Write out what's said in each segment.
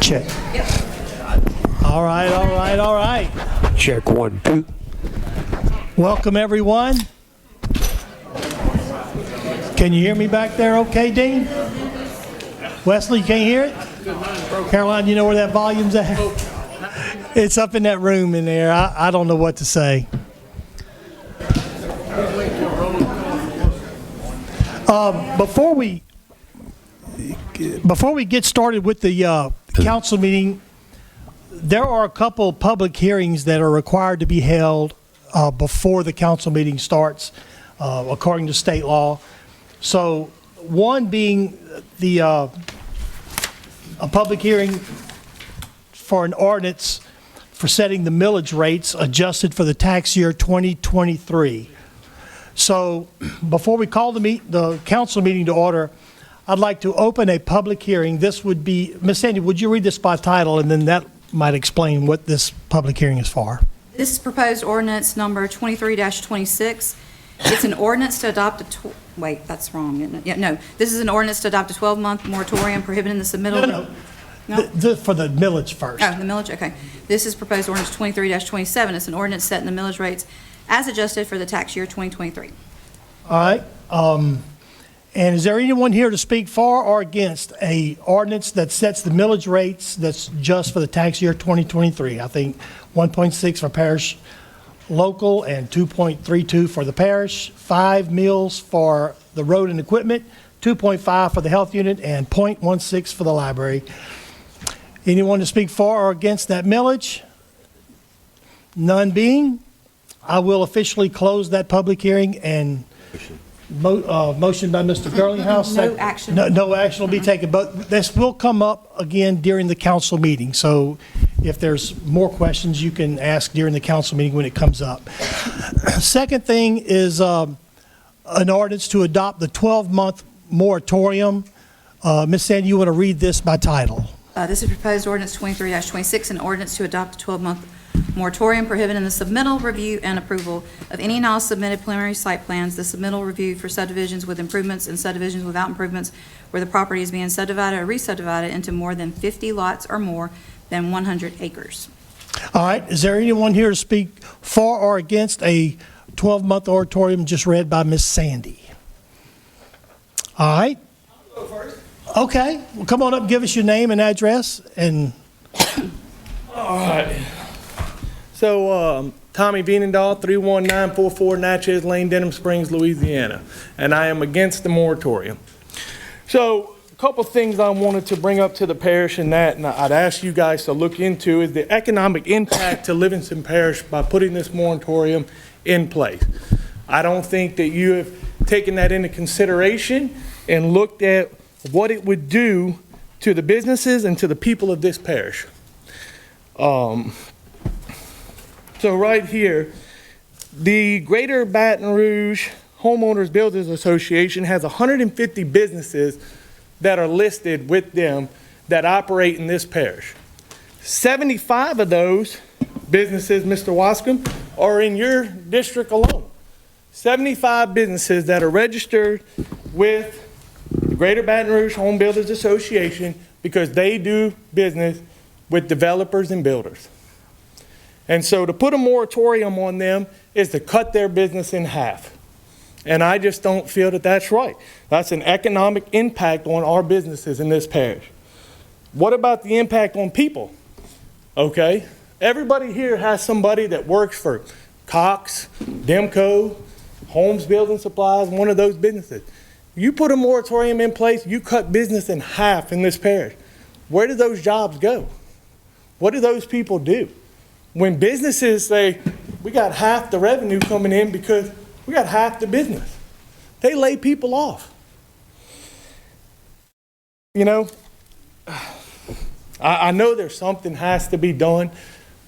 Check. All right. Check 1, 2. Welcome, everyone. Can you hear me back there okay, Dean? Wesley, you can't hear it? Caroline, you know where that volume's at? It's up in that room in there. I don't know what to say. Before we get started with the council meeting, there are a couple public hearings that are required to be held before the council meeting starts, according to state law. So one being a public hearing for an ordinance for setting the millage rates adjusted for the tax year 2023. So before we call the council meeting to order, I'd like to open a public hearing. This would be, Ms. Sandy, would you read this by title, and then that might explain what this public hearing is for. This is proposed ordinance number 23-26. It's an ordinance to adopt a, wait, that's wrong, isn't it? Yeah, no. This is an ordinance to adopt a 12-month moratorium prohibiting the submittal. No. For the millage first. Oh, the millage, okay. This is proposed ordinance 23-27. It's an ordinance setting the millage rates as adjusted for the tax year 2023. All right. And is there anyone here to speak for or against a ordinance that sets the millage rates that's just for the tax year 2023? I think 1.6 for parish local and 2.32 for the parish, 5 mills for the road and equipment, 2.5 for the health unit, and 0.16 for the library. Anyone to speak for or against that millage? None being, I will officially close that public hearing and motion by Mr. Girlinghouse. No action. No action will be taken, but this will come up again during the council meeting. So if there's more questions, you can ask during the council meeting when it comes up. Second thing is an ordinance to adopt the 12-month moratorium. Ms. Sandy, you want to read this by title? This is proposed ordinance 23-26, an ordinance to adopt a 12-month moratorium prohibiting the submittal, review, and approval of any and all submitted preliminary site plans, the submittal review for subdivisions with improvements and subdivisions without improvements where the property is being subdivided or re-subdivided into more than 50 lots or more than 100 acres. All right. Is there anyone here to speak for or against a 12-month moratorium just read by Ms. Sandy? All right. I'll go first. Okay. Well, come on up, give us your name and address. And All right. So, Tommy Vienendahl, 31944 Natchez Lane, Denham Springs, Louisiana. And I am against the moratorium. So, a couple things I wanted to bring up to the parish and I'd ask you guys to look into is the economic impact to Livingston Parish by putting this moratorium in place. I don't think that you have taken that into consideration and looked at what it would do to the businesses and to the people of this parish. So right here, the Greater Baton Rouge Homeowners Builders Association has 150 businesses that are listed with them that operate in this parish. 75 of those businesses, Mr. Wascom, are in your district alone. 75 businesses that are registered with the Greater Baton Rouge Home Builders Association because they do business with developers and builders. And so to put a moratorium on them is to cut their business in half. And I just don't feel that that's right. That's an economic impact on our businesses in this parish. What about the impact on people? Okay, everybody here has somebody that works for Cox, Demco, Homes Building Supplies, one of those businesses. You put a moratorium in place, you cut business in half in this parish. Where do those jobs go? What do those people do? When businesses say, we got half the revenue coming in because we got half the business, they lay people off. You know, I know there's something has to be done,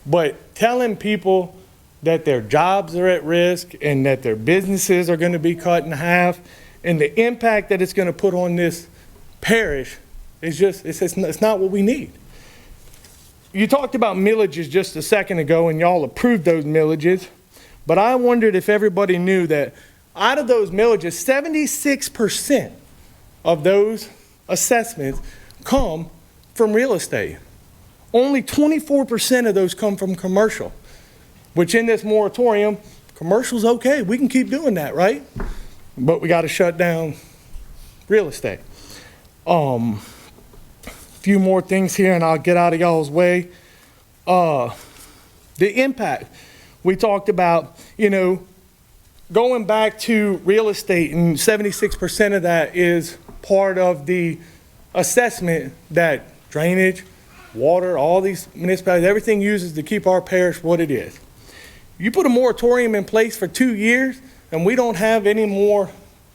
but telling people that their jobs are at risk and that their businesses are going to be cut in half and the impact that it's going to put on this parish is just, it's not what we need. You talked about millages just a second ago, and y'all approved those millages, but I wondered if everybody knew that out of those millages, 76% of those assessments come from real estate. Only 24% of those come from commercial, which in this moratorium, commercial's okay. We can keep doing that, right? But we got to shut down real estate. Few more things here and I'll get out of y'all's way. The impact. We talked about, going back to real estate, and 76% of that is part of the assessment that drainage, water, all these municipalities, everything uses to keep our parish what it is. You put a moratorium in place for 2 years and we don't have any more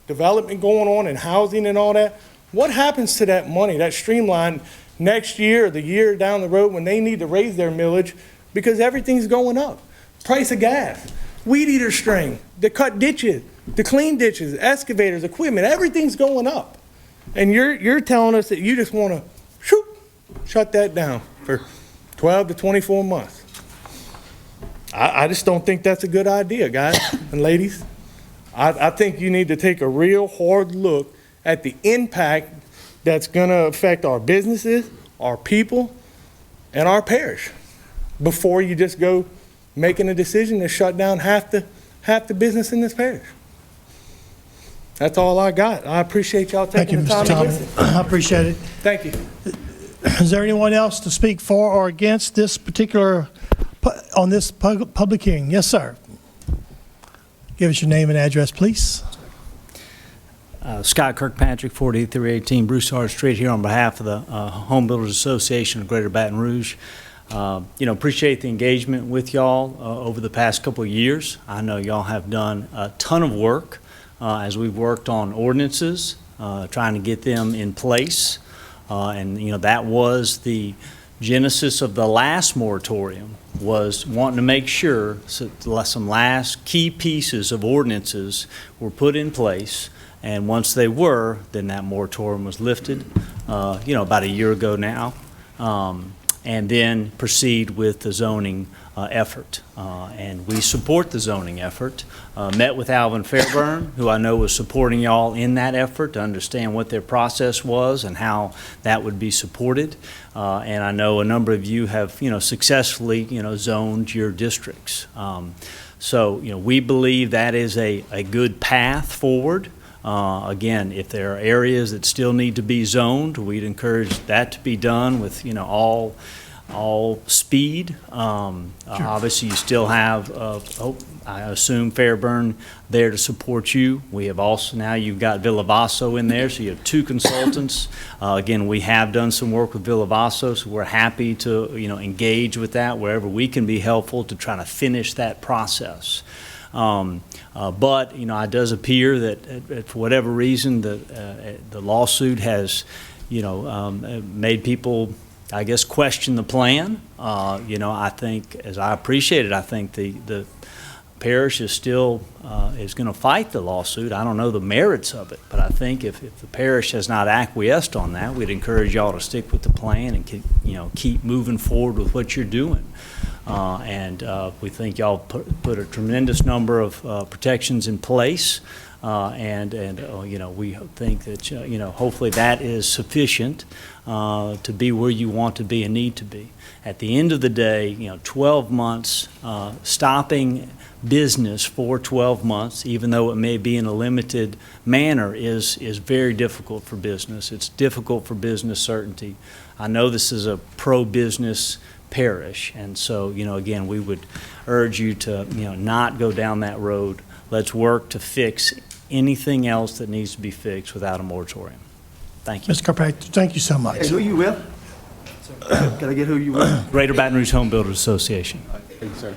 development going on in housing and all that, what happens to that money, that streamline, next year or the year down the road when they need to raise their millage because everything's going up? Price of gas, weed eater string, to cut ditches, to clean ditches, excavators, equipment, everything's going up. And you're telling us that you just want to shut that down for 12 to 24 months. I just don't think that's a good idea, guys and ladies. I think you need to take a real hard look at the impact that's going to affect our businesses, our people, and our parish before you just go making a decision to shut down half the business in this parish. That's all I got. I appreciate y'all taking the time to listen. I appreciate it. Thank you. Is there anyone else to speak for or against this particular, on this public hearing? Yes, sir. Give us your name and address, please. Scott Kirkpatrick, 4318 Broussard Street, here on behalf of the Home Builders Association of Greater Baton Rouge. Appreciate the engagement with y'all over the past couple of years. I know y'all have done a ton of work as we've worked on ordinances, trying to get them in place. That was the genesis of the last moratorium, was wanting to make sure some last key pieces of ordinances were put in place. And once they were, then that moratorium was lifted, about a year ago now, and then proceed with the zoning effort. And we support the zoning effort. Met with Alvin Fairburn, who I know was supporting y'all in that effort to understand what their process was and how that would be supported. And I know a number of you have, successfully, zoned your districts. So we believe that is a good path forward. Again, if there are areas that still need to be zoned, we'd encourage that to be done with, all speed. Obviously, you still have, I assume, Fairburn there to support you. We have also, now you've got Villavaso in there, so you have two consultants. Again, we have done some work with Villavaso, so we're happy to, engage with that wherever we can be helpful to try to finish that process. But it does appear that for whatever reason the lawsuit has made people, I guess, question the plan. I think, as I appreciate it, I think the parish is still is going to fight the lawsuit. I don't know the merits of it, but I think if the parish has not acquiesced on that, we'd encourage y'all to stick with the plan and keep moving forward with what you're doing. We think y'all put a tremendous number of protections in place, we think that hopefully that is sufficient to be where you want to be and need to be. At the end of the day, 12 months, stopping business for 12 months, even though it may be in a limited manner, is very difficult for business. It's difficult for business certainty. I know this is a pro-business parish, and so again, we would urge you to not go down that road. Let's work to fix anything else that needs to be fixed without a moratorium. Thank you. Mr. Kirkpatrick, thank you so much. Hey, who you with? Can I get who you with? Greater Baton Rouge Home Builders Association. Thank you, sir.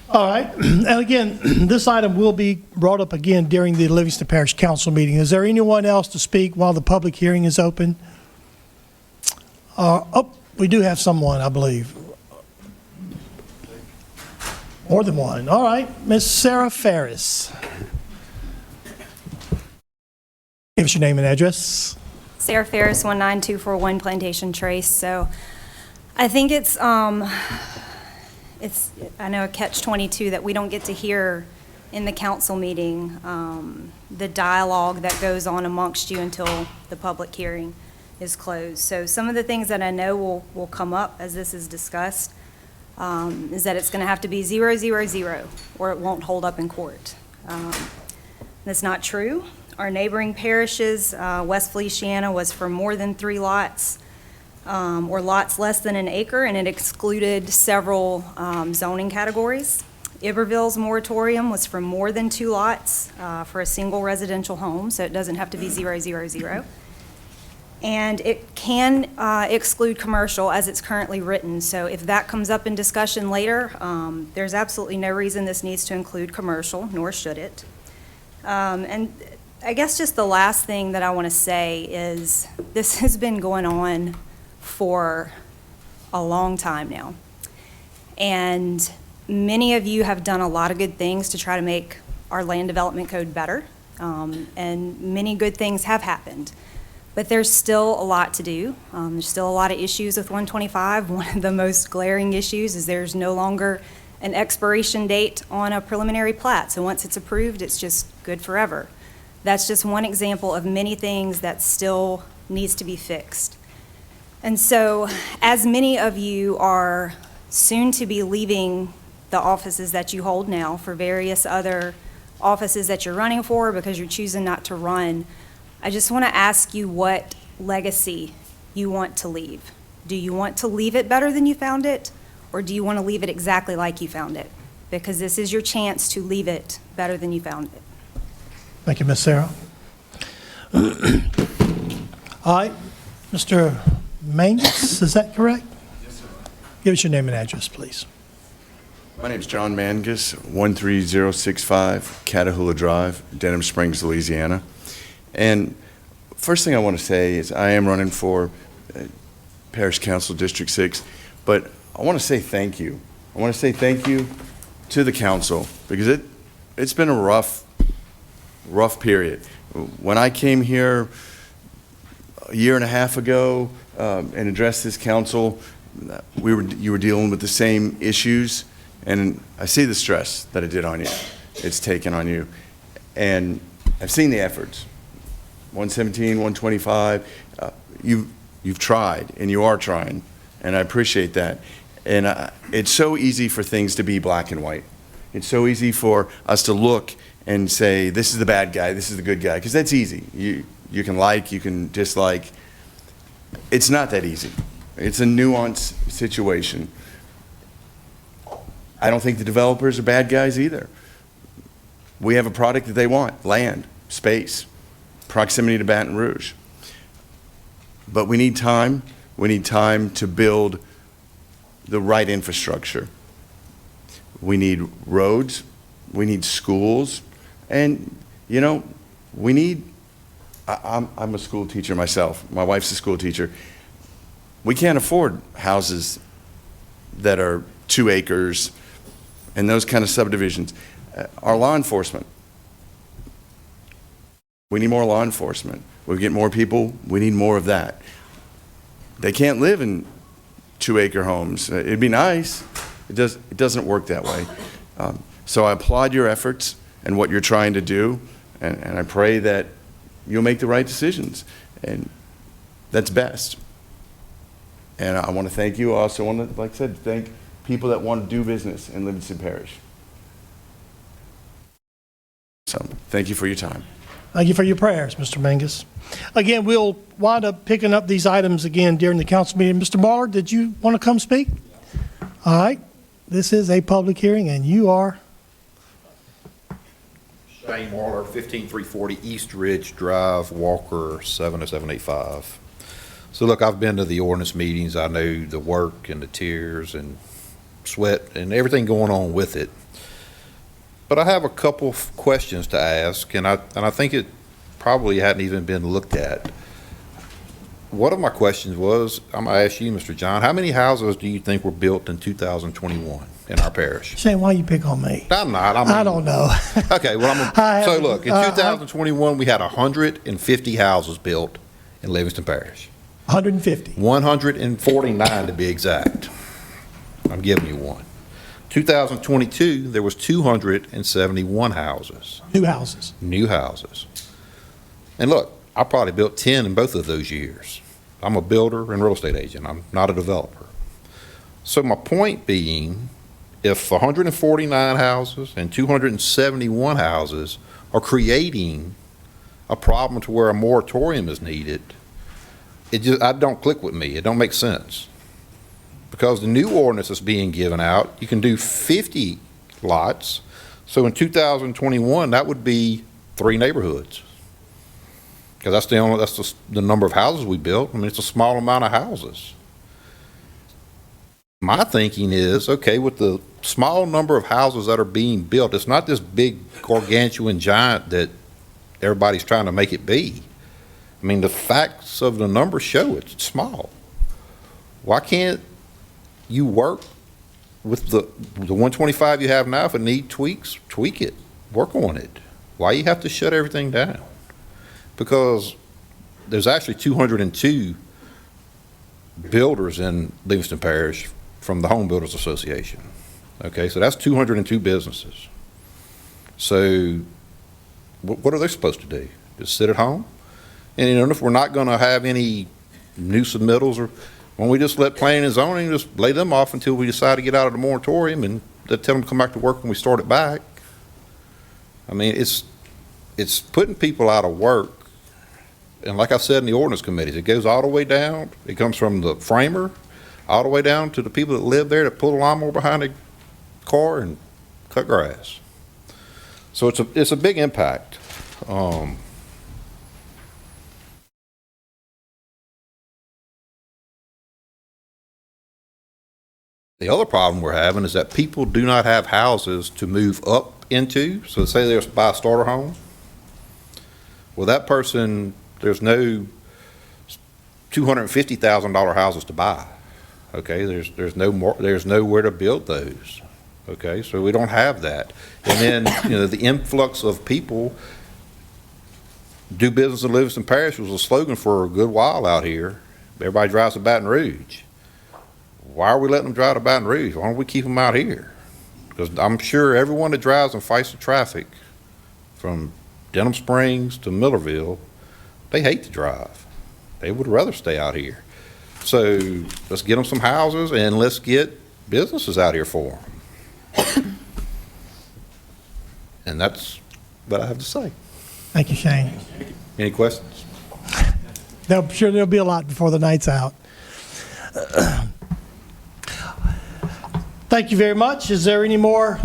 All right, and again, this item will be brought up again during the Livingston Parish Council meeting. Is there anyone else to speak while the public hearing is open? We do have someone, I believe. More than one. All right, Ms. Sarah Ferris. Give us your name and address. Sarah Ferris, 19241 Plantation Trace. So I think it's I know a catch-22 that we don't get to hear in the council meeting, the dialogue that goes on amongst you until the public hearing. is closed. So some of the things that I know will come up as this is discussed is that it's going to have to be 0, 0, 0, or it won't hold up in court. That's not true. Our neighboring parishes, West Feliciana was for more than 3 lots, or lots less than an acre, and it excluded several zoning categories. Iberville's moratorium was for more than 2 lots for a single residential home, so it doesn't have to be 0, 0, 0. And it can exclude commercial as it's currently written. So if that comes up in discussion later, there's absolutely no reason this needs to include commercial, nor should it. And I guess just the last thing that I want to say is this has been going on for a long time now. And many of you have done a lot of good things to try to make our land development code better. And many good things have happened. But there's still a lot to do. There's still a lot of issues with 125. One of the most glaring issues is there's no longer an expiration date on a preliminary plat. So once it's approved, it's just good forever. That's just one example of many things that still needs to be fixed. And so as many of you are soon to be leaving the offices that you hold now for various other offices that you're running for because you're choosing not to run, I just want to ask you what legacy you want to leave. Do you want to leave it better than you found it, or do you want to leave it exactly like you found it? Because this is your chance to leave it better than you found it. Thank you, Ms. Sarah. All right, Mr. Mangus, is that correct? Yes, sir. Give us your name and address, please. My name is John Mangus, 13065 Catahoula Drive, Denham Springs, Louisiana. And first thing I want to say is I am running for Parish Council District 6, but I want to say thank you. I want to say thank you to the council because it's been a rough period. When I came here a year and a half ago and addressed this council, you were dealing with the same issues, and I see the stress that it did on you. It's taken on you, and I've seen the efforts. 117, 125, you've tried, and you are trying, and I appreciate that. And it's so easy for things to be black and white. It's so easy for us to look and say, this is the bad guy, this is the good guy, because that's easy. You can like, you can dislike. It's not that easy. It's a nuanced situation. I don't think the developers are bad guys either. We have a product that they want, land, space, proximity to Baton Rouge. But we need time. We need time to build the right infrastructure. We need roads. We need schools. And, you know, we need, I'm a school teacher myself. My wife's a school teacher. We can't afford houses that are 2 acres and those kind of subdivisions. Our law enforcement, we need more law enforcement. We get more people, we need more of that. They can't live in 2-acre homes. It'd be nice. It doesn't work that way. So I applaud your efforts and what you're trying to do, and I pray that you'll make the right decisions, and that's best. And I want to thank you. I also want to, like I said, thank people that want to do business in Livingston Parish. So thank you for your time. Thank you for your prayers, Mr. Mangus. Again, we'll wind up picking up these items again during the council meeting. Mr. Marler, did you want to come speak? All right. This is a public hearing, and you are? Shane Waller, 15340 East Ridge Drive, Walker, 70785. So look, I've been to the ordinance meetings. I know the work and the tears and sweat and everything going on with it. But I have a couple of questions to ask, and I think it probably hadn't even been looked at. One of my questions was, I'm going to ask you, Mr. John, how many houses do you think were built in 2021 in our parish? Shane, why you pick on me? I'm not. I don't know. Okay, well, so look, in 2021, we had 150 houses built in Livingston Parish. 150. 149 to be exact. I'm giving you one. 2022, there was 271 houses. New houses. New houses. And look, I probably built 10 in both of those years. I'm a builder and real estate agent. I'm not a developer. So my point being, if 149 houses and 271 houses are creating a problem to where a moratorium is needed, I don't click with me. It don't make sense. Because the new ordinance that's being given out, you can do 50 lots. So in 2021, that would be 3 neighborhoods. Because that's the number of houses we built. I mean, it's a small amount of houses. My thinking is, okay, with the small number of houses that are being built, it's not this big gargantuan giant that everybody's trying to make it be. I mean, the facts of the numbers show it's small. Why can't you work with the 125 you have now? If it needs tweaks, tweak it, work on it. Why you have to shut everything down? Because there's actually 202 builders in Livingston Parish from the Home Builders Association. Okay, so that's 202 businesses. So what are they supposed to do? Just sit at home? And you know, if we're not going to have any new submittals, or when we just let planning and zoning just lay them off until we decide to get out of the moratorium and tell them to come back to work when we start it back. I mean, it's putting people out of work. And like I said in the ordinance committees, it goes all the way down. It comes from the framer all the way down to the people that live there that pull the lawnmower behind the car and cut grass. So it's a big impact. The other problem we're having is that people do not have houses to move up into. So say they buy a starter home. Well, that person, there's no $250,000 houses to buy. Okay, there's nowhere to build those. Okay, so we don't have that. And then, you know, the influx of people. Do business in Livingston Parish was a slogan for a good while out here. Everybody drives to Baton Rouge. Why are we letting them drive to Baton Rouge? Why don't we keep them out here? Because I'm sure everyone that drives and fights the traffic from Denham Springs to Millerville, they hate to drive. They would rather stay out here. So let's get them some houses and let's get businesses out here for them. And that's what I have to say. Thank you, Shane. Any questions? I'm sure there'll be a lot before the night's out. Thank you very much. Is there any more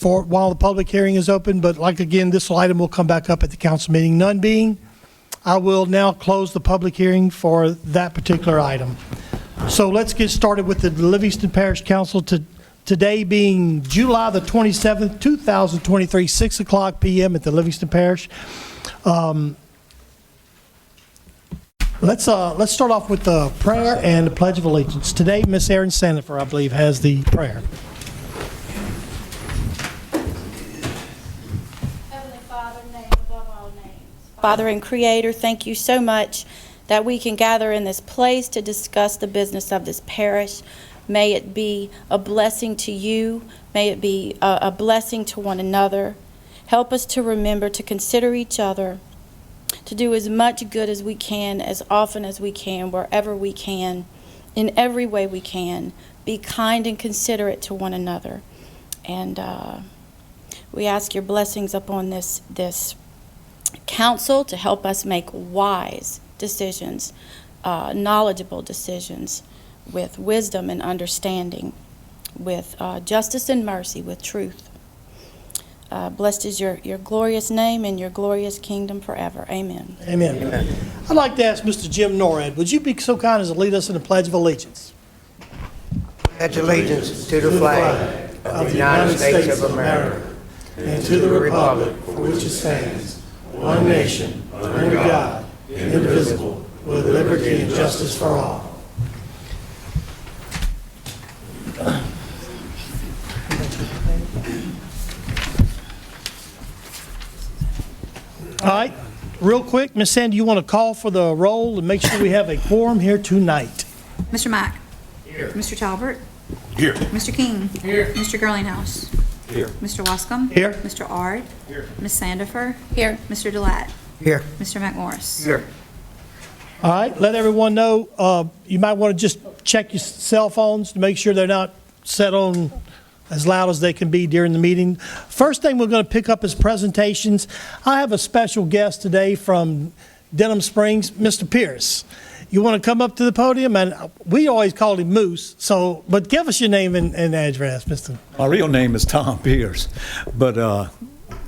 while the public hearing is open? But like again, this item will come back up at the council meeting. None being, I will now close the public hearing for that particular item. So let's get started with the Livingston Parish Council today being July the 27th, 2023, 6 o'clock p.m. at the Livingston Parish. Let's start off with the prayer and the Pledge of Allegiance. Today, Miss Erin Sandifer, I believe, has the prayer. Heavenly Father, name above all names. Father and Creator, thank you so much that we can gather in this place to discuss the business of this parish. May it be a blessing to you. May it be a blessing to one another. Help us to remember to consider each other, to do as much good as we can, as often as we can, wherever we can, in every way we can. Be kind and considerate to one another. And we ask your blessings upon this council to help us make wise decisions, knowledgeable decisions, with wisdom and understanding, with justice and mercy, with truth. Blessed is your glorious name and your glorious kingdom forever. Amen. Amen. Amen. I'd like to ask Mr. Jim Norad, would you be so kind as to lead us in the Pledge of Allegiance? Pledge allegiance to the flag of the United States of America and to the republic for which it stands, one nation, under God, indivisible, with liberty and justice for all. All right, real quick, Ms. Sandy, you want to call for the roll and make sure we have a quorum here tonight? Mr. Mack? Here. Mr. Talbert? Here. Mr. King? Here. Mr. Girlinghouse? Here. Mr. Wascom? Here. Mr. Ard? Here. Ms. Sandifer? Here. Mr. Delat? Here. Mr. McMorris? Here. All right, let everyone know, you might want to just check your cell phones to make sure they're not set on as loud as they can be during the meeting. First thing we're going to pick up is presentations. I have a special guest today from Denham Springs, Mr. Pierce. You want to come up to the podium? And we always called him Moose, but give us your name and address, Mr. My real name is Tom Pierce, but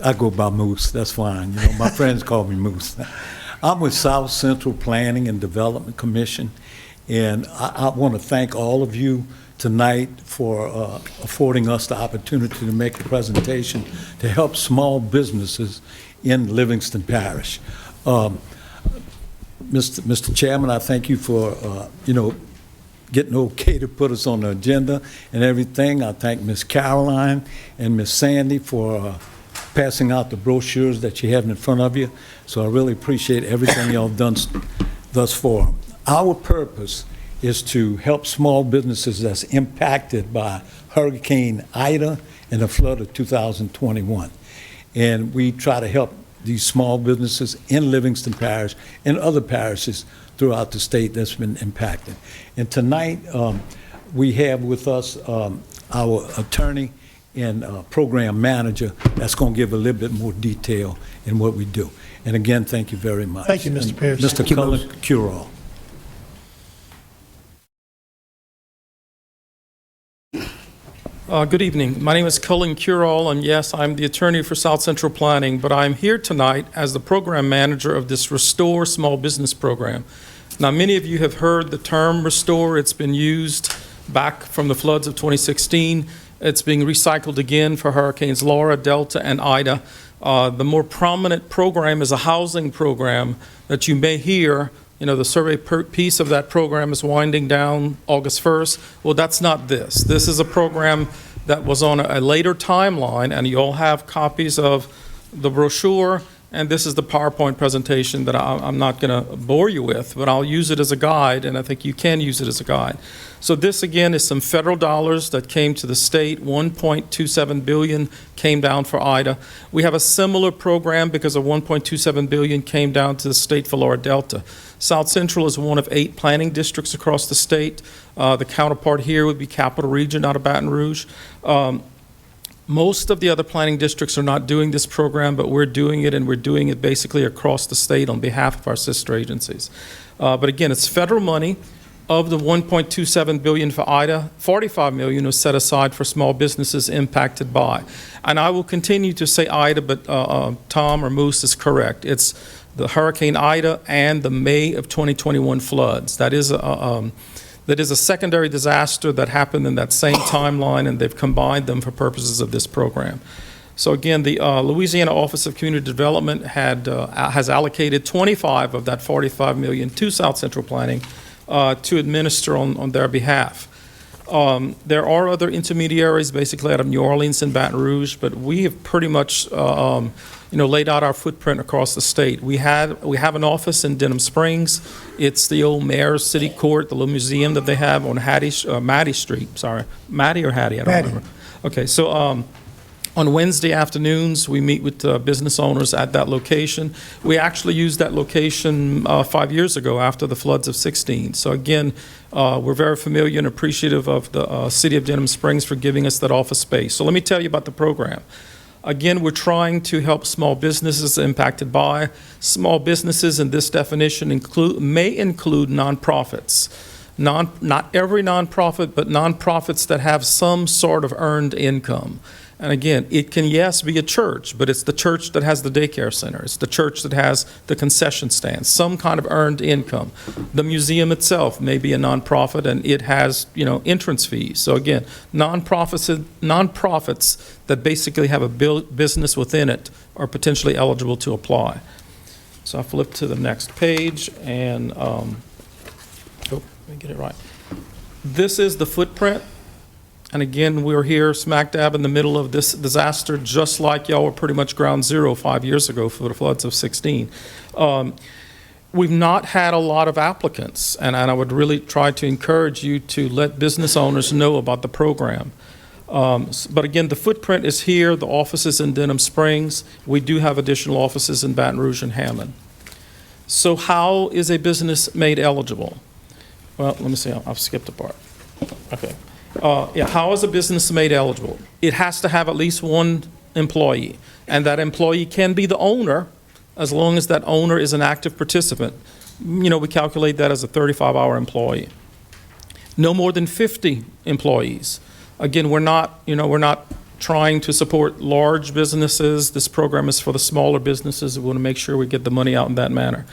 I go by Moose. That's fine. You know, my friends call me Moose. I'm with South Central Planning and Development Commission, and I want to thank all of you tonight for affording us the opportunity to make a presentation to help small businesses in Livingston Parish. Mr. Chairman, I thank you for, getting okay to put us on the agenda and everything. I thank Ms. Caroline and Ms. Sandy for passing out the brochures that you have in front of you. So I really appreciate everything y'all done thus far. Our purpose is to help small businesses that's impacted by Hurricane Ida and the flood of 2021. And we try to help these small businesses in Livingston Parish and other parishes throughout the state that's been impacted. And tonight, we have with us our attorney and program manager that's going to give a little bit more detail in what we do. And again, thank you very much. Thank you, Mr. And Pierce. Mr. Cullen Curall. Good evening. My name is Cullen Curall, and yes, I'm the attorney for South Central Planning, but I'm here tonight as the program manager of this Restore Small Business Program. Now, many of you have heard the term Restore. It's been used back from the floods of 2016. It's being recycled again for Hurricanes Laura, Delta, and Ida. The more prominent program is a housing program that you may hear. You know, the survey piece of that program is winding down August 1st. Well, that's not this. This is a program that was on a later timeline, and you all have copies of the brochure, and this is the PowerPoint presentation that I'm not going to bore you with, but I'll use it as a guide, and I think you can use it as a guide. So this, again, is some federal dollars that came to the state. $1.27 billion came down for Ida. We have a similar program because of $1.27 billion came down to the state for Laura Delta. South Central is one of 8 planning districts across the state. The counterpart here would be Capital Region out of Baton Rouge. Most of the other planning districts are not doing this program, but we're doing it, and we're doing it basically across the state on behalf of our sister agencies. But again, it's federal money. Of the $1.27 billion for Ida, $45 million was set aside for small businesses impacted by. And I will continue to say Ida, but Tom or Moose is correct. It's the Hurricane Ida and the May of 2021 floods. That is a secondary disaster that happened in that same timeline, and they've combined them for purposes of this program. So again, the Louisiana Office of Community Development has allocated 25 of that $45 million to South Central Planning to administer on their behalf. There are other intermediaries, basically out of New Orleans and Baton Rouge, but we have pretty much laid out our footprint across the state. We have an office in Denham Springs. It's the old Mayor's City Court, the little museum that they have on Maddie Street. Sorry, Maddie or Hattie? I don't remember. Okay, so on Wednesday afternoons, we meet with business owners at that location. We actually used that location 5 years ago after the floods of 16. So again, we're very familiar and appreciative of the City of Denham Springs for giving us that office space. So let me tell you about the program. Again, we're trying to help small businesses impacted by. Small businesses in this definition may include nonprofits. Not every nonprofit, but nonprofits that have some sort of earned income. And again, it can, yes, be a church, but it's the church that has the daycare center. It's the church that has the concession stand, some kind of earned income. The museum itself may be a nonprofit, and it has, entrance fees. So again, nonprofits that basically have a business within it are potentially eligible to apply. So I flip to the next page, and let me get it right. This is the footprint. And again, we're here smack dab in the middle of this disaster, just like y'all were pretty much ground zero 5 years ago for the floods of 16. We've not had a lot of applicants, and I would really try to encourage you to let business owners know about the program. But again, the footprint is here. The office is in Denham Springs. We do have additional offices in Baton Rouge and Hammond. So how is a business made eligible? Well, let me see, I've skipped a part. Okay. Yeah, how is a business made eligible? It has to have at least one employee, and that employee can be the owner as long as that owner is an active participant. You know, we calculate that as a 35-hour employee. No more than 50 employees. Again, we're not trying to support large businesses. This program is for the smaller businesses. We want to make sure we get the money out in that manner.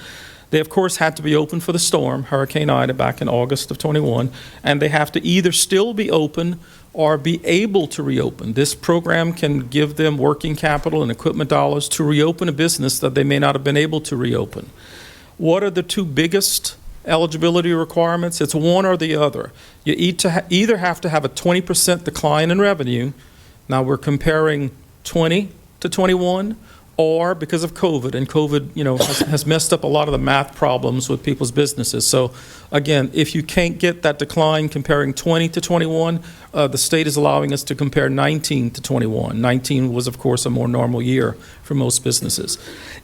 They, of course, had to be open for the storm, Hurricane Ida, back in August of '21, and they have to either still be open or be able to reopen. This program can give them working capital and equipment dollars to reopen a business that they may not have been able to reopen. What are the two biggest eligibility requirements? It's one or the other. You either have to have a 20% decline in revenue. Now we're comparing 20 to 21, or because of COVID, and COVID, has messed up a lot of the math problems with people's businesses. So again, if you can't get that decline comparing 20 to 21, the state is allowing us to compare 19 to 21. 19 was, of course, a more normal year for most businesses.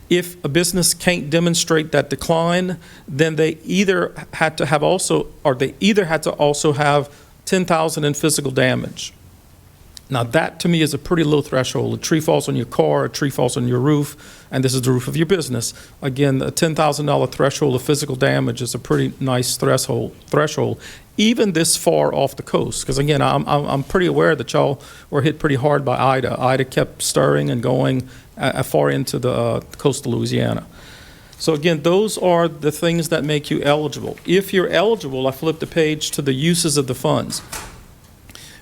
If a business can't demonstrate that decline, then they either had to also have 10,000 in physical damage. Now that to me is a pretty low threshold. A tree falls on your car, a tree falls on your roof, and this is the roof of your business. Again, a $10,000 threshold of physical damage is a pretty nice threshold, even this far off the coast. Because again, I'm pretty aware that y'all were hit pretty hard by Ida. Ida kept stirring and going far into the coast of Louisiana. So again, those are the things that make you eligible. If you're eligible, I flipped the page to the uses of the funds.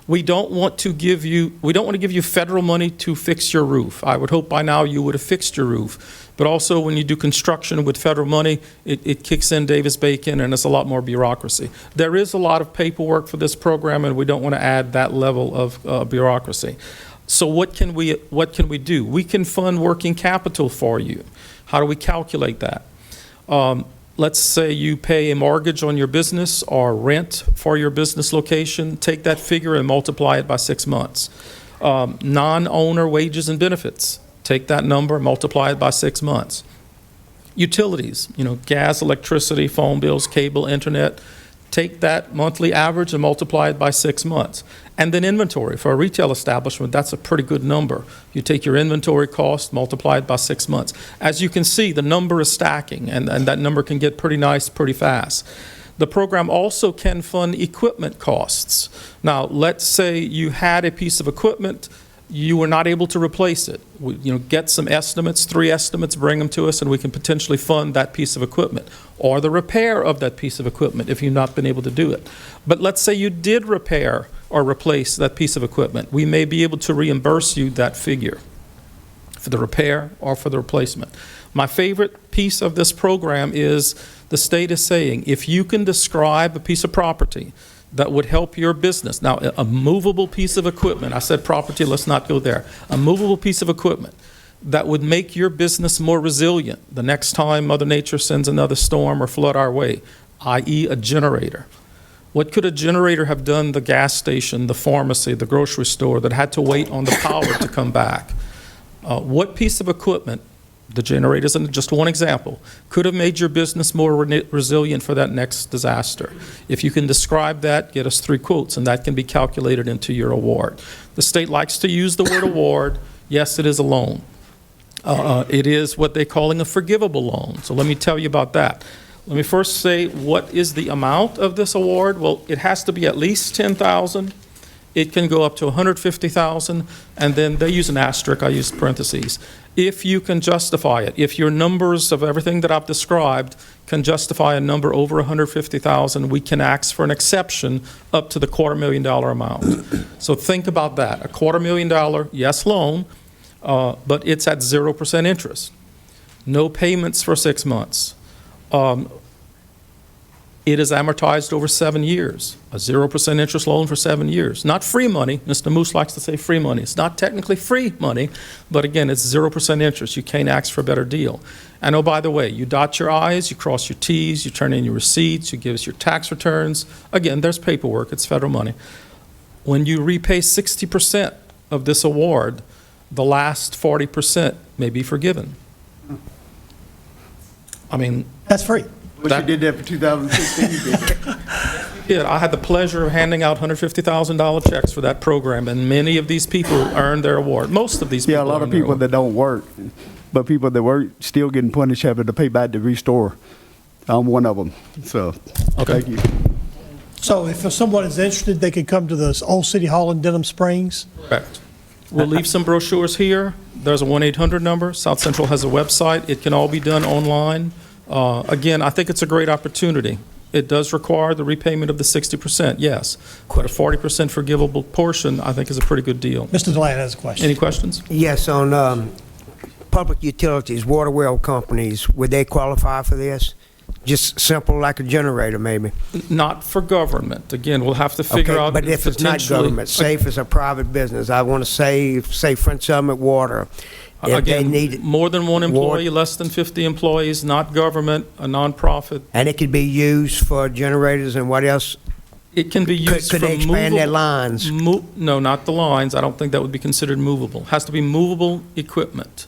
We don't want to give you federal money to fix your roof. I would hope by now you would have fixed your roof. But also when you do construction with federal money, it kicks in Davis-Bacon and it's a lot more bureaucracy. There is a lot of paperwork for this program, and we don't want to add that level of bureaucracy. So what can we do? We can fund working capital for you. How do we calculate that? Let's say you pay a mortgage on your business or rent for your business location. Take that figure and multiply it by 6 months. Non-owner wages and benefits. Take that number, multiply it by 6 months. Utilities, gas, electricity, phone bills, cable, internet. Take that monthly average and multiply it by 6 months. And then inventory. For a retail establishment, that's a pretty good number. You take your inventory cost, multiply it by 6 months. As you can see, the number is stacking, and that number can get pretty nice pretty fast. The program also can fund equipment costs. Now, let's say you had a piece of equipment, you were not able to replace it. Get some estimates, 3 estimates, bring them to us, and we can potentially fund that piece of equipment or the repair of that piece of equipment if you've not been able to do it. But let's say you did repair or replace that piece of equipment. We may be able to reimburse you that figure for the repair or for the replacement. My favorite piece of this program is the state is saying, if you can describe a piece of property that would help your business. Now, a movable piece of equipment, I said property, let's not go there. A movable piece of equipment that would make your business more resilient the next time Mother Nature sends another storm or flood our way, i.e. a generator. What could a generator have done the gas station, the pharmacy, the grocery store that had to wait on the power to come back? What piece of equipment, the generator is just one example, could have made your business more resilient for that next disaster? If you can describe that, get us 3 quotes, and that can be calculated into your award. The state likes to use the word award. Yes, it is a loan. It is what they're calling a forgivable loan. So let me tell you about that. Let me first say, what is the amount of this award? Well, it has to be at least $10,000. It can go up to $150,000, and then they use an asterisk, I use parentheses. If you can justify it, if your numbers of everything that I've described can justify a number over $150,000, we can ask for an exception up to the $250,000 amount. So think about that, a $250,000, yes, loan, but it's at 0% interest. No payments for 6 months. It is amortized over 7 years, a 0% interest loan for 7 years. Not free money. Mr. Moose likes to say free money. It's not technically free money, but again, it's 0% interest. You can't ask for a better deal. And oh, by the way, you dot your I's, you cross your T's, you turn in your receipts, you give us your tax returns. Again, there's paperwork. It's federal money. When you repay 60% of this award, the last 40% may be forgiven. I mean, That's free. But you did that for 2016, you did that. yeah, I had the pleasure of handing out $150,000 checks for that program, and many of these people earned their award. Most of these people Yeah, a lot of earned their people award. that don't work, but people that work still getting punished having to pay back to restore. I'm one of them, so, Okay. thank you. So if someone is interested, they could come to the Old City Hall in Denham Springs. Correct. We'll leave some brochures here. There's a 1-800 number. South Central has a website. It can all be done online. Again, I think it's a great opportunity. It does require the repayment of the 60%, yes. But a 40% forgivable portion, I think, is a pretty good deal. Mr. Deland has a question. Any questions? Yes, on public utilities, water well companies, would they qualify for this? Just simple like a generator, maybe? Not for government. Again, we'll have to figure Okay, out. but if it's not potentially- government, say if it's a private business, I want to say French Summit Water, if they Again, need it, more than one employee, less than 50 employees, not government, a nonprofit. and it could be used for generators and what else? It can be used for Could they expand their movable- lines? No, not the lines. I don't think that would be considered movable. Has to be movable equipment.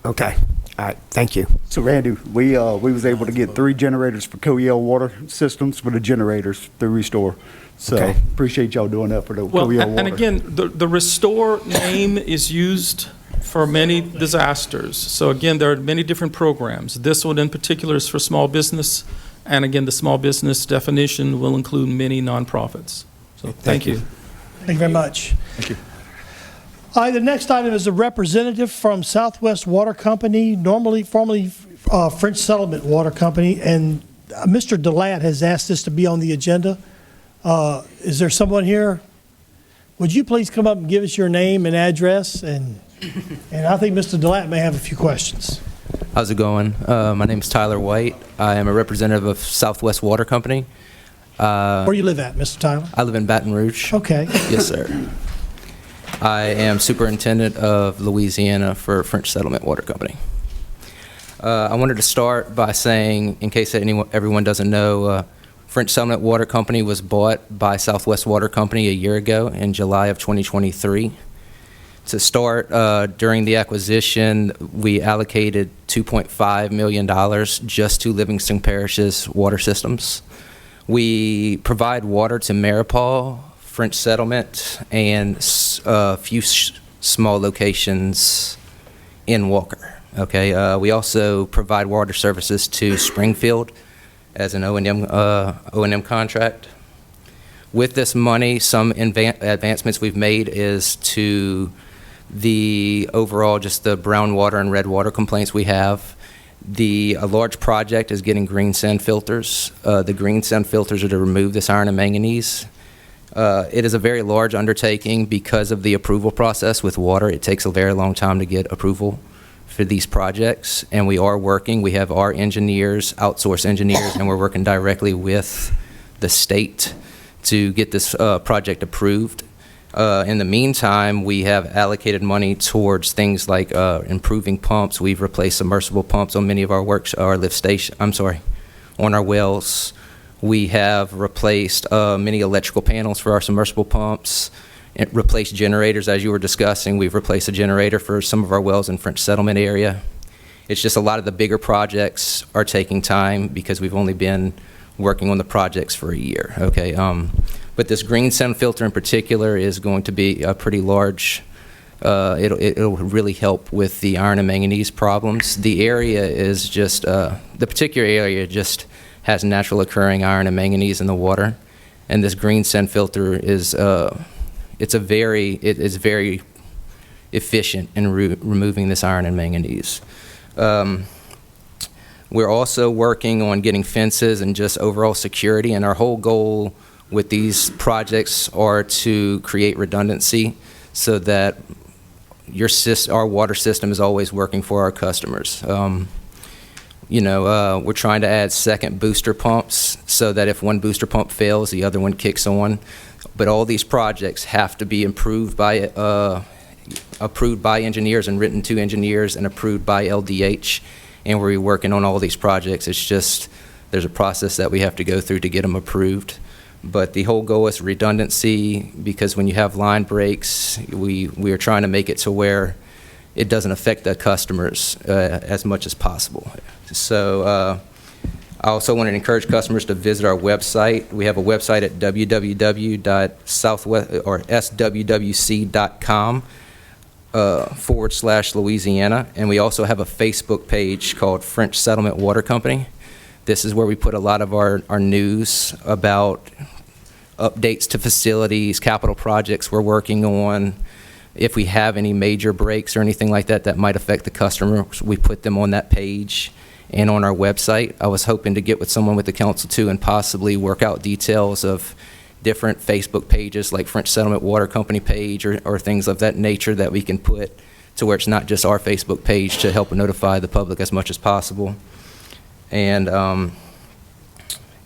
Okay, all right, thank you. So Randy, we was able to get 3 generators for Coel water systems for the generators through Restore. So Okay. appreciate y'all doing that for the Well, Coel water. and again, the Restore name is used for many disasters. So again, there are many different programs. This one in particular is for small business, and again, the small business definition will include many nonprofits. So thank you. Thank you very much. Thank you. All right, the next item is a representative from Southwest Water Company, formerly French Settlement Water Company, and Mr. Deland has asked this to be on the agenda. Is there someone here? Would you please come up and give us your name and address? And I think Mr. Deland may have a few questions. How's it going? My name is Tyler White. I am a representative of Southwest Water Company. Where do you live at, Mr. Tyler? I live in Baton Rouge. Okay. Yes, sir. I am superintendent of Louisiana for French Settlement Water Company. I wanted to start by saying, in case everyone doesn't know, French Settlement Water Company was bought by Southwest Water Company a year ago in July of 2023. To start, during the acquisition, we allocated $2.5 million just to Livingston Parish's water systems. We provide water to Maripol, French Settlement, and a few small locations in Walker. Okay, we also provide water services to Springfield as an O&M contract. With this money, some advancements we've made is to the overall just the brown water and red water complaints we have. A large project is getting green sand filters. The green sand filters are to remove this iron and manganese. It is a very large undertaking because of the approval process with water. It takes a very long time to get approval for these projects, and we are working. We have our engineers, outsourced engineers, and we're working directly with the state to get this project approved. In the meantime, we have allocated money towards things like improving pumps. We've replaced submersible pumps on many of our on our wells. We have replaced many electrical panels for our submersible pumps, and replaced generators, as you were discussing. We've replaced a generator for some of our wells in French Settlement area. It's just a lot of the bigger projects are taking time because we've only been working on the projects for a year, okay? But this green sand filter in particular is going to be a pretty large, it'll really help with the iron and manganese problems. The area is just, the particular area just has natural occurring iron and manganese in the water. And this green sand filter is, it's very efficient in removing this iron and manganese. We're also working on getting fences and just overall security, and our whole goal with these projects are to create redundancy so that our water system is always working for our customers. We're trying to add second booster pumps so that if one booster pump fails, the other one kicks on. But all these projects have to be approved by engineers and written to engineers and approved by LDH. And we're working on all these projects. It's just there's a process that we have to go through to get them approved. But the whole goal is redundancy, because when you have line breaks, we are trying to make it to where it doesn't affect the customers as much as possible. So I also want to encourage customers to visit our website. We have a website at swwc.com /Louisiana, and we also have a Facebook page called French Settlement Water Company. This is where we put a lot of our news about updates to facilities, capital projects we're working on. If we have any major breaks or anything like that that might affect the customers, we put them on that page and on our website. I was hoping to get with someone with the council too and possibly work out details of different Facebook pages like French Settlement Water Company page or things of that nature that we can put to where it's not just our Facebook page to help notify the public as much as possible. And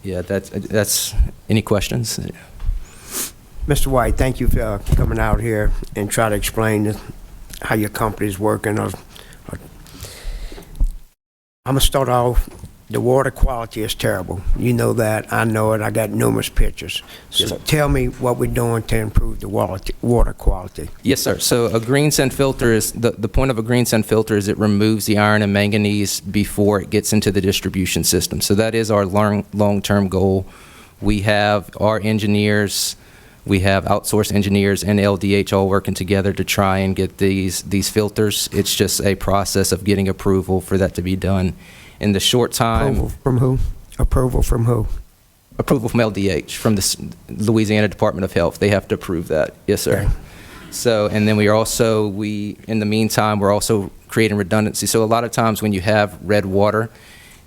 yeah, that's any questions? Mr. White, thank you for coming out here and try to explain how your company's working. I'm gonna start off, the water quality is terrible. You know that, I know it, I got numerous pictures. So Yes, tell me what we're doing to improve the water quality. Yes, sir. So a green sand filter is, the point of a green sand filter is it removes the iron and manganese before it gets into the distribution system. So that is our long-term goal. We have our engineers, we have outsourced engineers and LDH all working together to try and get these filters. It's just a process of getting approval for that to be done. In the short time... Approval from who? Approval from who? Approval from LDH, from the Louisiana Department of Health. They have to approve that. Yes, sir. Okay. So, and then in the meantime, we're also creating redundancy. So a lot of times when you have red water,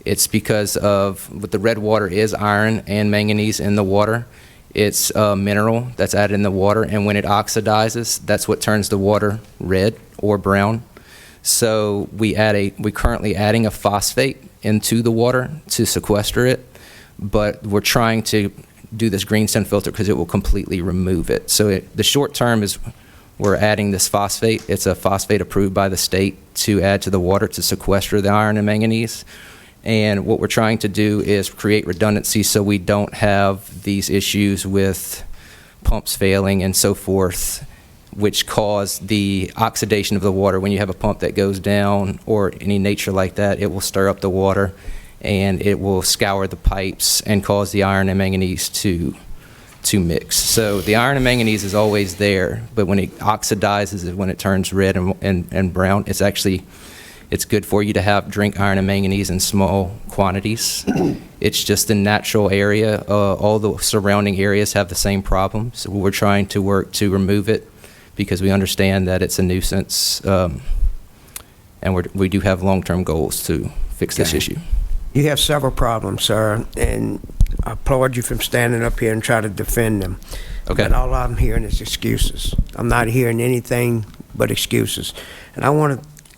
it's because of, what the red water is iron and manganese in the water. It's a mineral that's added in the water, and when it oxidizes, that's what turns the water red or brown. So we're currently adding a phosphate into the water to sequester it, but we're trying to do this green sand filter because it will completely remove it. So the short term is we're adding this phosphate. It's a phosphate approved by the state to add to the water to sequester the iron and manganese. And what we're trying to do is create redundancy so we don't have these issues with pumps failing and so forth, which cause the oxidation of the water. When you have a pump that goes down or any nature like that, it will stir up the water and it will scour the pipes and cause the iron and manganese to mix. So the iron and manganese is always there, but when it oxidizes, when it turns red and brown, it's good for you to drink iron and manganese in small quantities. It's just a natural area. All the surrounding areas have the same problem. So we're trying to work to remove it because we understand that it's a nuisance, and we do have long-term goals to fix this issue. You have several problems, sir, and I applaud you for standing up here and try to defend them. Okay. But all I'm hearing is excuses. I'm not hearing anything but excuses. And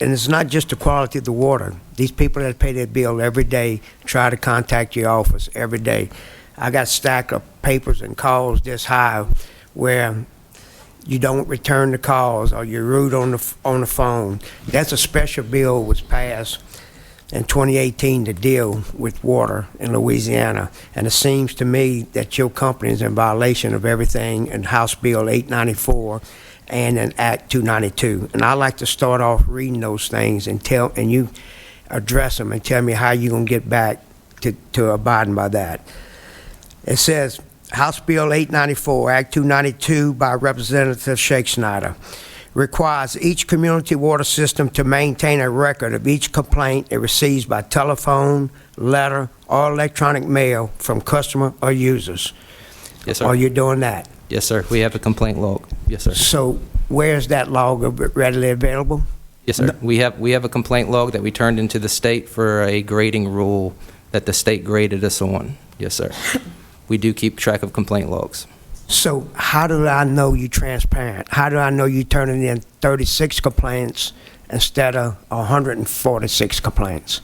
and it's not just the quality of the water. These people that pay their bill every day try to contact your office every day. I got a stack of papers and calls this high where you don't return the calls or you're rude on the phone. That's a special bill was passed in 2018 to deal with water in Louisiana. And it seems to me that your company is in violation of everything in House Bill 894 and in Act 292. And I'd like to start off reading those things and you address them and tell me how you're gonna get back to abiding by that. It says, House Bill 894, Act 292 by Representative Shake Snyder requires each community water system to maintain a record of each complaint it receives by telephone, letter, or electronic mail from customer or users. Yes, sir. Are you doing that? Yes, sir. We have a complaint log. Yes, sir. So where's that log readily available? Yes, sir. We have a complaint log that we turned into the state for a grading rule that the state graded us on. Yes, sir. We do keep track of complaint logs. So how do I know you're transparent? How do I know you're turning in 36 complaints instead of 146 complaints?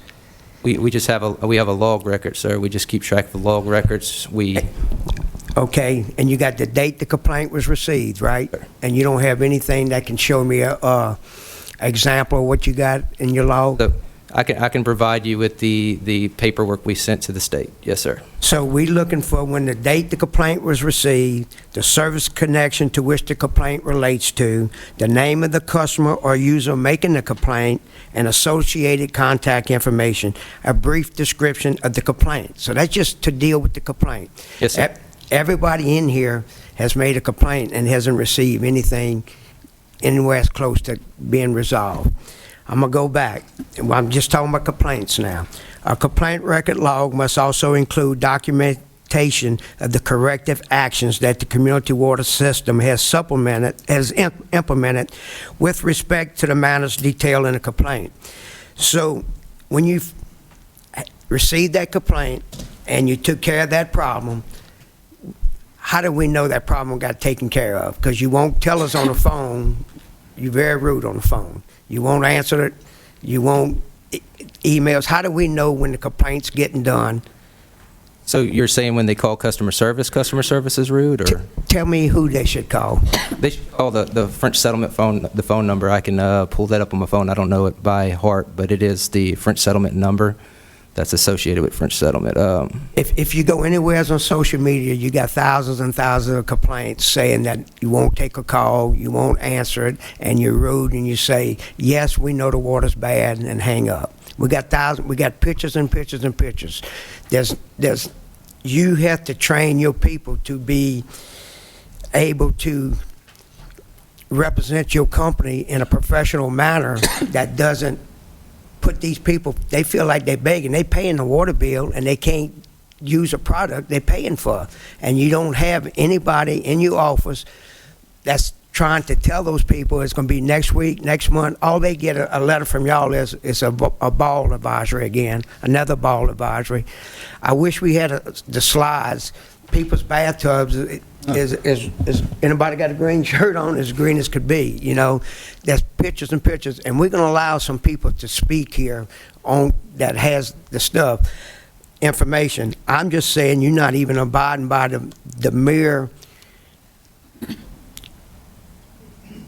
We just have a log record, sir. We just keep track of the log records. Okay, and you got the date the complaint was received, right? And you don't have anything that can show me a example of what you got in your log? I can provide you with the paperwork we sent to the state. Yes, sir. So we looking for when the date the complaint was received, the service connection to which the complaint relates to, the name of the customer or user making the complaint, and associated contact information, a brief description of the complaint. So that's just to deal with the complaint. Yes, sir. Everybody in here has made a complaint and hasn't received anything anywhere as close to being resolved. I'm going to go back. I'm just talking about complaints now. A complaint record log must also include documentation of the corrective actions that the community water system has implemented with respect to the matters detailed in the complaint. So when you received that complaint and you took care of that problem, how do we know that problem got taken care of? Because you won't tell us on the phone. You're very rude on the phone. You won't answer it. You won't emails. How do we know when the complaint's getting done? So you're saying when they call customer service is rude, or? Tell me who they should call. They should call the French Settlement phone, the phone number. I can pull that up on my phone. I don't know it by heart, but it is the French Settlement number that's associated with French Settlement. If you go anywhere on social media, you got thousands and thousands of complaints saying that you won't take a call, you won't answer it, and you're rude, and you say, yes, we know the water's bad, and hang up. We got pictures and pictures and pictures. You have to train your people to be able to represent your company in a professional manner that doesn't put these people, they feel like they're begging. They paying the water bill and they can't use a product they're paying for. And you don't have anybody in your office that's trying to tell those people it's going to be next week, next month. All they get a letter from y'all is a ball advisory again, another ball advisory. I wish we had the slides. People's bathtubs is anybody got a green shirt on? As green as could be. You know, there's pictures and pictures, and we're going to allow some people to speak here on that has the stuff, information. I'm just saying you're not even abiding by the mere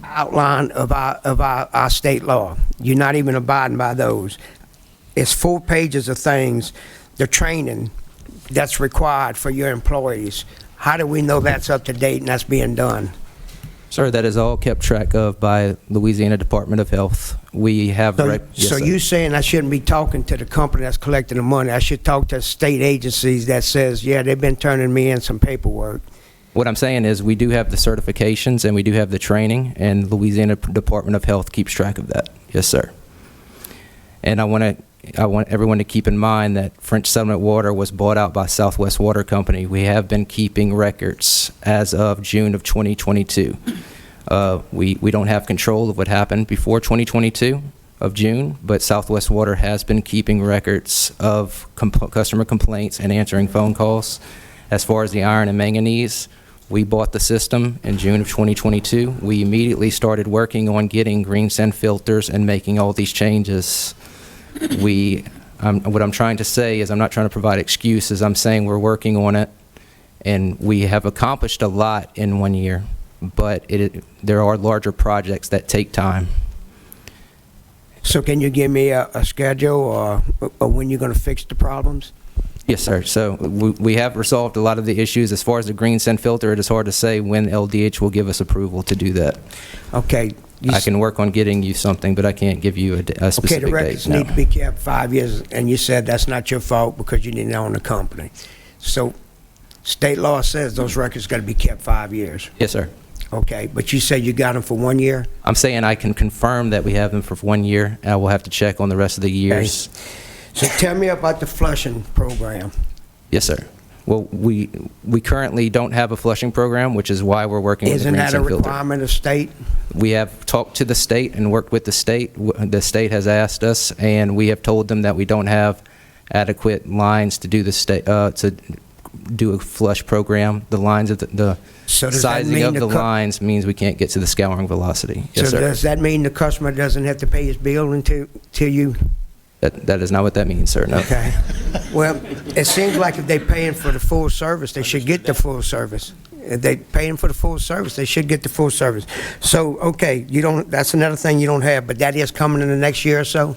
outline of our state law. You're not even abiding by those. It's 4 pages of things, the training that's required for your employees. How do we know that's up to date and that's being done? Sir, that is all kept track of by Louisiana Department of Health. We have... So Yes, sir. you saying I shouldn't be talking to the company that's collecting the money. I should talk to state agencies that says, yeah, they've been turning me in some paperwork. What I'm saying is we do have the certifications and we do have the training, and Louisiana Department of Health keeps track of that. Yes, sir. And I want everyone to keep in mind that French Settlement Water was bought out by Southwest Water Company. We have been keeping records as of June of 2022. We don't have control of what happened before 2022 of June, but Southwest Water has been keeping records of customer complaints and answering phone calls. As far as the iron and manganese, we bought the system in June of 2022. We immediately started working on getting green sand filters and making all these changes. What I'm trying to say is I'm not trying to provide excuses. I'm saying we're working on it, and we have accomplished a lot in 1 year, but there are larger projects that take time. So can you give me a schedule or when you're going to fix the problems? Yes, sir. So we have resolved a lot of the issues. As far as the green sand filter, it is hard to say when LDH will give us approval to do that. Okay. I can work on getting you something, but I can't give you a specific Okay, the date. records No. need to be kept 5 years, and you said that's not your fault because you didn't own the company. So state law says those records got to be kept 5 years. Yes, sir. Okay, but you say you got them for 1 year? I'm saying I can confirm that we have them for 1 year. I will have to check on the rest of the years. So tell me about the flushing program. Yes, sir. Well, we currently don't have a flushing program, which is why we're working with the Isn't green that a sand filter. requirement of state? We have talked to the state and worked with the state. The state has asked us, and we have told them that we don't have adequate lines to do to do a flush program. The lines of the So does that sizing mean of the the lines means we can't get to the scouring velocity. Yes, So sir. does that mean the customer doesn't have to pay his bill until you? That is not what that means, sir. No. Okay. Well, it seems like if they're paying for the full service, they should get the full service. If they're paying for the full service, they should get the full service. So, okay, that's another thing you don't have, but that is coming in the next year or so?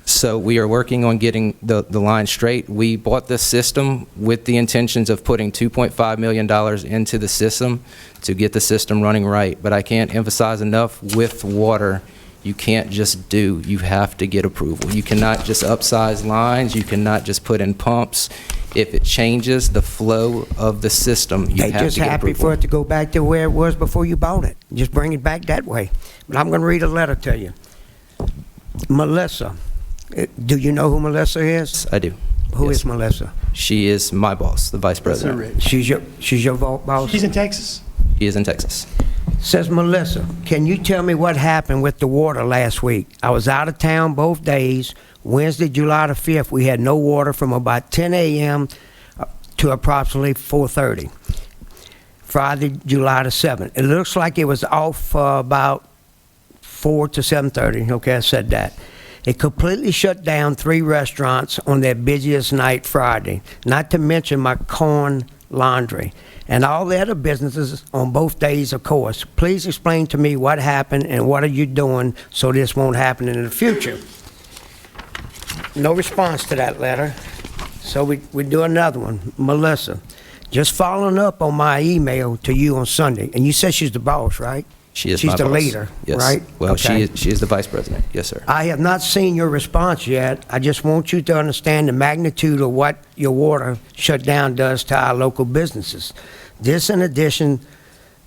So we are working on getting the line straight. We bought this system with the intentions of putting $2.5 million into the system to get the system running right. But I can't emphasize enough, with water, you can't just do, you have to get approval. You cannot just upsize lines, you cannot just put in pumps. If it changes the flow of the system, you They have to just get happy approval. for it to go back to where it was before you bought it. Just bring it back that way. But I'm going to read a letter to you. Melissa, do you know who Melissa is? I do. Who Yes. is Melissa? She is my boss, the vice president. She's your boss? She's in Texas. She is in Texas. Says Melissa, can you tell me what happened with the water last week? I was out of town both days. Wednesday, July the 5th, we had no water from about 10 a.m. to approximately 4:30. Friday, July the 7th. It looks like it was off about 4 to 7:30. Okay, I said that. It completely shut down 3 restaurants on their busiest night Friday, not to mention my corn laundry, and all the other businesses on both days, of course. Please explain to me what happened and what are you doing so this won't happen in the future. No response to that letter, so we do another one. Melissa, just following up on my email to you on Sunday, and you said she's the boss, right? She is She's my the boss. leader, Yes. right? Well, Okay. she is the vice president. Yes, sir. I have not seen your response yet. I just want you to understand the magnitude of what your water shutdown does to our local businesses. This in addition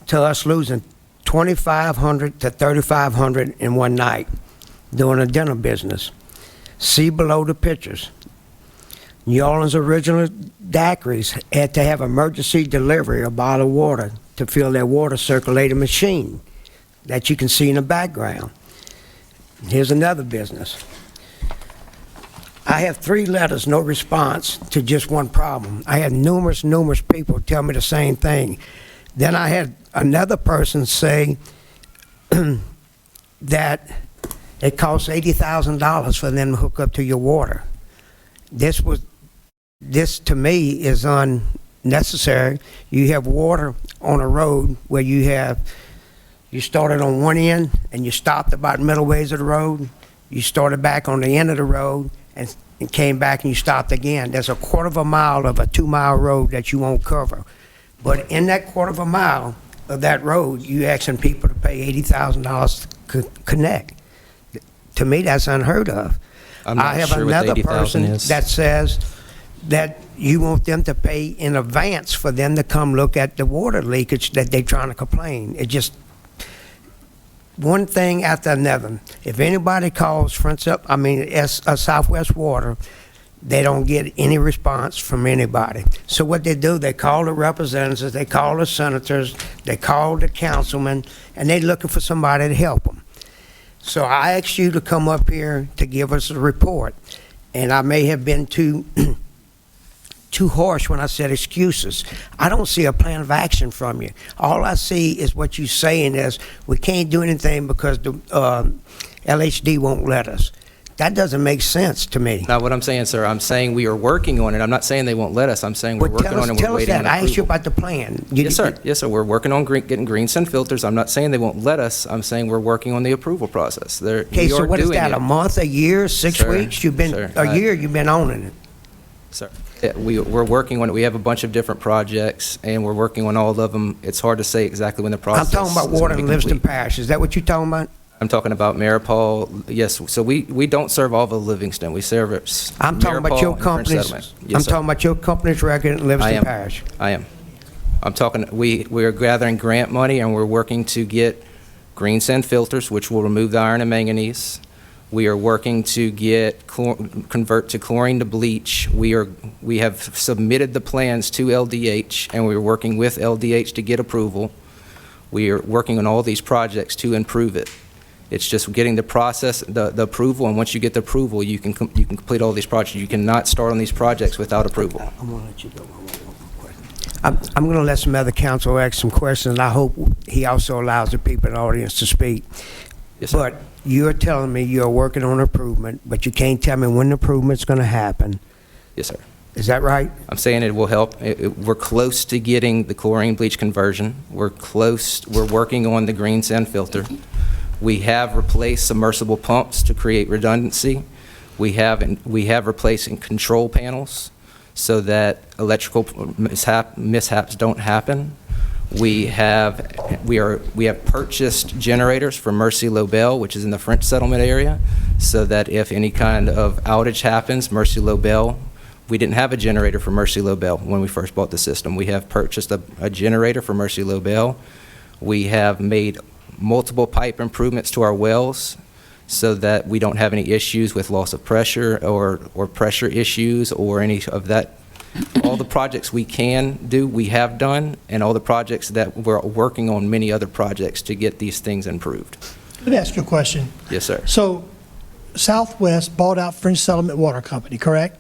to us losing $2,500 to $3,500 in one night doing a dinner business. See below the pictures. New Orleans original daiquiris had to have emergency delivery of bottled water to fill their water circulating machine that you can see in the background. Here's another business. I have 3 letters, no response to just one problem. I had numerous people tell me the same thing. Then I had another person say that it costs $80,000 for them to hook up to your water. This to me is unnecessary. You have water on a road where you started on one end and you stopped about middle ways of the road. You started back on the end of the road and came back and you stopped again. There's a quarter of a mile of a 2-mile road that you won't cover. But in that quarter of a mile of that road, you asking people to pay $80,000 to connect. To me, that's unheard of. I'm not I have sure what the another 80,000 person is. that says that you want them to pay in advance for them to come look at the water leakage that they're trying to complain. It just, one thing after another. If anybody calls Southwest Water, they don't get any response from anybody. So what they do, they call the representatives, they call the senators, they call the councilmen, and they're looking for somebody to help them. So I asked you to come up here to give us a report, and I may have been too harsh when I said excuses. I don't see a plan of action from you. All I see is what you're saying is, we can't do anything because the LHD won't let us. That doesn't make sense to me. Not what I'm saying, sir. I'm saying we are working on it. I'm not saying they won't let us. I'm saying we're Well, working on it and we're tell us waiting on that. I asked you approval. about the plan. Yes, sir. Yes, sir. We're working on getting green send filters. I'm not saying they won't let us. I'm saying we're working on the approval process. Okay, so what is that, a month, a year, 6 Sir, weeks? You've been, sir, a year you've been owning it. Sir, we're working on it. We have a bunch of different projects, and we're working on all of them. It's hard to say exactly when the I'm process talking about is gonna water be in Livingston complete. Parish. Is that what you're talking about? I'm talking about Maripol. Yes, so we don't serve all of Livingston. We serve I'm talking about Maripol your and French company's, Settlement. I'm Yes, sir. talking about your company's record in Livingston am. Parish. I am. I'm talking, we are gathering grant money, and we're working to get green sand filters, which will remove the iron and manganese. We are working to get, convert to chlorine to bleach. We have submitted the plans to LDH, and we're working with LDH to get approval. We are working on all these projects to improve it. It's just getting the process, the approval, and once you get the approval, you can complete all these projects. You cannot start on these projects without approval. I'm going to let you go. I'm going to let some other council ask some questions, and I hope he also allows the people in the audience to speak. Yes, sir. But you're telling me you're working on improvement, but you can't tell me when the improvement's going to happen. Yes, sir. Is that right? I'm saying it will help. We're close to getting the chlorine bleach conversion. We're close. We're working on the green sand filter. We have replaced submersible pumps to create redundancy. We have replacing control panels so that electrical mishaps don't happen. We have purchased generators from Mercy Lobel, which is in the French settlement area, so that if any kind of outage happens, Mercy Lobel, we didn't have a generator for Mercy Lobel when we first bought the system. We have purchased a generator for Mercy Lobel. We have made multiple pipe improvements to our wells so that we don't have any issues with loss of pressure or pressure issues or any of that. All the projects we can do, we have done, and all the projects that we're working on, many other projects to get these things improved. Let me ask you a question. Yes, sir. So Southwest bought out French Settlement Water Company, correct?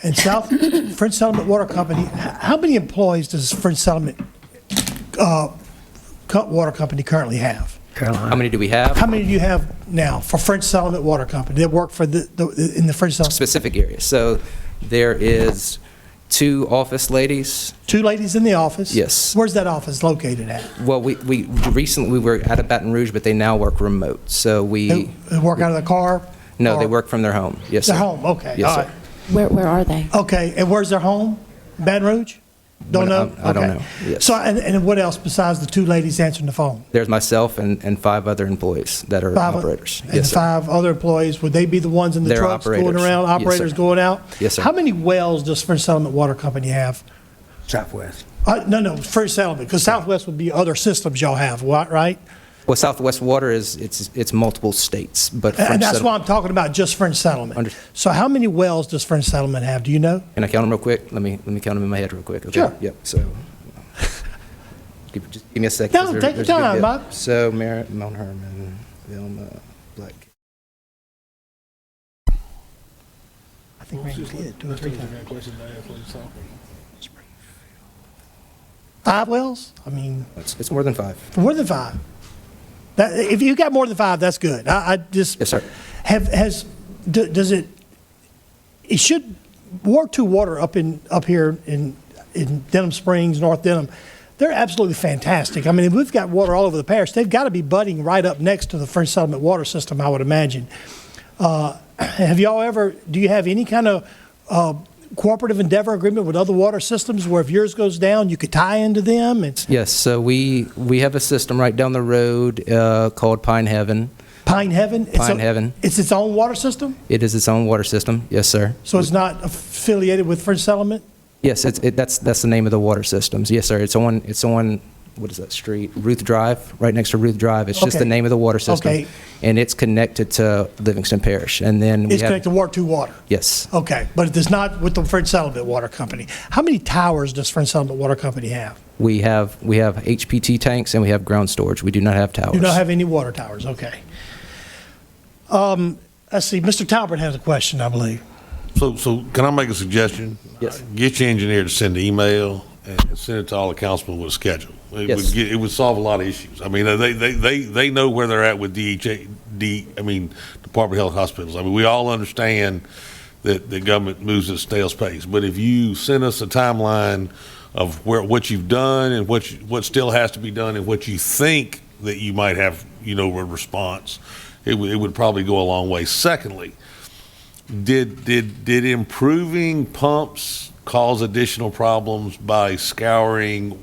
And French Settlement Water Company, how many employees does French Settlement Water Company currently have? How many do we have? How many do you have now for French Settlement Water Company that work for in the French Settlement? Specific areas. So there is 2 office ladies. 2 ladies in the office? Yes. Where's that office located at? Well, we recently, we were out of Baton Rouge, but they now work remote. So They work out of the car? No, they or- work from their home. Yes, sir. Their home, okay. Yes, all sir. right. Where are they? Okay, and where's their home? Baton Rouge? Don't know? I don't Okay. know, yes. So, and what else besides the 2 ladies answering the phone? There's myself and 5 other employees that are operators. And Yes, sir. 5 other employees, would they be the ones in the They're trucks going operators. around, Yes, operators sir. going out? Yes, sir. How many wells does French Settlement Water Company have? Southwest. No, French Settlement, because Southwest would be other systems y'all have, right? Well, Southwest Water it's multiple states, but And French that's Settle- why I'm talking about just French Settlement. So how many wells does French Settlement have? Do you know? Can I count them real quick? Let me count them in my head real quick. Okay? Sure. Yep. So just give me a second. No, take your time, Bob. So Merritt, Mount Herman, Vilma, Black. I think Randy did 2 or 3 times. 5 wells? I mean, It's more than 5. more than 5. If you got more than 5, that's good. I just. Yes, sir. Does it should Ward 2 water up here in Denham Springs, North Denham, they're absolutely fantastic. I mean, we've got water all over the parish. They've got to be budding right up next to the French Settlement water system, I would imagine. Do you have any kind of cooperative endeavor agreement with other water systems where if yours goes down, you could tie into them? Yes. So we have a system right down the road called Pine Heaven. Pine Heaven? Pine Heaven. It's its own water system? It is its own water system. Yes, sir. So it's not affiliated with French Settlement? Yes, that's the name of the water systems. Yes, sir. It's on what is that street? Ruth Drive, right next to Ruth Drive. It's just Okay. the name of the water system. Okay. And it's connected to Livingston Parish. And then we It's connected to Ward 2 water? Yes. Okay, but it does not with the French Settlement Water Company. How many towers does French Settlement Water Company have? We have HPT tanks and we have ground storage. We do not have towers. Do not have any water towers, okay. Let's see, Mr. Talbert has a question, I believe. So can I make a suggestion? Yes. Get your engineer to send an email and send it to all the councilmen with a schedule. Yes. It would solve a lot of issues. I mean, they know where they're at with Department of Health Hospitals. I mean, we all understand that the government moves at a snail's pace. But if you send us a timeline of what you've done and what still has to be done and what you think that you might have, a response, it would probably go a long way. Secondly, did improving pumps cause additional problems by scouring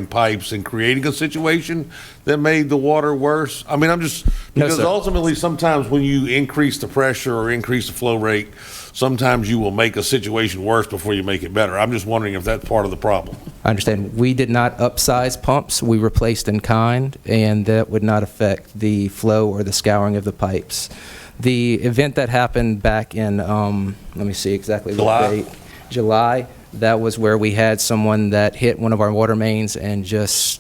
pipes and creating a situation that made the water worse? I mean, because sir. ultimately sometimes when you increase the pressure or increase the flow rate, sometimes you will make a situation worse before you make it better. I'm just wondering if that's part of the problem. I understand. We did not upsize pumps. We replaced in kind, and that would not affect the flow or the scouring of the pipes. The event that happened back in, let me see exactly what date. July. That was where we had someone that hit one of our water mains and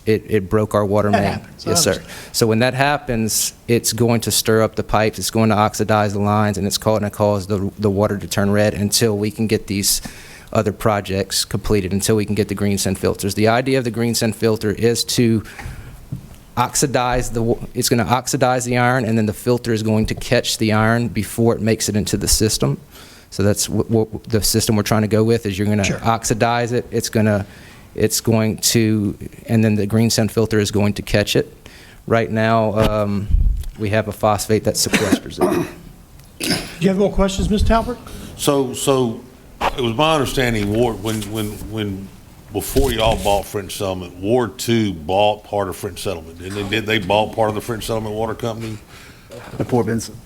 it broke our water main. happens. Yes, sir. So when that happens, it's going to stir up the pipes, it's going to oxidize the lines, and it's going to cause the water to turn red until we can get these other projects completed, until we can get the green sand filters. The idea of the green sand filter is to it's going to oxidize the iron, and then the filter is going to catch the iron before it makes it into the system. So that's what the system we're trying to go with, is you're going to oxidize it. It's going to, and then the green sand filter is going to catch it. Right now, we have a phosphate that sequesters it. you have more questions, Ms. Talbert? So it was my understanding, Ward, when before y'all bought French Settlement, Ward 2 bought part of French Settlement. Did they bought part of the French Settlement Water Company? The Port Vincent.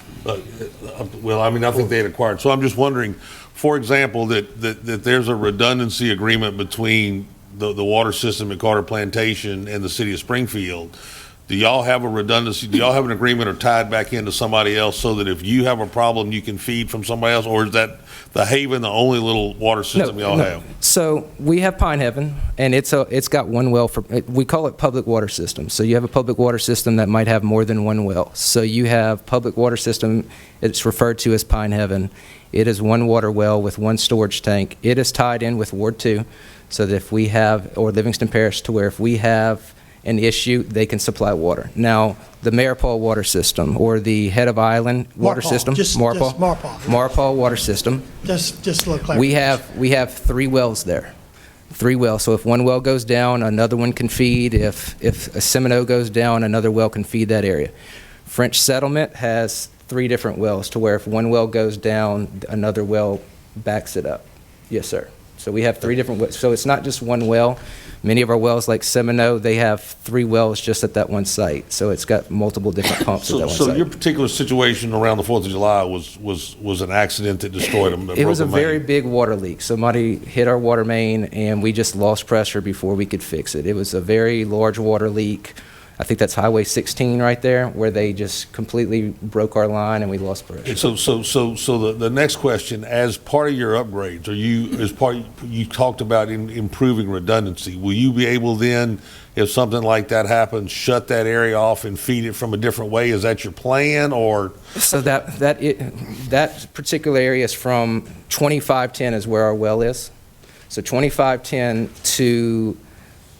Well, I mean, I think they had acquired. So I'm just wondering, for example, that there's a redundancy agreement between the water system at Carter Plantation and the city of Springfield. Do y'all have a redundancy? Do y'all have an agreement or tied back into somebody else so that if you have a problem, you can feed from somebody else? Or is that the Haven the only little water system y'all have? So we have Pine Heaven, and it's got one well we call it public water system. So you have a public water system that might have more than one well. So you have public water system, it's referred to as Pine Heaven. It is one water well with one storage tank. It is tied in with Ward 2, so that if we have, or Livingston Parish, to where if we have an issue, they can supply water. Now, the Maripol water system, or the Head of Island water system, Maripol water system, Just look like. we have 3 wells there. 3 wells. So if one well goes down, another one can feed. If a Semino goes down, another well can feed that area. French Settlement has 3 different wells, to where if one well goes down, another well backs it up. Yes, sir. So we have 3 different wells. So it's not just one well. Many of our wells, like Semino, they have 3 wells just at that one site. So it's got multiple different pumps at that one So site. your particular situation around the 4th of July was an accident that destroyed them? It was a very big water leak. Somebody hit our water main, and we just lost pressure before we could fix it. It was a very large water leak. I think that's Highway 16 right there, where they just completely broke our line and we lost pressure. So the next question, as part of your upgrades, you talked about improving redundancy. Will you be able then, if something like that happens, shut that area off and feed it from a different way? Is that your plan, or? So that particular area is from 2510 is where our well is. So 2510 to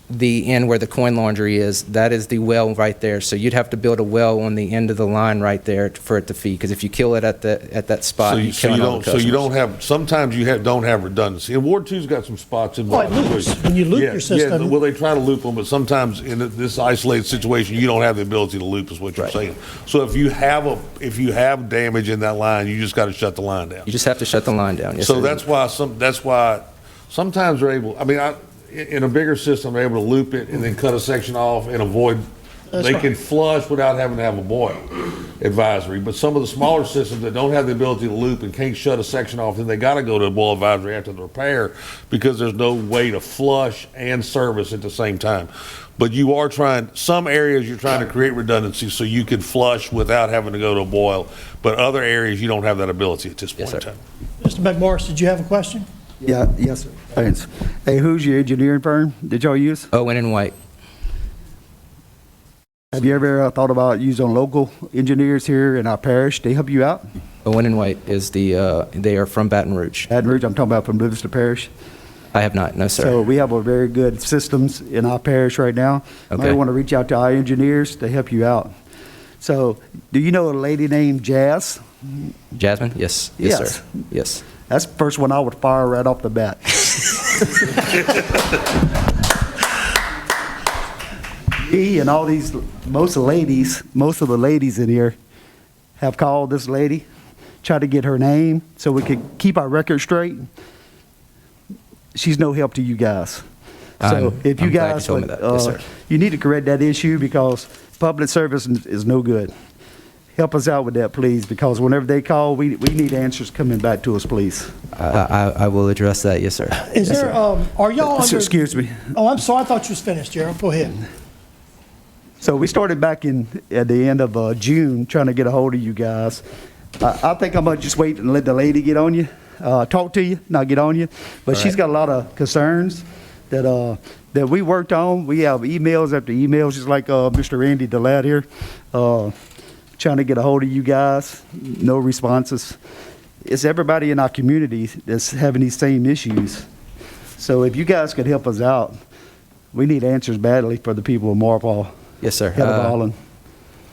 the end where the coin laundry is, that is the well right there. So you'd have to build a well on the end of the line right there for it to feed, because if you kill it at that spot, you're killing all the customers. So you don't have, sometimes don't have redundancy. And Ward 2's got some spots in. Oh, it loops. When you loop your system. Yeah, well, they try to loop them, but sometimes in this isolated situation, you don't have the ability to loop, is what you're saying. So if you have damage in that line, you just got to shut the line down. You just have to shut the line down. Yes, So sir. that's why sometimes they're able, I mean, in a bigger system, they're able to loop it and then cut a section off and avoid, they can flush without having to have a boil advisory. But some of the smaller systems that don't have the ability to loop and can't shut a section off, then they got to go to a boil advisory after the repair, because there's no way to flush and service at the same time. But you are trying, some areas you're trying to create redundancy so you can flush without having to go to a boil. But other areas, you don't have that ability at this point in time. Mr. McMorris, did you have a question? Yeah, yes, sir. Thanks. Hey, who's your engineering firm that y'all use? Owen and White. Have you ever thought about using local engineers here in our parish? They help you out? Owen and White is they are from Baton Rouge. Baton Rouge, I'm talking about from Livingston Parish. I have not, no, sir. So we have a very good systems in our parish right now. You might want to reach out to our engineers to help you out. So, do you know a lady named Jazz? Jasmine? Yes. Yes, sir. Yes. That's the first one I would fire right off the bat. He and all these, most of the ladies in here have called this lady, tried to get her name so we could keep our record straight. She's no help to you guys. So if you guys, you need to correct that issue, because public service is no good. Help us out with that, please, because whenever they call, we need answers coming back to us, please. I will address that, yes, sir. Is there, are y'all under? Excuse me. Oh, I'm sorry, I thought you was finished, Gerald. Go ahead. So we started back at the end of June trying to get a hold of you guys. I think I'm going to just wait and let the lady get on you, talk to you, not get on you. But she's got a lot of concerns that we worked on. We have emails after emails, just like Mr. Randy DeLadd here. Trying to get a hold of you guys, no responses. It's everybody in our community that's having these same issues. So if you guys could help us out, we need answers badly for the people of Marpole. Yes, sir. Head of Island.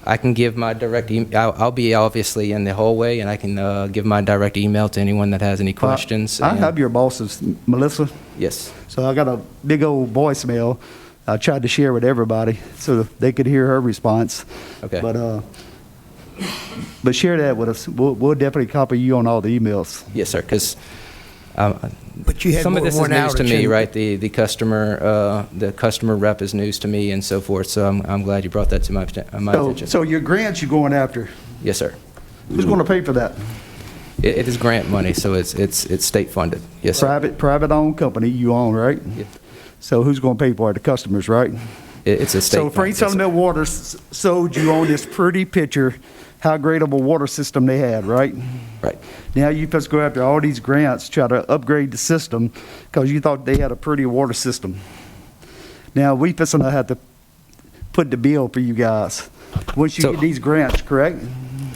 I can give my direct email. I'll be obviously in the hallway, and I can give my direct email to anyone that has any questions. I have your boss's, Melissa. Yes. So I got a big old voicemail I tried to share with everybody so they could hear her response. Okay. But But share that with us. We'll definitely copy you on all the emails. Yes, sir, because But you had some more of this than is one news to outage me, in- right? The customer rep is news to me and so forth, so I'm glad you brought that to my attention. So your grants you're going after, Yes, sir. who's going to pay for that? It is grant money, so it's state funded. Yes, sir. Private-owned company you own, right? Yeah. So who's going to pay for it? The customers, right? It's a state. So Frank fund, yes, sir. Settlement Water showed you on this pretty picture how great of a water system they had, right? Right. Now you supposed to go after all these grants, try to upgrade the system because you thought they had a pretty water system. Now we supposed to have to put the bill for you guys once you So- get these grants, correct?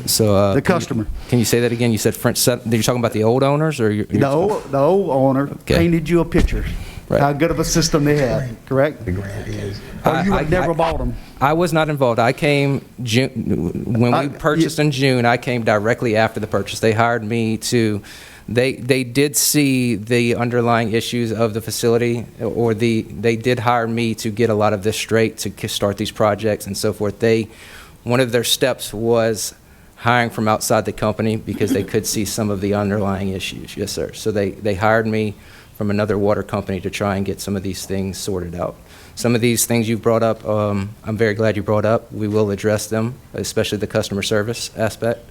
So The customer. Can you say that again? You said you're talking about the old owners, or The old owner Okay. painted you a picture, Right. how good of a system they had, correct? The grant is. Or you had never bought them. I was not involved. I came June, when we purchased in June, I came directly after the purchase. They hired me to, they did see the underlying issues of the facility, or they did hire me to get a lot of this straight, to start these projects and so forth. One of their steps was hiring from outside the company because they could see some of the underlying issues. Yes, sir. So they hired me from another water company to try and get some of these things sorted out. Some of these things you've brought up, I'm very glad you brought up. We will address them, especially the customer service aspect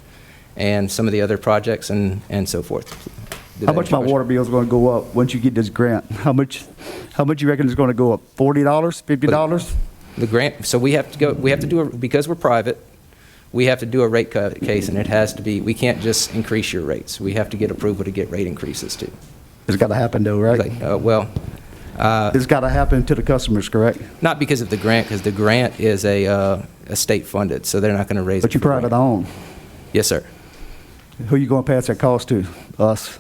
and some of the other projects and so forth. Did How that much answer your my water bill is going to go up once you get this grant? How much you reckon is going to go up? $40, $50? The grant, so we have to do, because we're private, we have to do a rate case, and it has to be, we can't just increase your rates. We have to get approval to get rate increases too. It's got to happen though, right? It's got to happen to the customers, correct? Not because of the grant, because the grant is a state funded, so they're not going to raise it. But you for private grant. owned. Yes, sir. Who you going to pass that cost to? Us?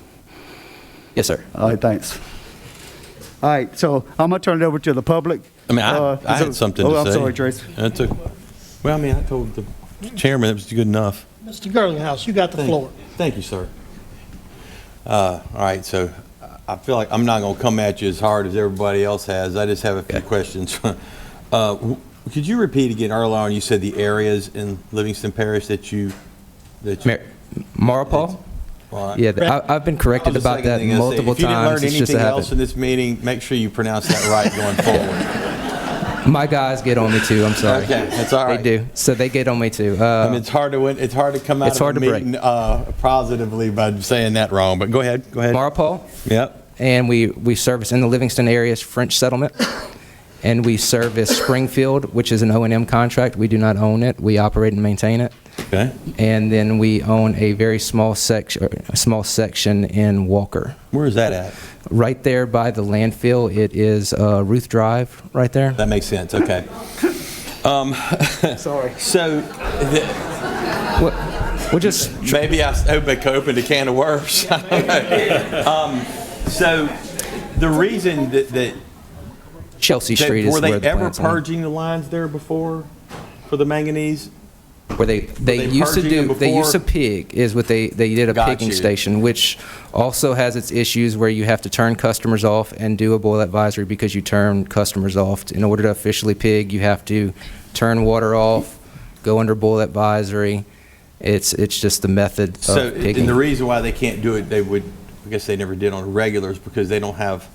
Yes, sir. All right, thanks. All right, so I'm going to turn it over to the public. I mean, I had something to say. I'm sorry, Tracy. I told the chairman it was good enough. Mr. Girlinghouse, you got the floor. Thank you, sir. All right, so I feel like I'm not going to come at you as hard as everybody else has. I just have a few questions. Could you repeat again earlier on, you said the areas in Livingston Parish that you Marpole? All right. Yeah, I've been corrected That was the about that second thing I said. multiple If you didn't times. learn It's just a anything habit. else in this meeting, make sure you pronounce that right going forward. My guys get on me too. I'm sorry. Okay, that's all right. They do. So they get on me too. I mean, it's hard to win. It's hard to come out It's of hard a to break. meeting positively by saying that wrong. But go ahead. Marpole, Yep. and we service in the Livingston area is French Settlement, and we service Springfield, which is an O&M contract. We do not own it. We operate and maintain it. Okay. And then we own a very small section in Walker. Where is that at? Right there by the landfill. It is Ruth Drive, right there. That makes sense. Okay. Sorry. So, We'll just maybe I opened a can of worms. I don't know. So, the reason that Chelsea Street is were where they the ever plant's on. purging the lines there before for the manganese? Where they used to purging do, them they used to before? pig, is what they did a Got pigging you. station, which also has its issues where you have to turn customers off and do a boil advisory because you turn customers off. In order to officially pig, you have to turn water off, go under boil advisory. It's just the method So, of pigging. and the reason why they can't do it, I guess they never did on regulars because they don't have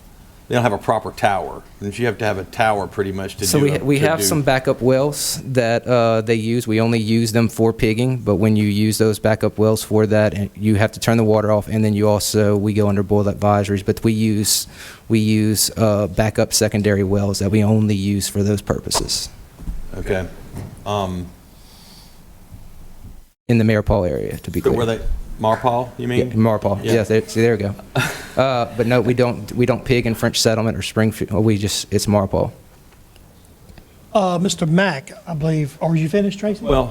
a proper tower. And you have to have a tower pretty much to So do we to have do- some backup wells that they use. We only use them for pigging, but when you use those backup wells for that, and you have to turn the water off, and then we go under boil advisories. But we use backup secondary wells that we only use for those purposes Okay. in the Marpole area, to be So clear. were they Marpole, you mean? Yeah, Marpole. Yeah. Yes, there we go. But no, we don't pig in French Settlement or Springfield. It's Marpole. Mr. Mack, I believe, are you finished, Tracy? Well,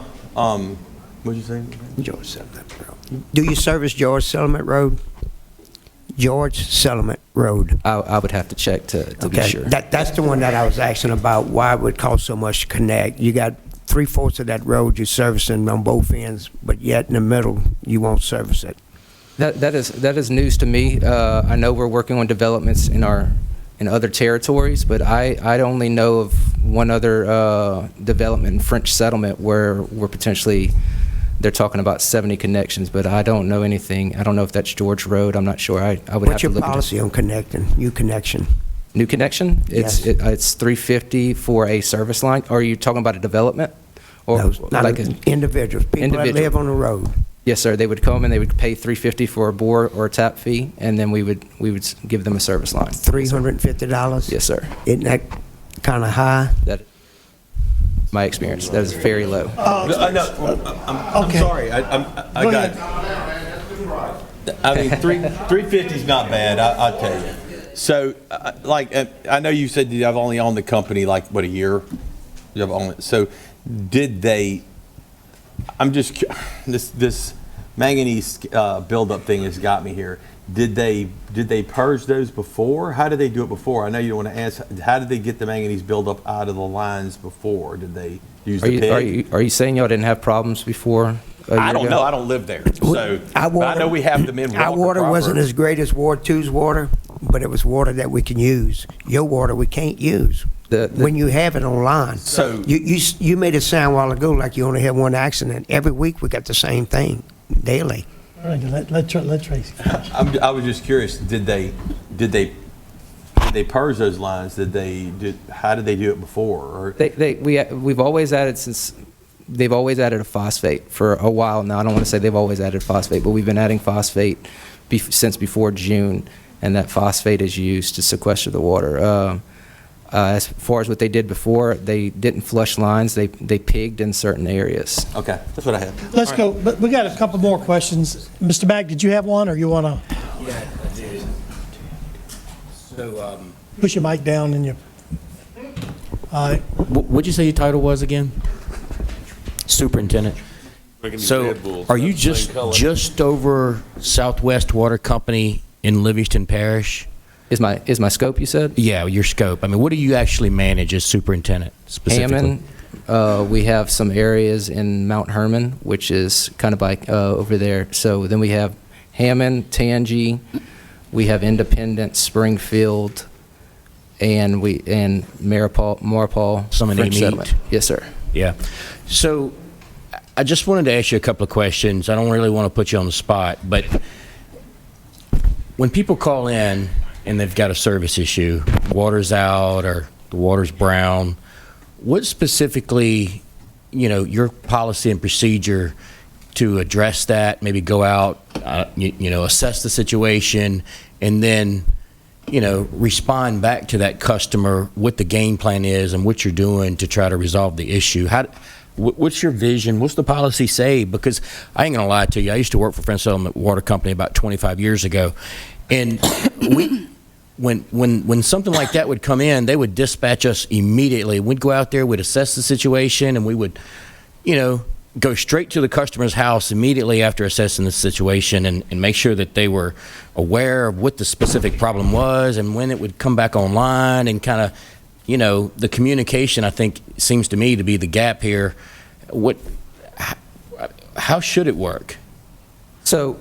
what'd you say? George Settlement Road. Do you service George Settlement Road? George Settlement Road. I would have to check to be Okay, sure. that's the one that I was asking about, why it would cost so much to connect. You got 3/4 of that road you're servicing on both ends, but yet in the middle, you won't service it. That is news to me. I know we're working on developments in other territories, but I only know of one other development in French Settlement where we're potentially they're talking about 70 connections, but I don't know anything. I don't know if that's George Road. I'm not sure. I would have to look. What's your policy on connecting, new connection? New connection? Yes. It's $350 for a service line. Or are you talking about a development? Or No, not like individuals, people that individual. live on the road. Yes, sir. They would come and they would pay $350 for a bore or a tap fee, and then we would give them a service line. $350? Yes, sir. Isn't that kind of high? That, my experience, that is very low. I'm Okay. sorry, I Go got, ahead. I mean, 350 is not bad, I'll tell you. So, I know you said you have only owned the company like, what, a year? You have only, so did they, this manganese buildup thing has got me here. Did they purge those before? How did they do it before? I know you don't want to answer. How did they get the manganese buildup out of the lines before? Did they use the pig? Are you saying y'all didn't have problems before? I don't know. I don't live there. So but I know we have them in Our water wasn't as great as Ward 2's water, but it was water that we can use. Your water we can't use. When you have it online. So you made it sound a while ago like you only had one accident. Every week we got the same thing, daily. All right, let Tracy. I was just curious. Did they purge those lines? How did they do it before? Or? We've always added they've always added a phosphate for a while now. I don't want to say they've always added phosphate, but we've been adding phosphate since before June, and that phosphate is used to sequester the water. As far as what they did before, they didn't flush lines. They pigged in certain areas. Okay, that's what I had. Let's go, but we got a couple more questions. Mr. Mack, did you have one, or you want to Yeah, I do. So, push your mic down and you, all right. what'd you say your title was again? Superintendent. So, are you just over Southwest Water Company in Livingston Parish? Is my scope, you said? Yeah, your scope. I mean, what do you actually manage as superintendent specifically? Hammond, we have some areas in Mount Herman, which is kind of like over there. So then we have Hammond, Tangi, we have Independence, Springfield, and Maripal. Some in French Amite. Settlement. Yes, sir. Yeah. So, I just wanted to ask you a couple of questions. I don't really want to put you on the spot, but when people call in and they've got a service issue, water's out or the water's brown, what specifically, your policy and procedure to address that, maybe go out, assess the situation, and then, respond back to that customer what the game plan is and what you're doing to try to resolve the issue? What's your vision? What's the policy say? Because I ain't gonna lie to you, I used to work for French Settlement Water Company about 25 years ago, and when something like that would come in, they would dispatch us immediately. We'd go out there, we'd assess the situation, and we would, go straight to the customer's house immediately after assessing the situation and make sure that they were aware of what the specific problem was and when it would come back online, and kind of, the communication, I think, seems to me to be the gap here. How should it work? So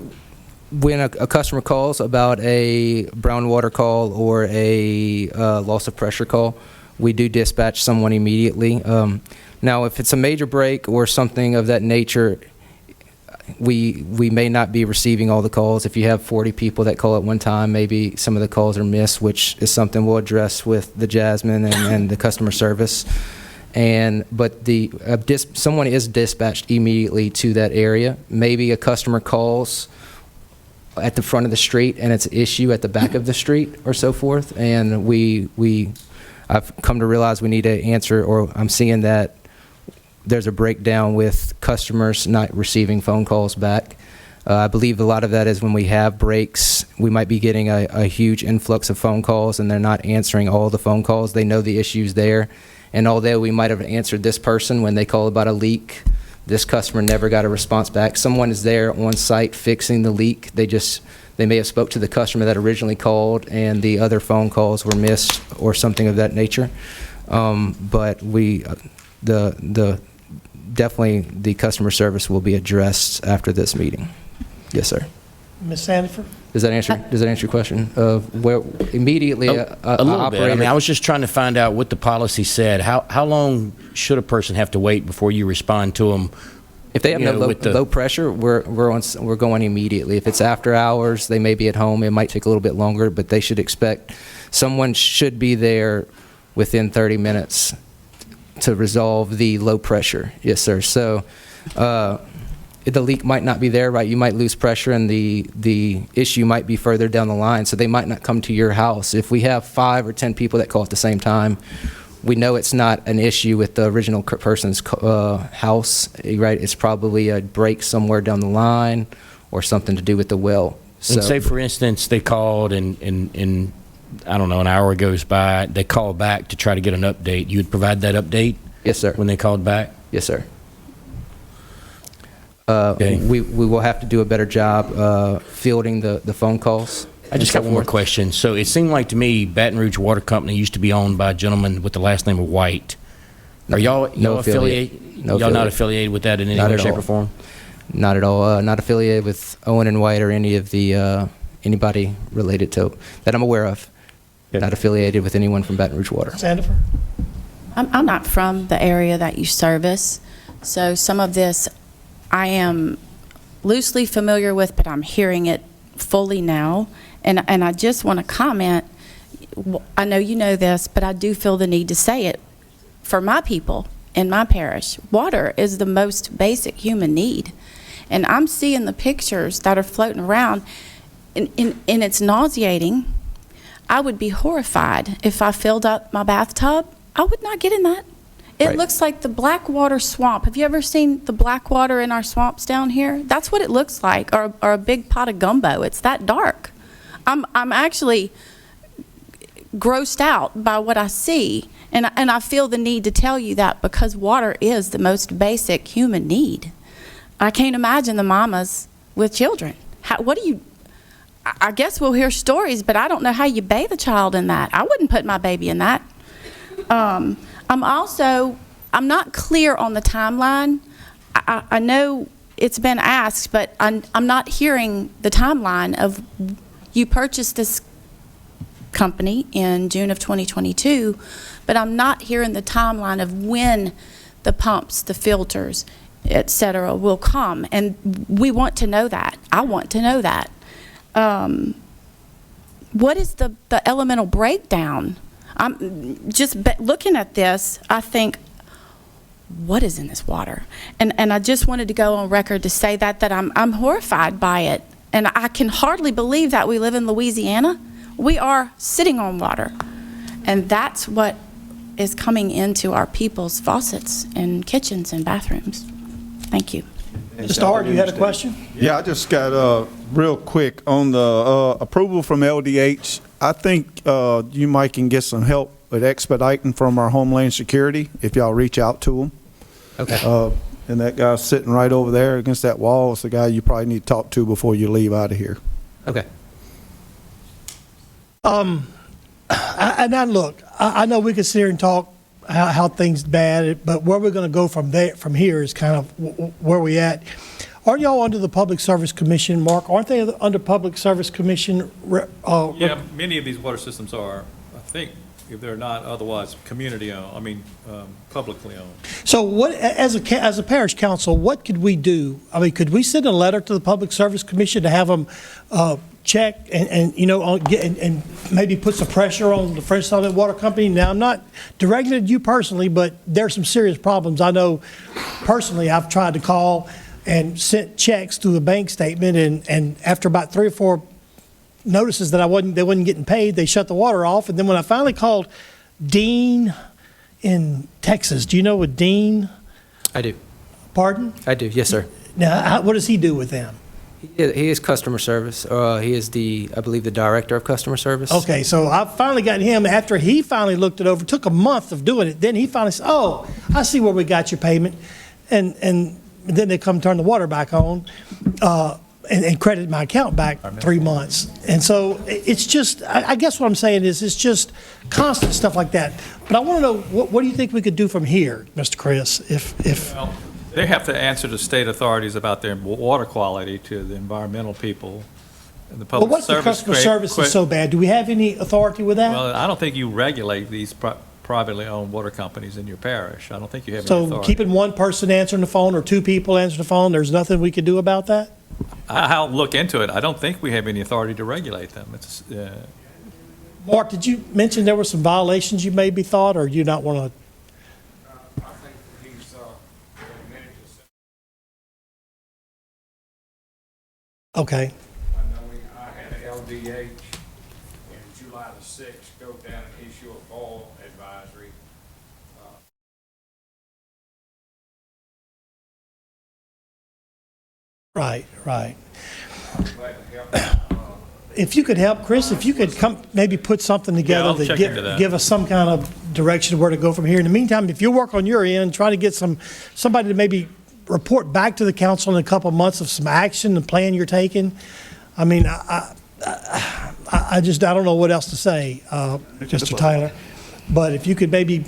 when a customer calls about a brown water call or a loss of pressure call, we do dispatch someone immediately. Now, if it's a major break or something of that nature, we may not be receiving all the calls. If you have 40 people that call at one time, maybe some of the calls are missed, which is something we'll address with the Jasmine and the customer service. But someone is dispatched immediately to that area. Maybe a customer calls at the front of the street and it's an issue at the back of the street or so forth, and I've come to realize we need to answer, or I'm seeing that there's a breakdown with customers not receiving phone calls back. I believe a lot of that is when we have breaks, we might be getting a huge influx of phone calls and they're not answering all the phone calls. They know the issue's there, and although we might have answered this person when they call about a leak, this customer never got a response back. Someone is there on site fixing the leak. They may have spoke to the customer that originally called and the other phone calls were missed or something of that nature. But definitely the customer service will be addressed after this meeting. Yes, sir. Ms. Sandifer? Does that answer your question of where immediately A little bit. I mean, I was just trying to find out what the policy said. How long should a person have to wait before you respond to them If they have You no know, low, with the- low pressure, we're going immediately. If it's after hours, they may be at home. It might take a little bit longer, but they should expect someone should be there within 30 minutes to resolve the low pressure. Yes, sir. So the leak might not be there, right? You might lose pressure, and the issue might be further down the line. So they might not come to your house. If we have 5 or 10 people that call at the same time, we know it's not an issue with the original person's house, right? It's probably a break somewhere down the line or something to do with the well. And say, for instance, they called and I don't know, an hour goes by, they call back to try to get an update. You would provide that update? Yes, sir. When they called back? Yes, sir. Okay. We will have to do a better job fielding the phone calls. I just got one more question. So it seemed like to me Baton Rouge Water Company used to be owned by a gentleman with the last name of White. Are y'all affiliated? No y'all not affiliate. affiliated with that in any Not way, at shape, all. or form? Not at all. Not affiliated with Owen and White or any of the anybody related to that I'm aware of. Not affiliated with anyone from Baton Rouge Water. Sandifer? I'm not from the area that you service, so some of this I am loosely familiar with, but I'm hearing it fully now. And I just want to comment, I know you know this, but I do feel the need to say it. For my people in my parish, water is the most basic human need. And I'm seeing the pictures that are floating around, and it's nauseating. I would be horrified if I filled up my bathtub. I would not get in that. It Right. looks like the Blackwater swamp. Have you ever seen the Blackwater in our swamps down here? That's what it looks like, or a big pot of gumbo. It's that dark. I'm actually grossed out by what I see, and I feel the need to tell you that because water is the most basic human need. I can't imagine the mamas with children. I guess we'll hear stories, but I don't know how you bathe a child in that. I wouldn't put my baby in that. I'm not clear on the timeline. I know it's been asked, but I'm not hearing the timeline of, you purchased this company in June of 2022, but I'm not hearing the timeline of when the pumps, the filters, et cetera, will come. And we want to know that. I want to know that. What is the elemental breakdown? I'm just looking at this, I think, what is in this water? And I just wanted to go on record to say that I'm horrified by it. And I can hardly believe that we live in Louisiana. We are sitting on water. And that's what is coming into our people's faucets and kitchens and bathrooms. Thank you. Mr. Hart, you had a question? Yeah, I just got real quick on the approval from LDH. I think you might can get some help with expediting from our Homeland Security if y'all reach out to them. Okay. And that guy sitting right over there against that wall is the guy you probably need to talk to before you leave out of here. Okay. I know we could sit here and talk how things bad, but where we're going to go from here is kind of where we at. Aren't y'all under the Public Service Commission, Mark? Aren't they under Public Service Commission? Yeah, many of these water systems are, I think, if they're not otherwise community owned, publicly owned. So what, as a parish council, what could we do? I mean, could we send a letter to the Public Service Commission to have them check and maybe put some pressure on the French Settlement Water Company? Now, I'm not directing it at you personally, but there's some serious problems. I know personally I've tried to call and sent checks through the bank statement, and after about 3 or 4 notices that they wasn't getting paid, they shut the water off. And then when I finally called Dean in Texas, do you know what Dean? I do. Pardon? I do. Yes, sir. Now, what does he do with them? He is customer service. He is I believe, the director of customer service. Okay, so I finally got him after he finally looked it over. It took a month of doing it. Then he finally said, "Oh, I see where we got your payment," and then they come turn the water back on. And credit my account back 3 months. And so it's just, I guess what I'm saying is it's just constant stuff like that. But I want to know, what do you think we could do from here, Mr. Chris, if Well, they have to answer to state authorities about their water quality to the environmental people and the well, public what's the service. customer service is so bad? Do we have any authority with that? Well, I don't think you regulate these privately owned water companies in your parish. I don't think you have any So authority. keeping one person answering the phone or two people answering the phone, there's nothing we can do about that? I'll look into it. I don't think we have any authority to regulate them. It's, Mark, did you mention there were some violations you maybe thought, or you not want to? Okay. I know I had an LDH in July the 6th go down and issue a fall advisory. Right, right. Glad to help. If you could help, Chris, if you could come, maybe put something together I'll to check into that. give us some kind of direction of where to go from here. In the meantime, if you work on your end, try to get somebody to maybe report back to the council in a couple of months of some action, the plan you're taking. I mean, I don't know what else to say, Mr. Tyler. But if you could maybe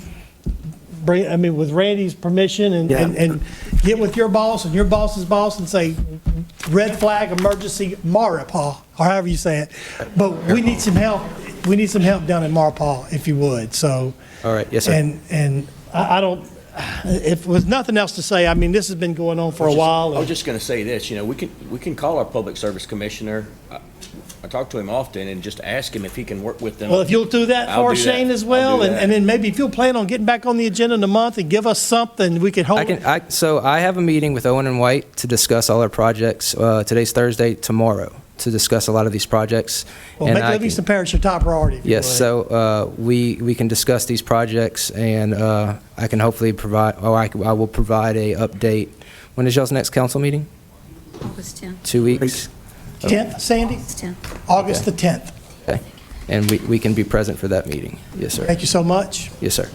bring, with Randy's permission and get with your boss and your boss's boss and say, red flag emergency Maurepas, or however you say it. But we need some help. We need some help down in Maurepas, if you would. So. All right, yes, sir. And I don't, if with nothing else to say, I mean, this has been going on for a while. I was just going to say this, we can call our public service commissioner. I talk to him often and just ask him if he can work with them. Well, if you'll do that I'll for do that. Shane as I'll well, do that. and then maybe if you'll plan on getting back on the agenda in a month and give us something, we could hold. So I have a meeting with Owen and White to discuss all our projects. Today's Thursday, tomorrow, to discuss a lot of these projects. Well, And make I can- Livingston Parish your top priority. if you Yes, would. so we can discuss these projects, and I can hopefully provide, I will provide a update. When is y'all's next council meeting? August 10th. 2 weeks? 10th, Sandy? August 10th. August the 10th. Okay. And we can be present for that meeting. Yes, sir. Thank you so much. Yes, sir.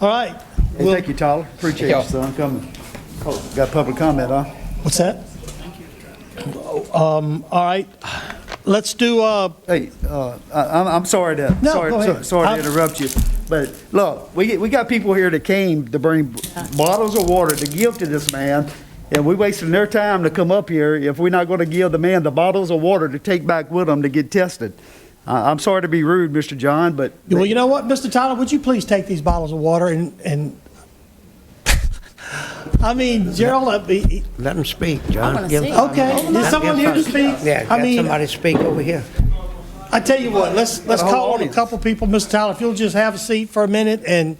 All right. Hey, thank you, Tyler. Appreciate you, son, coming. Oh, got public comment, huh? What's that? All right. Let's do, Hey, I'm sorry to, No, sorry, go ahead. sorry to interrupt you, but look, we got people here that came to bring bottles of water to give to this man, and we wasting their time to come up here if we're not going to give the man the bottles of water to take back with him to get tested. I'm sorry to be rude, Mr. John, but well, you know what, Mr. Tyler, would you please take these bottles of water and I mean, Gerald, Let him speak, John. wanna Give see. him- Okay, let is someone him here to speak. speak? Yeah, I got mean- somebody speak over here. I tell you what, let's whole call on a audience. couple people, Mr. Tyler, if you'll just have a seat for a minute and,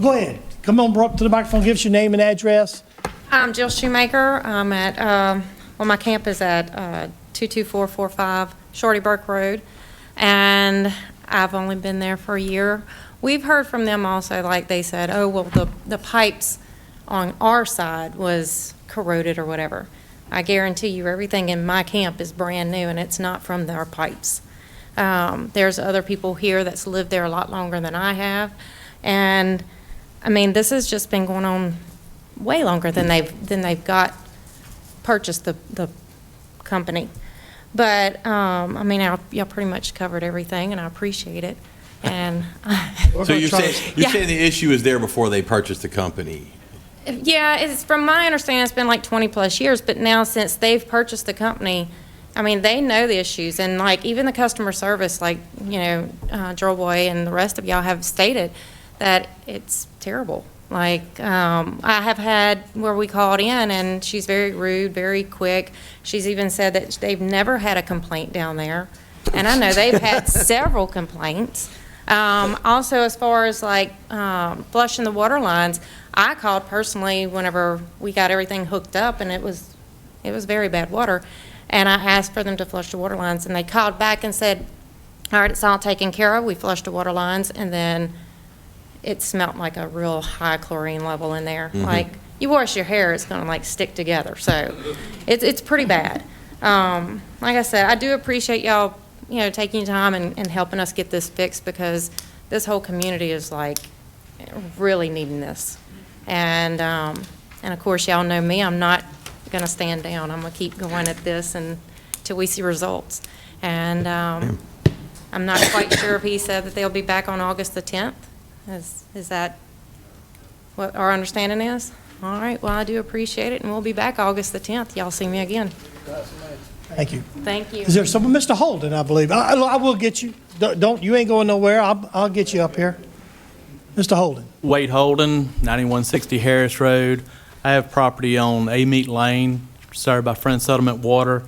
go ahead. Come on, bro, up to the microphone, give us your name and address. I'm Jill Shoemaker. I'm at, my camp is at 22445 Shorty Burke Road, and I've only been there for a year. We've heard from them also, like they said, oh, well, the pipes on our side was corroded or whatever. I guarantee you, everything in my camp is brand new, and it's not from our pipes. There's other people here that's lived there a lot longer than I have, and, I mean, this has just been going on way longer than they've got purchased the company. But, I mean, y'all pretty much covered everything, and I appreciate it, and. So you're saying Yeah. the issue is there before they purchased the company? Yeah, it's, from my understanding, it's been like 20-plus years, but now since they've purchased the company, I mean, they know the issues, and like, even the customer service, like, Joel Boy and the rest of y'all have stated that it's terrible. Like, I have had where we called in, and she's very rude, very quick. She's even said that they've never had a complaint down there, and I know they've had several complaints. Also, as far as like flushing the water lines, I called personally whenever we got everything hooked up, and it was very bad water, and I asked for them to flush the water lines, and they called back and said, all right, it's all taken care of. We flushed the water lines, and then it smelled like a real high chlorine level in there. Mm-hmm. Like, you wash your hair, it's gonna like stick together, so it's pretty bad. Like I said, I do appreciate y'all, taking time and helping us get this fixed, because this whole community is like really needing this. And of course, y'all know me, I'm not gonna stand down. I'm gonna keep going at this until we see results. And I'm not quite sure if he said that they'll be back on August the 10th. Is that what our understanding is? All right, well, I do appreciate it, and we'll be back August the 10th. Y'all see me again. Thank you. Thank you. Is there someone, Mr. Holden, I believe? I will get you. You ain't going nowhere. I'll get you up here. Mr. Holden. Wade Holden, 9160 Harris Road. I have property on Amite Lane, served by Friends Settlement Water.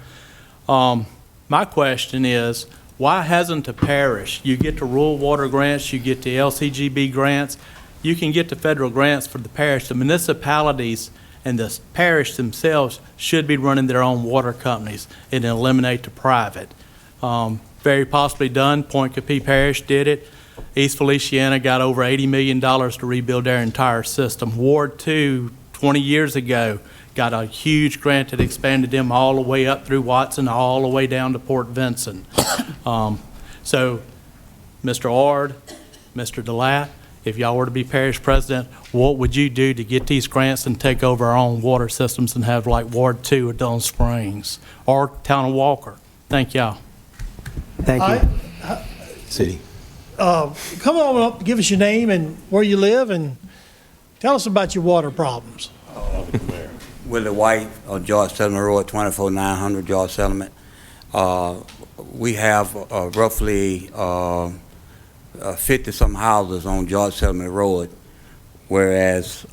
My question is, why hasn't the parish, you get the rural water grants, you get the LCGB grants, you can get the federal grants for the parish. The municipalities and the parish themselves should be running their own water companies and eliminate the private. Very possibly done. Point Capee Parish did it. East Feliciana got over $80 million to rebuild their entire system. Ward 2, 20 years ago, got a huge grant that expanded them all the way up through Watson, all the way down to Port Vincent. So, Mr. Ard, Mr. DeLatte, if y'all were to be parish president, what would you do to get these grants and take over our own water systems and have like Ward 2 at Dome Springs or Town of Walker? Thank y'all. Thank you. City. Come on up, give us your name and where you live, and tell us about your water problems. Willie White of George Settlement Road, 24900 George Settlement. We have roughly 50-some houses on George Settlement Road, whereas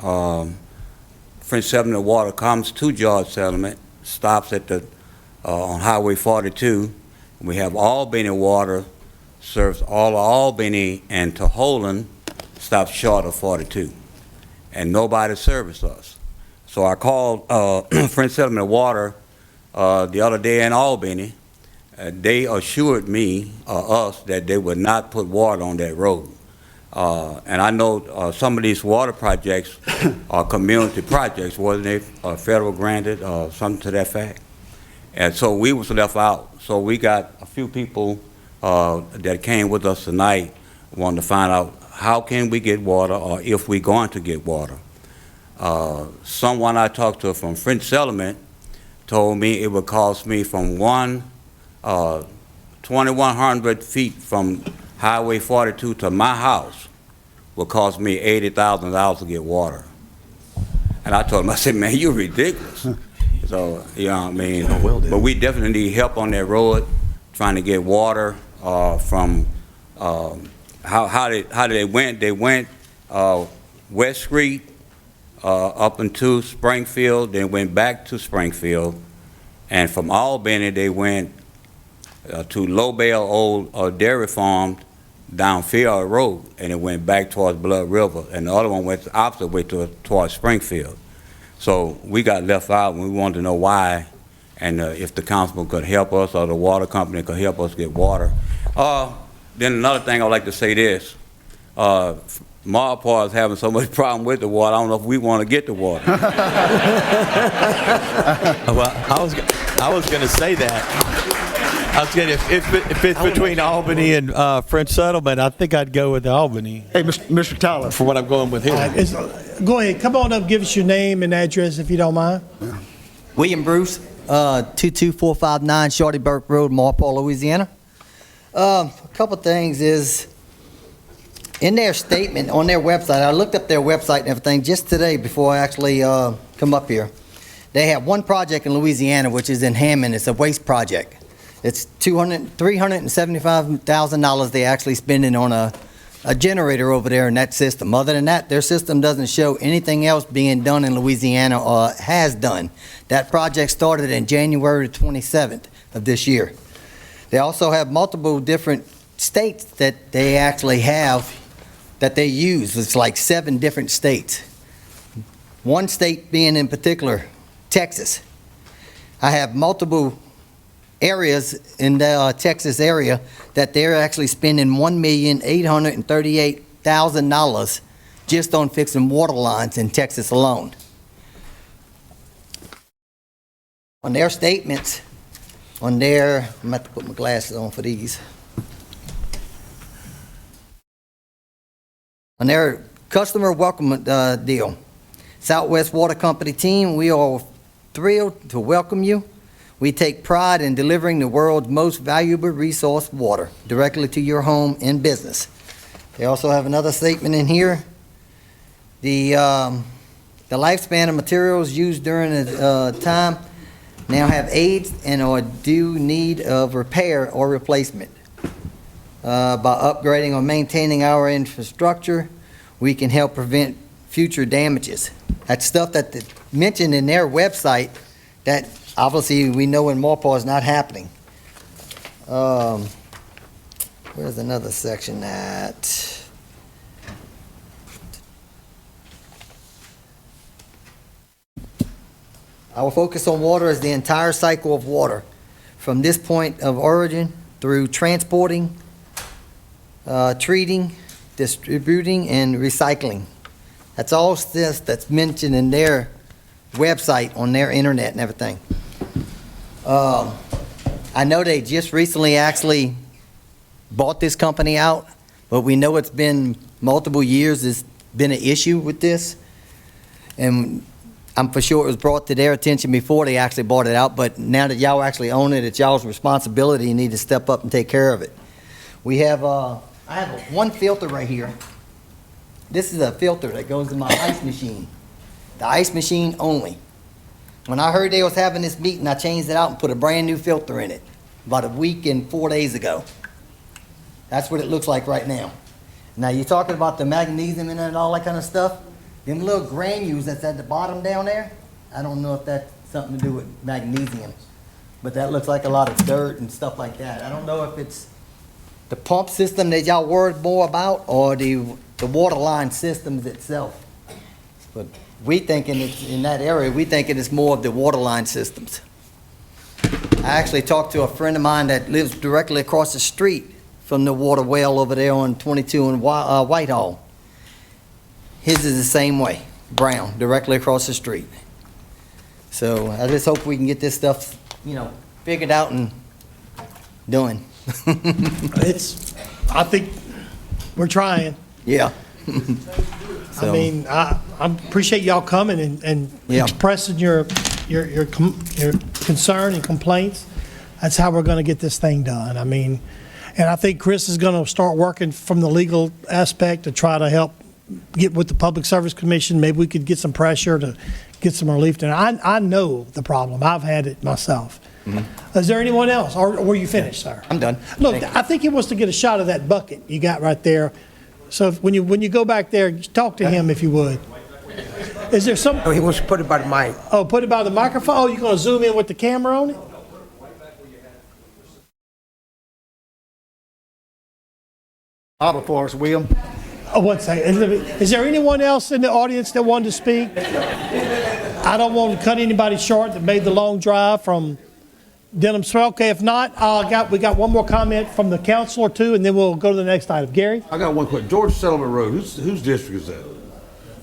French Settlement Water comes to George Settlement, stops at the on Highway 42. We have Albany Water, serves all of Albany and to Holland, stops short of 42. And nobody services us. So I called French Settlement Water the other day in Albany. They assured me, us, that they would not put water on that road. And I know some of these water projects are community projects, wasn't they? Federal granted, something to that fact. And so we was left out. So we got a few people that came with us tonight, wanted to find out how can we get water, or if we're going to get water. Someone I talked to from French Settlement told me it would cost me from 2,100 feet from Highway 42 to my house would cost me $80,000 to get water. And I told him, I said, man, you're ridiculous. So, you know what I mean? But we definitely need help on that road, trying to get water from, how they went? They went West Street up into Springfield, then went back to Springfield, and from Albany they went to Lobel Old Dairy Farm down Field Road, and it went back towards Blood River, and the other one went the opposite way towards Springfield. So we got left out, and we wanted to know why, and if the council could help us or the water company could help us get water. Then another thing I'd like to say this. Marpar is having so much problem with the water, I don't know if we want to get the water. Well, I was going to say that. I was going to, if it's between Albany and French Settlement, I think I'd go with Albany. Hey, Mr. Tyler. For what I'm going with here. Go ahead, come on up, give us your name and address if you don't mind. William Bruce, 22459 Shorty Burke Road, Marpole, Louisiana. A couple things is, in their statement on their website, I looked up their website and everything just today before I actually come up here. They have one project in Louisiana, which is in Hammond. It's a waste project. It's $375,000 they actually spending on a generator over there in that system. Other than that, their system doesn't show anything else being done in Louisiana or has done. That project started in January 27th of this year. They also have multiple different states that they actually have that they use. It's like 7 different states. One state being in particular, Texas. I have multiple areas in the Texas area that they're actually spending $1,838,000 just on fixing water lines in Texas alone. On their statements, on their, I'm going to have to put my glasses on for these. On their customer welcome deal, Southwest Water Company team, we are thrilled to welcome you. We take pride in delivering the world's most valuable resource, water, directly to your home and business. They also have another statement in here. The lifespan of materials used during the time now have age and or due need of repair or replacement. By upgrading or maintaining our infrastructure, we can help prevent future damages. That's stuff that mentioned in their website that obviously we know in Maupaw is not happening. Where's another section that? Our focus on water is the entire cycle of water, from this point of origin through transporting, treating, distributing, and recycling. That's all this that's mentioned in their website, on their internet and everything. I know they just recently actually bought this company out, but we know it's been multiple years, it's been an issue with this. And I'm for sure it was brought to their attention before they actually bought it out, but now that y'all actually own it, it's y'all's responsibility. You need to step up and take care of it. We have, I have one filter right here. This is a filter that goes in my ice machine. The ice machine only. When I heard they was having this meeting, I changed it out and put a brand new filter in it about a week and 4 days ago. That's what it looks like right now. Now, you're talking about the magnesium in it and all that kind of stuff. Them little granules that's at the bottom down there, I don't know if that's something to do with magnesium, but that looks like a lot of dirt and stuff like that. I don't know if it's the pump system that y'all worried more about or the water line systems itself. But we thinking it's in that area, we thinking it's more of the water line systems. I actually talked to a friend of mine that lives directly across the street from the water well over there on 22 and Whitehall. His is the same way, brown, directly across the street. So I just hope we can get this stuff, figured out and done. I think we're trying. Yeah. I mean, I appreciate y'all coming and expressing your concern and complaints. That's how we're going to get this thing done. I mean, and I think Chris is going to start working from the legal aspect to try to help get with the Public Service Commission. Maybe we could get some pressure to get some relief. And I know the problem. I've had it myself. Mm-hmm. Is there anyone else? Or were you finished, sir? I'm done. Look, I think he wants to get a shot of that bucket you got right there. So when you go back there, just talk to him if you would. Is there some? Oh, he wants to put it by the mic. Oh, put it by the microphone? Oh, you're going to zoom in with the camera on it? Auto for us, William. Oh, one second. Is there anyone else in the audience that wanted to speak? I don't want to cut anybody short that made the long drive from Denham Swell. Okay, if not, we got one more comment from the council or two, and then we'll go to the next item. Gary? I got one question. George Settlement Road, whose district is that?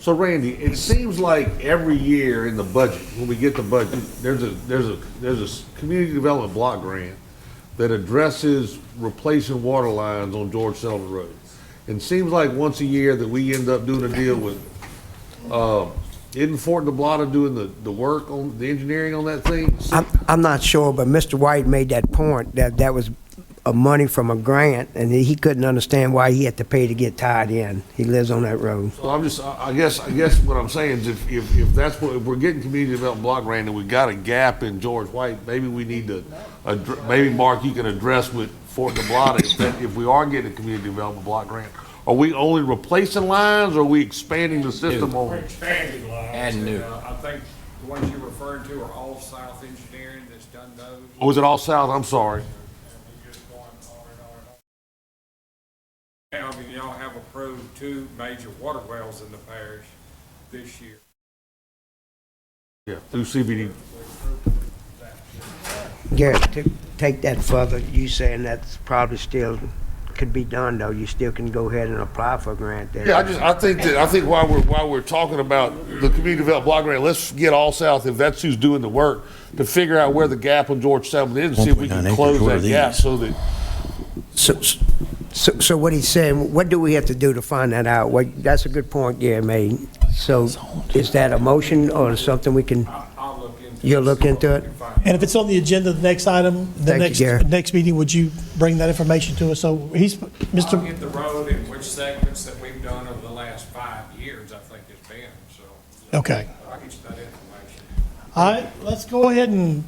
So Randy, it seems like every year in the budget, when we get the budget, there's a community development block grant that addresses replacing water lines on George Settlement Road. It seems like once a year that we end up doing a deal with, isn't Fort DeBlata doing the work on the engineering on that thing? I'm not sure, but Mr. White made that point that was money from a grant, and he couldn't understand why he had to pay to get tied in. He lives on that road. So I guess what I'm saying is if that's what, if we're getting community development block grant and we got a gap in George White, maybe we need to, maybe Mark, you can address with Fort DeBlata if we are getting a community development block grant. Are we only replacing lines, or are we expanding the system on? We're expanding lines. And new. I think the ones you're referring to are all South Engineering that's done those. Oh, is it all south? I'm sorry. I mean, y'all have approved 2 major water wells in the parish this year. Yeah, through CBD. Garrett, to take that further, you saying that's probably still could be done, though. You still can go ahead and apply for a grant there. Yeah, I think while we're talking about the community development block grant, let's get all south, if that's who's doing the work, to figure out where the gap on George Settlement is and see if we can close that gap so that. So what he's saying, what do we have to do to find that out? That's a good point Gary made. So is that a motion or something we can, you'll look into it? And if it's on the agenda, the next item, next meeting, would you bring that information to us? So Mr. I'll get the road in which segments that we've done over the last 5 years, I think it's been, so. Okay. I'll get you that information. All right, let's go ahead and,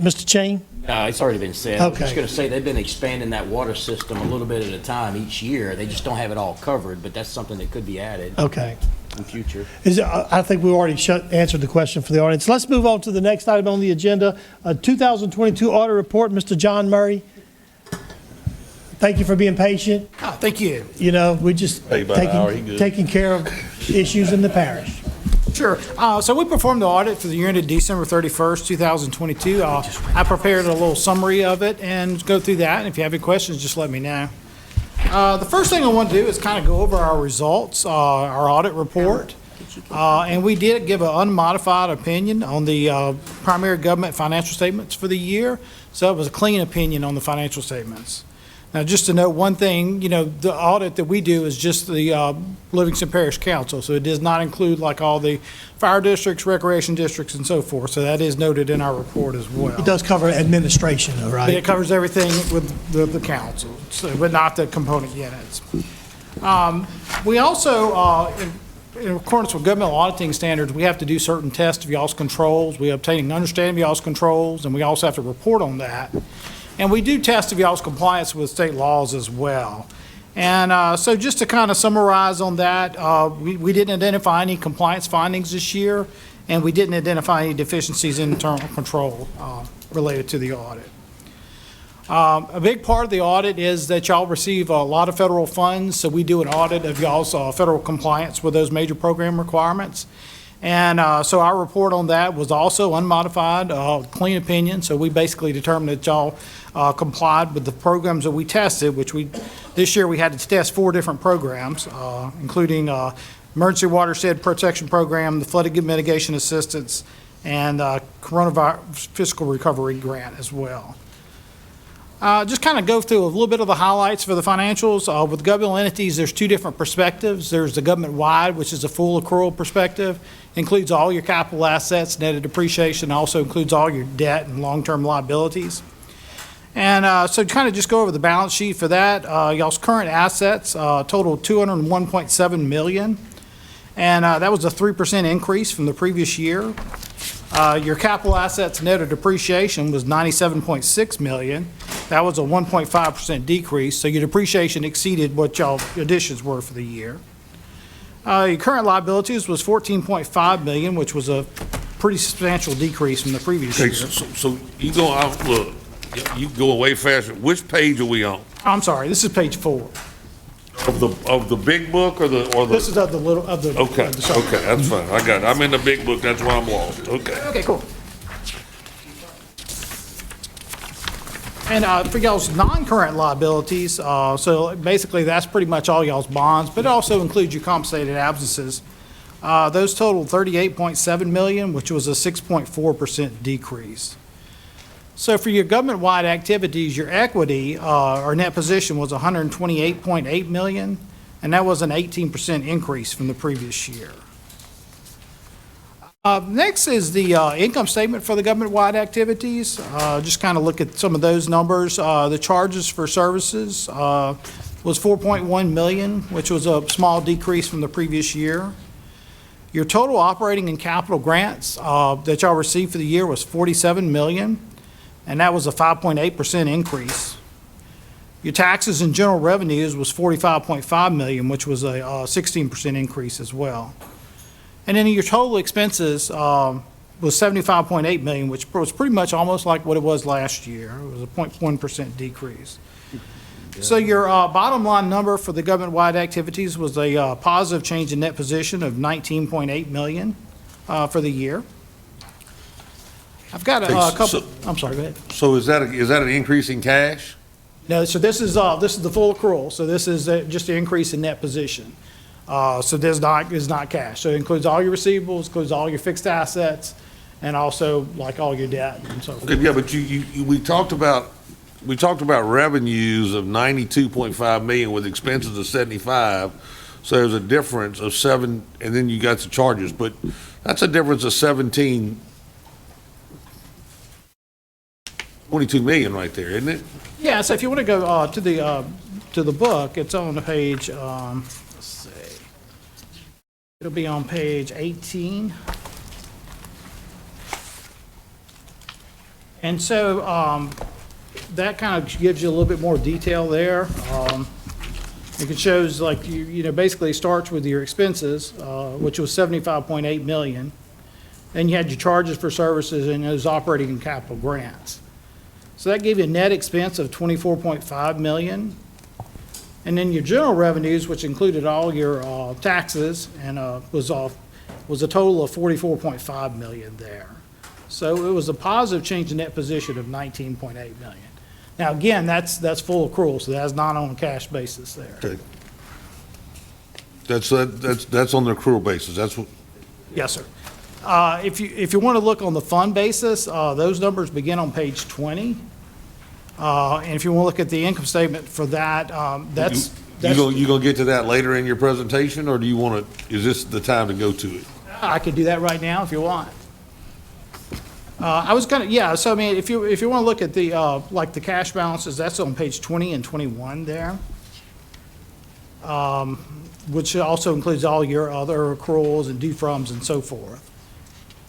Mr. Chain? No, it's already been said. I was just Okay. going to say, they've been expanding that water system a little bit at a time each year. They just don't have it all covered, but that's something that could be added Okay. in future. I think we already answered the question for the audience. Let's move on to the next item on the agenda, 2022 audit report, Mr. John Murray. Thank you for being patient. Thank you. You know, we just Hey, about an hour, he good. taking care of issues in the parish. Sure. So we performed the audit for the year ended December 31st, 2022. I prepared a little summary of it and go through that. And if you have any questions, just let me know. The first thing I want to do is kind of go over our results, our audit report. And we did give an unmodified opinion on the primary government financial statements for the year. So it was a clean opinion on the financial statements. Now, just to note one thing, you know, the audit that we do is just the Livingston Parish Council, so it does not include like all the fire districts, recreation districts, and so forth. So that is noted in our report as well. It does cover administration, though, right? It covers everything with the council, so, but not the component units. We also, in accordance with government auditing standards, we have to do certain tests of y'all's controls. We obtain an understanding of y'all's controls, and we also have to report on that. And we do test of y'all's compliance with state laws as well. And so just to kind of summarize on that, we didn't identify any compliance findings this year, and we didn't identify any deficiencies in internal control related to the audit. A big part of the audit is that y'all receive a lot of federal funds, so we do an audit of y'all's federal compliance with those major program requirements. And so our report on that was also unmodified, clean opinion. So we basically determined that y'all complied with the programs that we tested, which this year we had to test 4 different programs, including Emergency Watershed Protection Program, the Flood Mitigation Assistance, and Coronavirus Fiscal Recovery Grant as well. Just kind of go through a little bit of the highlights for the financials. With governmental entities, there's 2 different perspectives. There's the government-wide, which is a full accrual perspective, includes all your capital assets, net of depreciation, also includes all your debt and long-term liabilities. And so kind of just go over the balance sheet for that. Y'all's current assets total $201.7 million, and that was a 3% increase from the previous year. Your capital assets net of depreciation was $97.6 million. That was a 1.5% decrease, so your depreciation exceeded what y'all additions were for the year. Your current liabilities was $14.5 million, which was a pretty substantial decrease from the previous Okay, year. so you go out, look, you go way faster. Which page are we on? I'm sorry, this is page 4. Of the big book or the? This is of the little, of the. Okay, of the summary. okay, that's fine. I got it. I'm in the big book. That's why I'm lost. Okay. Okay, cool. And for y'all's non-current liabilities, so basically that's pretty much all y'all's bonds, but it also includes your compensated absences. Those totaled $38.7 million, which was a 6.4% decrease. So for your government-wide activities, your equity, or net position was $128.8 million, and that was an 18% increase from the previous year. Next is the income statement for the government-wide activities. Just kind of look at some of those numbers. The charges for services was $4.1 million, which was a small decrease from the previous year. Your total operating and capital grants that y'all received for the year was $47 million, and that was a 5.8% increase. Your taxes and general revenues was $45.5 million, which was a 16% increase as well. And then your total expenses was $75.8 million, which was pretty much almost like what it was last year. It was a 0.1% decrease. So your bottom line number for the government-wide activities was a positive change in net position of $19.8 million for the year. I've got a couple. I'm sorry. Go ahead. So is that an increase in cash? No. So this is the full accrual. So this is just an increase in net position. So this is not cash. So it includes all your receivables, includes all your fixed assets, and also like all your debt and so forth. Okay, yeah, but we talked about revenues of $92.5 million with expenses of 75. So there's a difference of 7, and then you got the charges, but that's a difference of 22 million right there, isn't it? Yeah. So if you want to go to the book, it's on page. Let's see. It'll be on page 18. And so that kind of gives you a little bit more detail there. It shows like, you know, basically starts with your expenses, which was 75.8 million. Then you had your charges for services and those operating and capital grants. So that gave you a net expense of 24.5 million. And then your general revenues, which included all your taxes, and was a total of 44.5 million there. So it was a positive change in net position of 19.8 million. Now, again, that's full accrual, so that's not on a cash basis there. Okay. That's on the accrual basis. That's what. Yes, sir. If you want to look on the fund basis, those numbers begin on page 20. And if you want to look at the income statement for that, You gonna get to that later in your presentation, or do you want to? Is this the time to go to it? I could do that right now if you want. I was gonna, yeah. So I mean, if you want to look at the like the cash balances, that's on page 20 and 21 there, which also includes all your other accruals and due froms and so forth.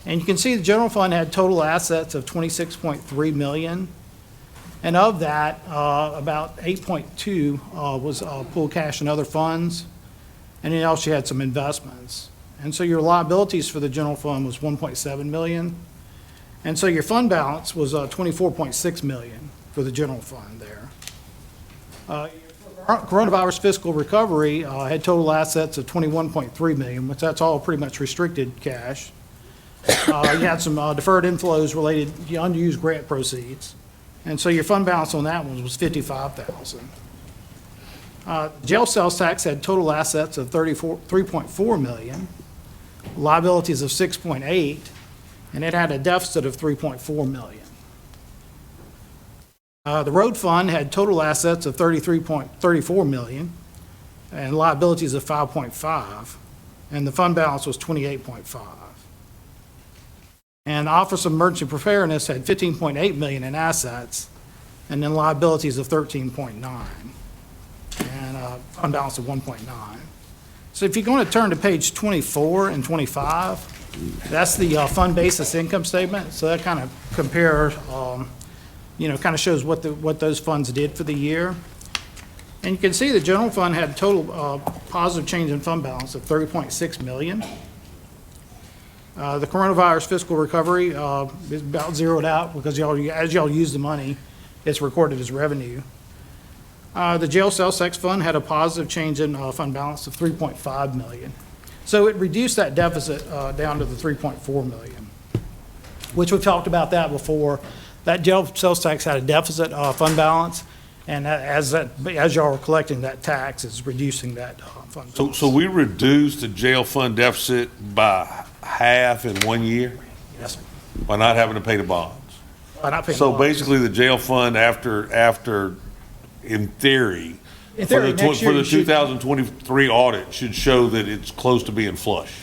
And you can see the general fund had total assets of 26.3 million. And of that, about 8.2 was pool cash and other funds, and then also you had some investments. And so your liabilities for the general fund was 1.7 million, and so your fund balance was 24.6 million for the general fund there. Coronavirus fiscal recovery had total assets of 21.3 million, which that's all pretty much restricted cash. You had some deferred inflows related to unused grant proceeds. And so your fund balance on that one was 55,000. Jail sales tax had total assets of 3.4 million, liabilities of 6.8, and it had a deficit of 3.4 million. The road fund had total assets of 33.34 million and liabilities of 5.5, and the fund balance was 28.5. And the Office of Emergency Preparedness had 15.8 million in assets, and then liabilities of 13.9, and fund balance of 1.9. So if you're going to turn to page 24 and 25, that's the fund basis income statement. So that kind of compares, you know, kind of shows what those funds did for the year. And you can see the general fund had total positive change in fund balance of 30.6 million. The coronavirus fiscal recovery is about zeroed out because as y'all use the money, it's recorded as revenue. The jail sales tax fund had a positive change in fund balance of 3.5 million. So it reduced that deficit down to the 3.4 million, which we've talked about that before. That jail sales tax had a deficit fund balance, and as y'all are collecting that tax, it's reducing that fund balance. So we reduced the jail fund deficit by half in 1 year? Yes, sir. By not having to pay the bonds? By not paying So the bonds. basically, the jail fund after, in theory, In theory, for next year the you should- 2023 audit should show that it's close to being flush.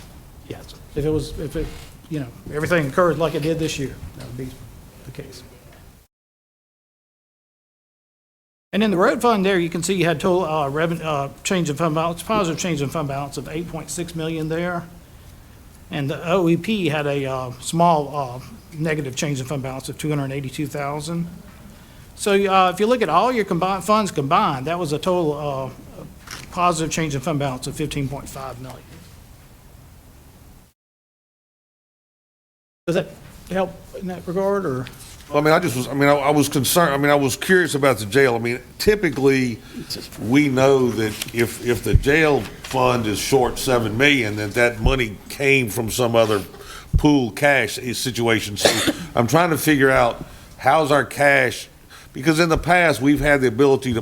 Yes, if it, you know, everything occurred like it did this year, that would be the case. And in the road fund there, you can see you had total revenue, change in fund balance, positive change in fund balance of 8.6 million there. And the OEP had a small negative change in fund balance of 282,000. So if you look at all your funds combined, that was a total positive change in fund balance of 15.5 million. Does that help in that regard, or? I mean, I was concerned, I was curious about the jail. I mean, typically, we know that if the jail fund is short 7 million, that money came from some other pool cash situation. So I'm trying to figure out how's our cash, because in the past, we've had the ability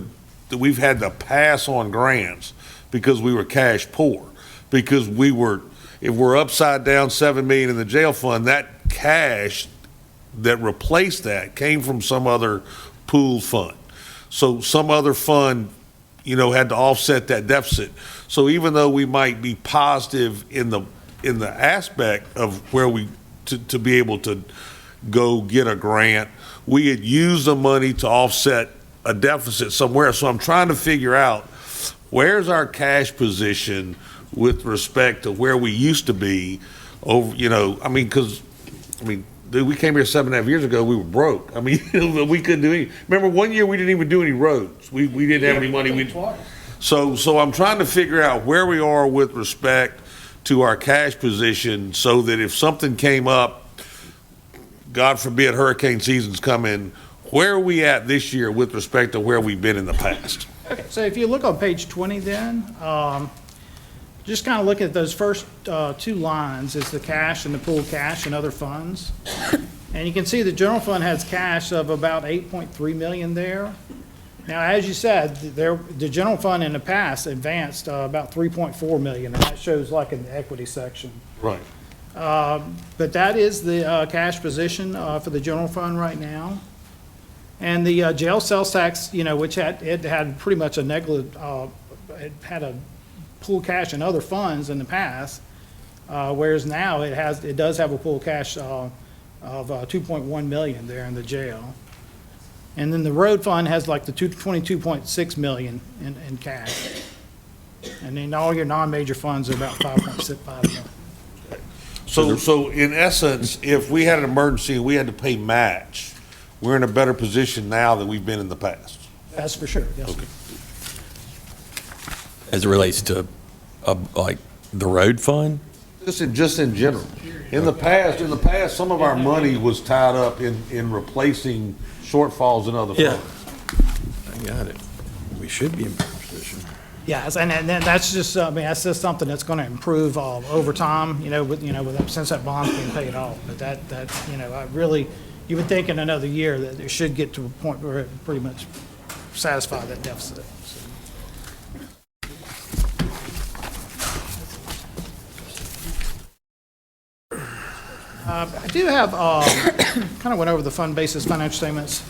we've had to pass on grants because we were cash poor. Because if we're upside down 7 million in the jail fund, that cash that replaced that came from some other pool fund. So some other fund, you know, had to offset that deficit. So even though we might be positive in the aspect of where to be able to go get a grant, we had used the money to offset a deficit somewhere. So I'm trying to figure out where's our cash position with respect to where we used to be over, you know, dude, we came here 7.5 years ago, we were broke. I mean, we couldn't do any, remember one year we didn't even do any roads. We didn't have any money. So I'm trying to figure out where we are with respect to our cash position so that if something came up, God forbid hurricane season's coming, where are we at this year with respect to where we've been in the past? Okay, so if you look on page 20 then, just kind of look at those first two lines, is the cash and the pooled cash and other funds. And you can see the general fund has cash of about 8.3 million there. Now, as you said, the general fund in the past advanced about 3.4 million, and that shows like in the equity section. Right. But that is the cash position for the general fund right now. And the jail sales tax, you know, which it had pretty much a it had a pool cash and other funds in the past, whereas now it does have a pool cash of 2.1 million there in the jail. And then the road fund has like the 22.6 million in cash. And then all your non-major funds are about 5.65 million. So in essence, if we had an emergency and we had to pay match, we're in a better position now than we've been in the past. That's for sure, yes. Okay. As it relates to, like, the road fund? Just in general. In the past, some of our money was tied up in replacing shortfalls in other funds. I got it. We should be in better position. Yes, and then that's just, I mean, that's just something that's going to improve over time, since that bond's being paid off. But that, I really, you would think in another year that it should get to a point where it pretty much satisfy that deficit. I do have, kind of went over the fund basis financial statements.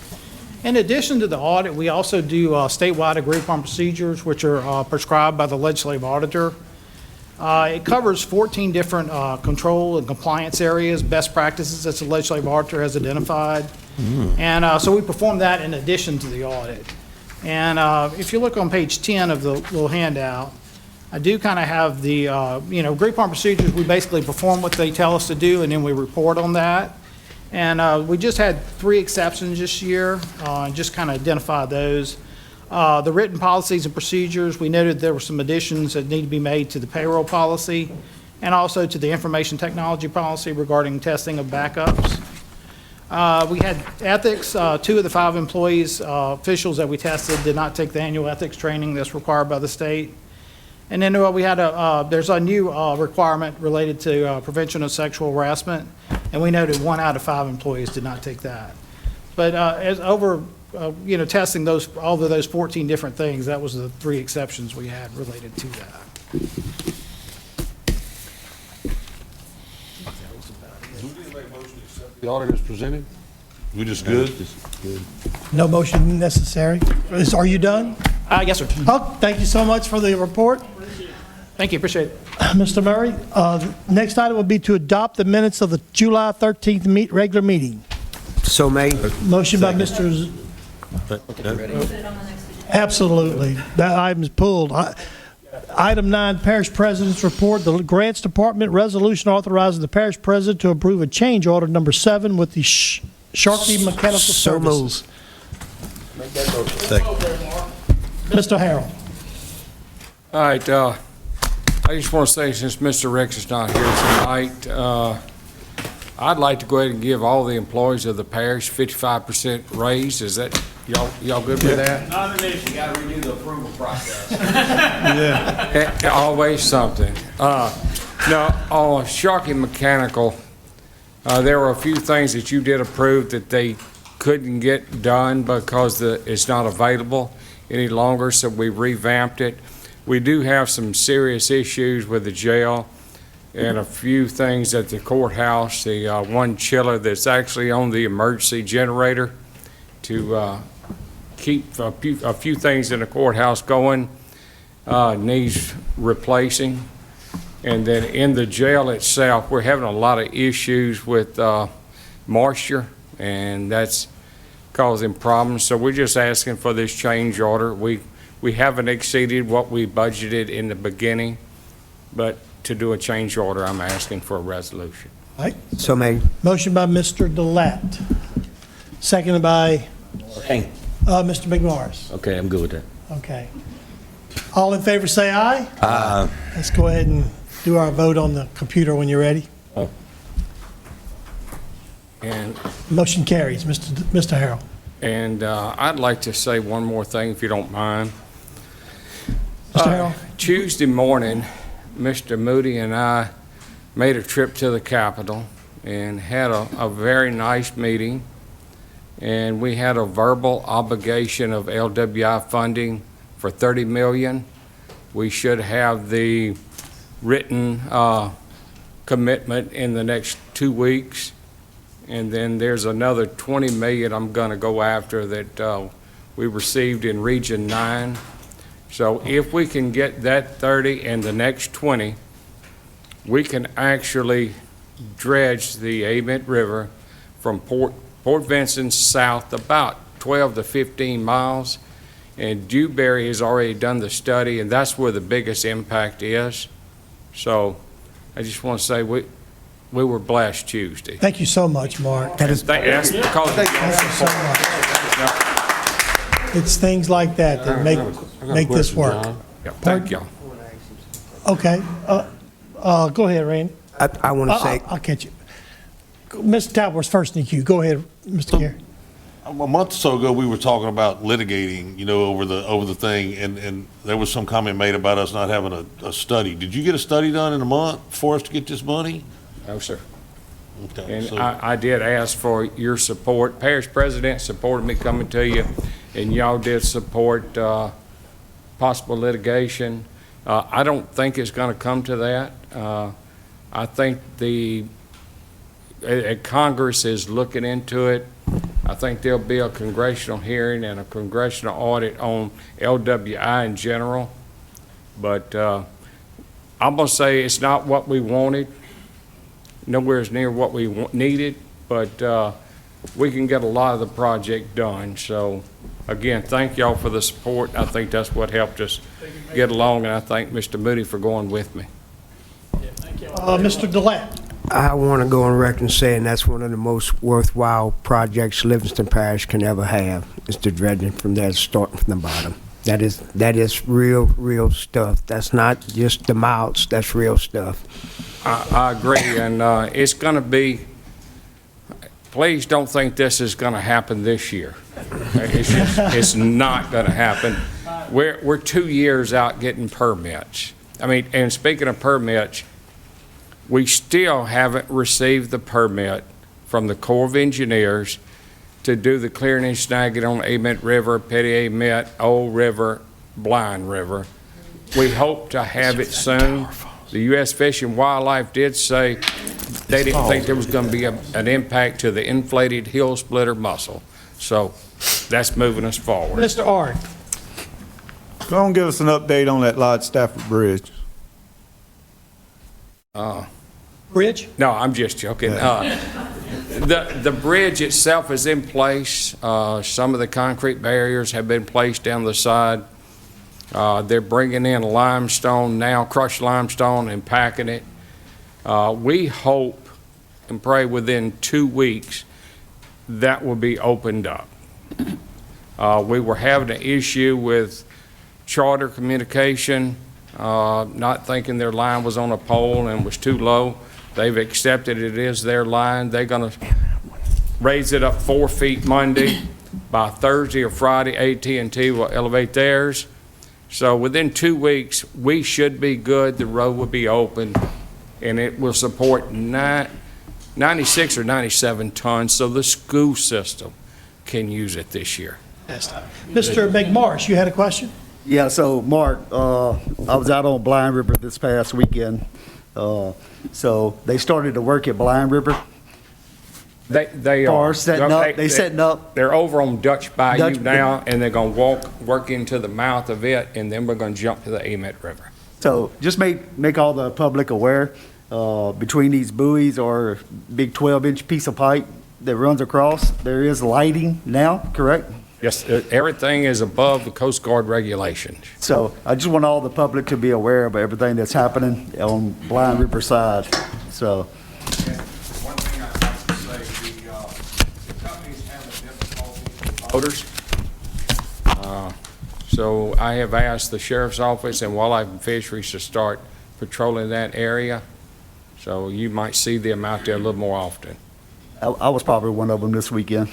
In addition to the audit, we also do statewide agreed upon procedures, which are prescribed by the legislative auditor. It covers 14 different control and compliance areas, best practices that the legislative auditor has identified. And so we perform that in addition to the audit. And if you look on page 10 of the little handout, I do kind of have the, agreed upon procedures. We basically perform what they tell us to do, and then we report on that. And we just had 3 exceptions this year, and just kind of identify those. The written policies and procedures, we noted there were some additions that need to be made to the payroll policy and also to the information technology policy regarding testing of backups. We had ethics. 2 of the 5 employees, officials that we tested did not take the annual ethics training that's required by the state. And then we had there's a new requirement related to prevention of sexual harassment, and we noted 1 out of 5 employees did not take that. But as over, testing all of those 14 different things, that was the 3 exceptions we had related to that. The audit is presented? We just good? No motion necessary. Are you done? Yes, sir. Oh, thank you so much for the report. Thank you, appreciate it. Mr. Murray, next item will be to adopt the minutes of the July 13th regular meeting. So made. Motion by Mr. Absolutely. That item is pulled. Item 9, Parish President's Report. The Grants Department resolution authorizing the Parish President to approve a change order number 7 with the Sharkey Mechanical Services. Make that motion. Mr. Harrell. All right, I just want to say, since Mr. Rex is not here tonight, I'd like to go ahead and give all the employees of the parish 55% raise. Is that, y'all good with that? Not an issue, you gotta redo the approval process. Always something. Now, on Sharkey Mechanical, there were a few things that you did approve that they couldn't get done because it's not available any longer, so we revamped it. We do have some serious issues with the jail and a few things at the courthouse. The one chiller that's actually on the emergency generator to keep a few things in the courthouse going needs replacing. And then in the jail itself, we're having a lot of issues with moisture, and that's causing problems. So we're just asking for this change order. We haven't exceeded what we budgeted in the beginning, but to do a change order, I'm asking for a resolution. Right. So made. Motion by Mr. Delat, seconded by Hey. Mr. McMorris. Okay, I'm good with that. Okay. All in favor, say aye. Aye. Let's go ahead and do our vote on the computer when you're ready. And Motion carries. Mr. Harrell. And I'd like to say one more thing, if you don't mind. Mr. Harrell? Tuesday morning, Mr. Moody and I made a trip to the Capitol and had a very nice meeting. And we had a verbal obligation of LWI funding for $30 million. We should have the written commitment in the next 2 weeks. And then there's another $20 million I'm going to go after that we received in Region 9. So if we can get that 30 and the next 20, we can actually dredge the Ament River from Port Vincent south about 12 to 15 miles. And Dewberry has already done the study, and that's where the biggest impact is. So I just want to say we were blessed Tuesday. Thank you so much, Mark. That's because of Thank you so much. It's things like that that make this work. Yeah, thank y'all. Okay. Go ahead, Randy. I want to say, I'll catch you. Mr. Talbert's first in the queue. Go ahead, Mr. Gary. A month or so ago, we were talking about litigating, over the thing, and there was some comment made about us not having a study. Did you get a study done in a month for us to get this money? No, sir. Okay, And so- I did ask for your support. Parish president supported me coming to you, and y'all did support possible litigation. I don't think it's going to come to that. I think Congress is looking into it. I think there'll be a congressional hearing and a congressional audit on LWI in general. But I'm going to say it's not what we wanted, nowhere near what we needed, but we can get a lot of the project done. So, again, thank y'all for the support. I think that's what helped us get along, and I thank Mr. Moody for going with me. Mr. Delat. I want to go on record and saying that's one of the most worthwhile projects Livingston Parish can ever have, is the dredging from there, starting from the bottom. That is real stuff. That's not just the mouths, that's real stuff. I agree, and it's going to be, please don't think this is going to happen this year. It's not going to happen. We're 2 years out getting permits. I mean, and speaking of permits, we still haven't received the permit from the Corps of Engineers to do the clearing and snagging on Ament River, Petty Ament, Old River, Blind River. We hope to have it soon. The U.S. Fish and Wildlife did say they didn't think there was going to be an impact to the inflated hill splitter mussel. So that's moving us forward. Mr. Ard. Go and give us an update on that Lodge Stafford Bridge. Bridge? No, I'm just joking. The bridge itself is in place. Some of the concrete barriers have been placed down the side. They're bringing in limestone now, crushed limestone, and packing it. We hope and pray within 2 weeks that will be opened up. We were having an issue with Charter Communication, not thinking their line was on a pole and was too low. They've accepted it is their line. They're going to raise it up 4 feet Monday. By Thursday or Friday, AT&T will elevate theirs. So within 2 weeks, we should be good. The road will be open, and it will support 96 or 97 tons, so the school system can use it this year. Mr. McMorris, you had a question? Yeah, so Mark, I was out on Blind River this past weekend. So they started to work at Blind River. They are setting up. They setting up. They're over on Dutch Bayou now, and they're going to work into the mouth of it, and then we're going to jump to the Ament River. So just make all the public aware, between these buoys or big 12-inch piece of pipe that runs across, there is lighting now, correct? Yes, everything is above the Coast Guard regulations. So I just want all the public to be aware of everything that's happening on Blind River side. So companies having difficulty with voters. So I have asked the sheriff's office and wildlife and fisheries to start patrolling that area. So you might see them out there a little more often. I was probably one of them this weekend.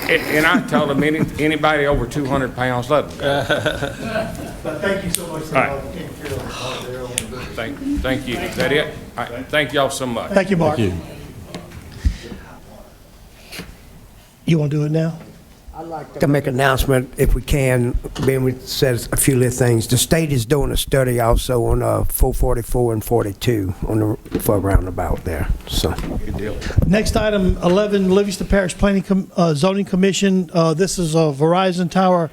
And I told them anybody over 200 pounds, let them go. But thank you so much for All right. all the care on Thank you. Is that it? All right. Thank y'all so much. Thank you, Mark. You want to do it now? I'd like to make an announcement, if we can, being we said a few little things. The state is doing a study also on 444 and 42 on the for roundabout there, so. Good deal. Next item, 11, Livingston Parish Zoning Commission. This is a Verizon Tower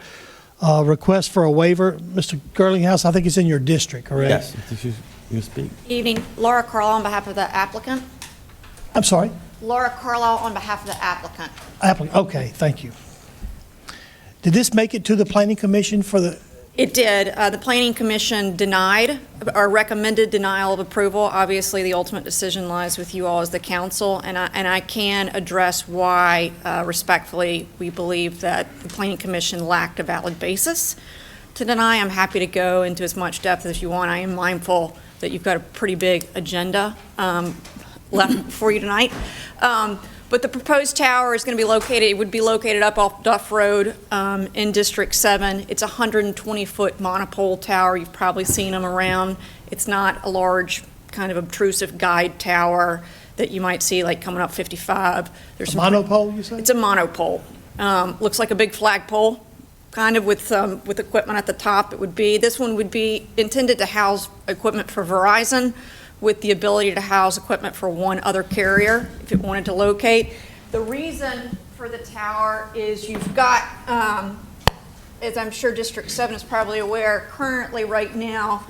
request for a waiver. Mr. Girlinghouse, I think it's in your district, correct? Yes, you speak. Evening, Laura Carlisle on behalf of the applicant. I'm sorry? Laura Carlisle on behalf of the applicant. Okay, thank you. Did this make it to the Planning Commission for the, It did. The Planning Commission denied, or recommended denial of approval. Obviously, the ultimate decision lies with you all as the council, and I can address why, respectfully, we believe that the Planning Commission lacked a valid basis to deny. I'm happy to go into as much depth as you want. I am mindful that you've got a pretty big agenda left for you tonight. But the proposed tower is going to be located, it would be located up off Duff Road in District 7. It's a 120-foot monopole tower. You've probably seen them around. It's not a large, kind of obtrusive guide tower that you might see like coming up 55. There's a monopole, you say? It's a monopole. Looks like a big flagpole, kind of with equipment at the top. It would be, this one would be intended to house equipment for Verizon, with the ability to house equipment for one other carrier if it wanted to locate. The reason for the tower is you've got, as I'm sure District 7 is probably aware, currently right now,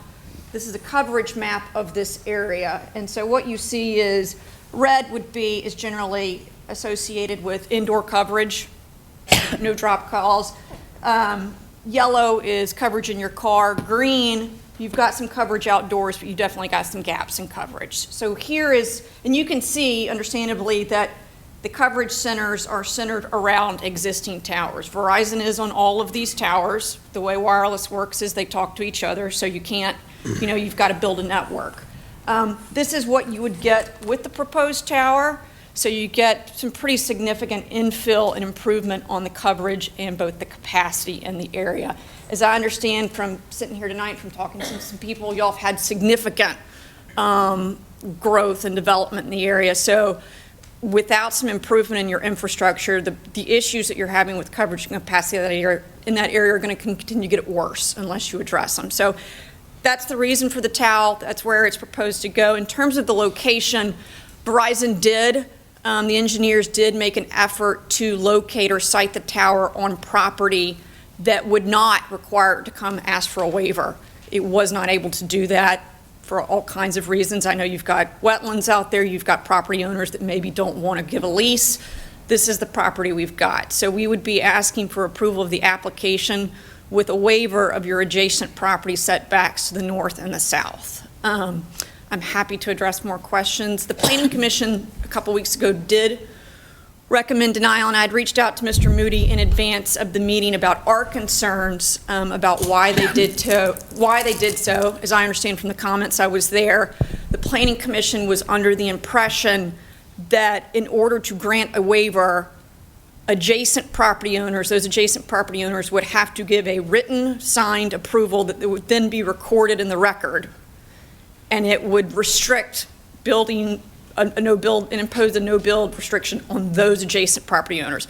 this is a coverage map of this area. And so what you see is red is generally associated with indoor coverage, no drop calls. Yellow is coverage in your car. Green, you've got some coverage outdoors, but you definitely got some gaps in coverage. So here is, and you can see, understandably, that the coverage centers are centered around existing towers. Verizon is on all of these towers. The way wireless works is they talk to each other, so you can't, you've got to build a network. This is what you would get with the proposed tower. So you get some pretty significant infill and improvement on the coverage and both the capacity and the area. As I understand from sitting here tonight, from talking to some people, y'all have had significant growth and development in the area. So without some improvement in your infrastructure, the issues that you're having with coverage and capacity in that area are going to continue to get worse unless you address them. So that's the reason for the TAL. That's where it's proposed to go. In terms of the location, Verizon did. The engineers did make an effort to locate or site the tower on property that would not require it to come ask for a waiver. It was not able to do that for all kinds of reasons. I know you've got wetlands out there, you've got property owners that maybe don't want to give a lease. This is the property we've got. So we would be asking for approval of the application with a waiver of your adjacent property setbacks to the north and the south. I'm happy to address more questions. The Planning Commission a couple weeks ago did recommend denial, and I'd reached out to Mr. Moody in advance of the meeting about our concerns about why they did so. As I understand from the comments, I was there. The Planning Commission was under the impression that in order to grant a waiver, adjacent property owners, those adjacent property owners would have to give a written signed approval that would then be recorded in the record, and it would restrict building a no-build and impose a no-build restriction on those adjacent property owners.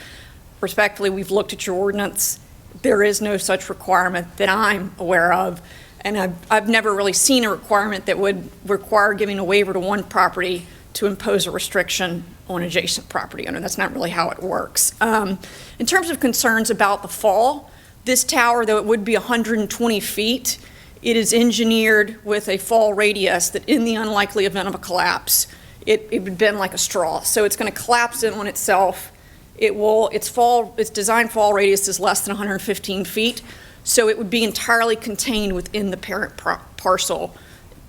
Respectfully, we've looked at your ordinance. There is no such requirement that I'm aware of, and I've never really seen a requirement that would require giving a waiver to one property to impose a restriction on adjacent property owner. That's not really how it works. In terms of concerns about the fall, this tower, though it would be 120 feet, it is engineered with a fall radius that in the unlikely event of a collapse, it would bend like a straw. So it's going to collapse in on itself. Its design fall radius is less than 115 feet, so it would be entirely contained within the parent parcel,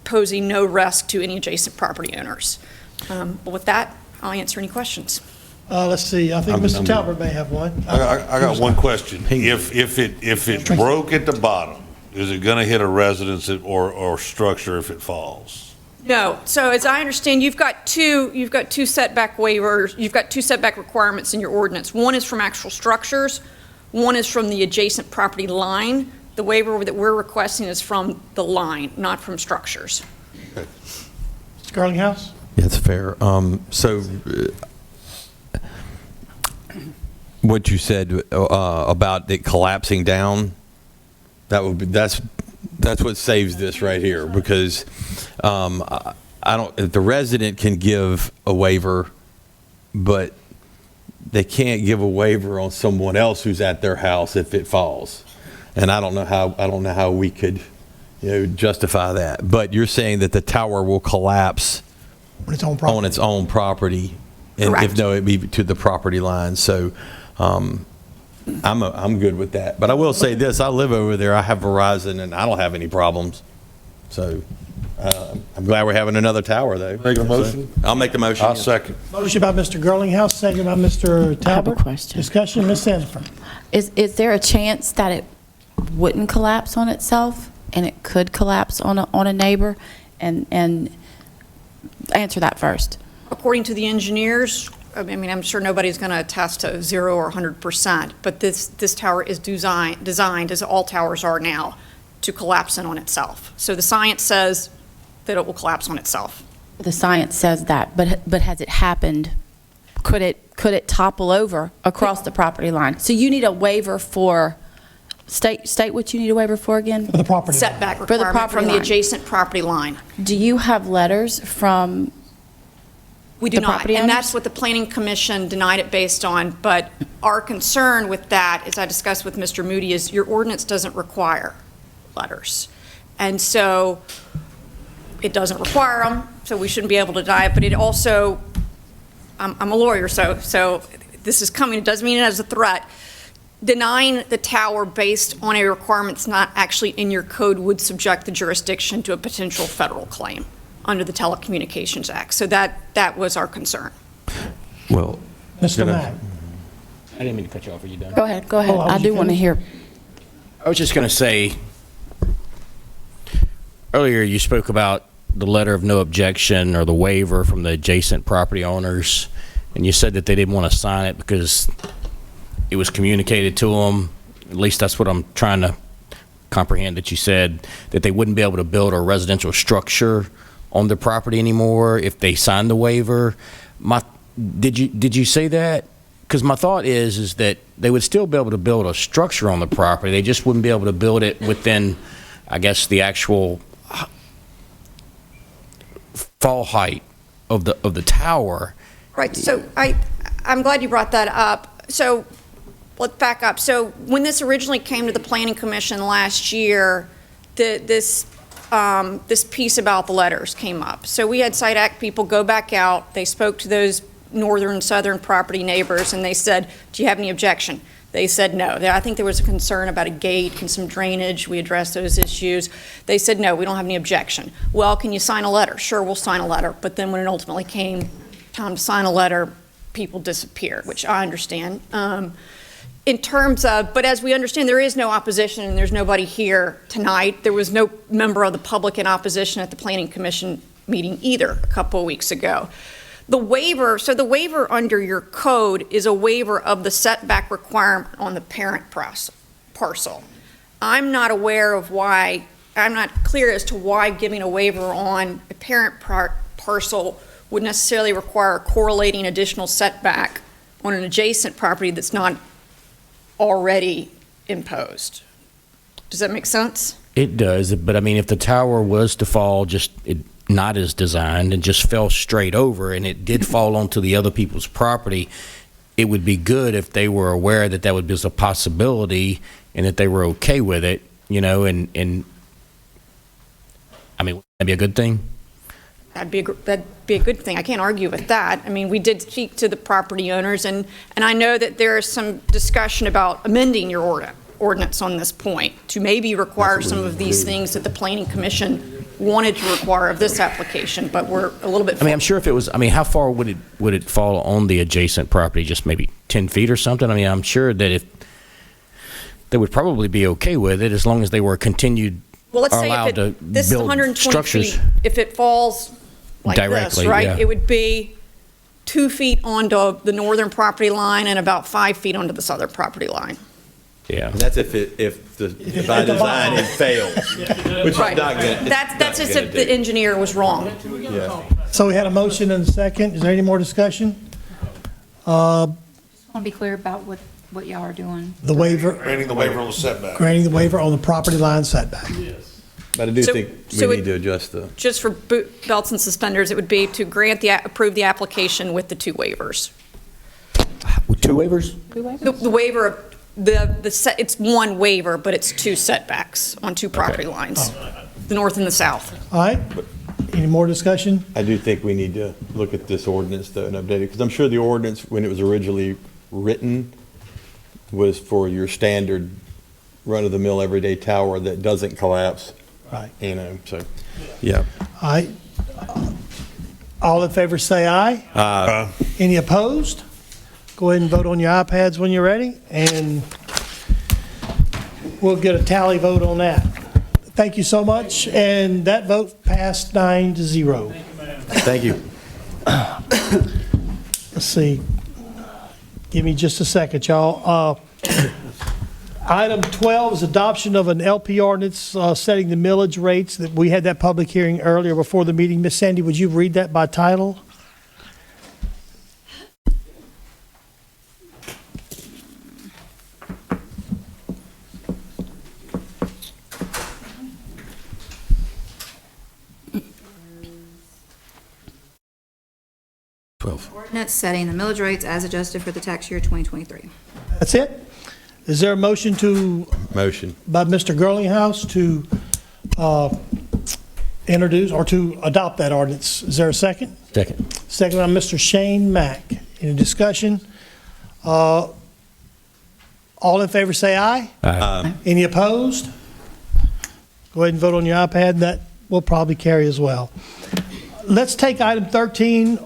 posing no risk to any adjacent property owners. But with that, I'll answer any questions. Let's see, I think Mr. Talbot may have one. I got one question. If it broke at the bottom, is it gonna hit a residence or structure if it falls? No. So as I understand, you've got two setback waivers, you've got two setback requirements in your ordinance. One is from actual structures, one is from the adjacent property line. The waiver that we're requesting is from the line, not from structures. Mr. Garlinghouse? Yeah, that's fair. What you said about it collapsing down, that's what saves this right here, because if the resident can give a waiver, but they can't give a waiver on someone else who's at their house if it falls. And I don't know how we could, justify that. But you're saying that the tower will collapse On its own property. on its own property, and Correct. if no, it'd be to the property line. So I'm good with that. But I will say this: I live over there. I have Verizon, and I don't have any problems. So I'm glad we're having another tower, though. Make a motion? I'll make the motion. I'll second. Motion by Mr. Garlinghouse, second by Mr. Talbot. I have a question. Discussion, Ms. Sanford. Is there a chance that it wouldn't collapse on itself and it could collapse on a neighbor? And answer that first. According to the engineers, I mean, I'm sure nobody's going to attest to 0 or 100%, but this tower is designed, as all towers are now, to collapse in on itself. So the science says that it will collapse on itself. The science says that, but has it happened? Could it topple over across the property line? So you need a waiver for, state what you need a waiver for again? For the property. Setback For the requirement property from the line. adjacent property line. Do you have letters from We do the not, property and owners? that's what the Planning Commission denied it based on. But our concern with that, as I discussed with Mr. Moody, is your ordinance doesn't require letters. And so it doesn't require them, so we shouldn't be able to deny it. But it also, I'm a lawyer, so this is coming. It doesn't mean it as a threat. Denying the tower based on a requirement that's not actually in your code would subject the jurisdiction to a potential federal claim under the Telecommunications Act. So that was our concern. Well, Mr. Mack. I didn't mean to cut you off. Are you done? Go ahead. Oh, I do want to hear. I was just going to say, earlier you spoke about the letter of no objection or the waiver from the adjacent property owners, and you said that they didn't want to sign it because it was communicated to them. At least that's what I'm trying to comprehend, that you said that they wouldn't be able to build a residential structure on their property anymore if they signed the waiver. Did you say that? Because my thought is that they would still be able to build a structure on the property. They just wouldn't be able to build it within, I guess, the actual fall height of the tower. Right, so I'm glad you brought that up. So let's back up. So when this originally came to the Planning Commission last year, this piece about the letters came up. So we had Site Act people go back out. They spoke to those northern and southern property neighbors, and they said, do you have any objection? They said no. I think there was a concern about a gate and some drainage. We addressed those issues. They said, no, we don't have any objection. Well, can you sign a letter? Sure, we'll sign a letter. But then when it ultimately came time to sign a letter, people disappeared, which I understand. In terms of, but as we understand, there is no opposition and there's nobody here tonight. There was no member of the public in opposition at the Planning Commission meeting either a couple of weeks ago. The waiver, so the waiver under your code is a waiver of the setback requirement on the parent parcel. I'm not aware of why, I'm not clear as to why giving a waiver on a parent parcel would necessarily require a correlating additional setback on an adjacent property that's not already imposed. Does that make sense? It does, but I mean, if the tower was to fall not as designed and just fell straight over, and it did fall onto the other people's property, it would be good if they were aware that that would be a possibility and that they were okay with it, and I mean, would that be a good thing? That'd be a good thing. I can't argue with that. I mean, we did speak to the property owners, and I know that there is some discussion about amending your ordinance on this point to maybe require some of these things that the Planning Commission wanted to require of this application, but we're a little bit. I mean, I'm sure if it was, I mean, how far would it fall on the adjacent property? Just maybe 10 feet or something? I mean, I'm sure that if they would probably be okay with it as long as they were continued Well, let's or say allowed if to this is build 120 structures. feet, if it falls like this, Directly, right? yeah. It would be 2 feet onto the northern property line and about 5 feet onto the southern property line. Yeah. And that's if by design it fails, which is Right. not going to. That's just if the engineer was wrong. Yeah. So we had a motion and a second. Is there any more discussion? Just want to be clear about what y'all are doing. The waiver, Granting the waiver on the setback. granting the waiver on the property line setback. But I do So- think so we it- need to adjust the. Just for belts and suspenders, it would be to approve the application with the 2 waivers. With 2 waivers? The waiver of it's 1 waiver, but it's 2 setbacks on 2 property lines, the north and the south. All right. Any more discussion? I do think we need to look at this ordinance though and update it, because I'm sure the ordinance, when it was originally written, was for your standard run-of-the-mill everyday tower that doesn't collapse. Right. You know, so, yeah. All right. All in favor say aye. Any opposed? Go ahead and vote on your iPads when you're ready, and we'll get a tally vote on that. Thank you so much, and that vote passed 9-0. Thank you. Let's see. Give me just a second, y'all. Item 12 is adoption of an LP ordinance setting the millage rates. That we had that public hearing earlier before the meeting. Miss Sandy, would you read that by title? Ordinance setting the millage rates as adjusted for the tax year 2023. That's it? Is there a motion Motion. by Mr. Girlinghouse to introduce or to adopt that ordinance? Is there a second? Second. Second by Mr. Shane Mack. Any discussion? All in favor say aye. Aye. Any opposed? Go ahead and vote on your iPad. That will probably carry as well. Let's take item 13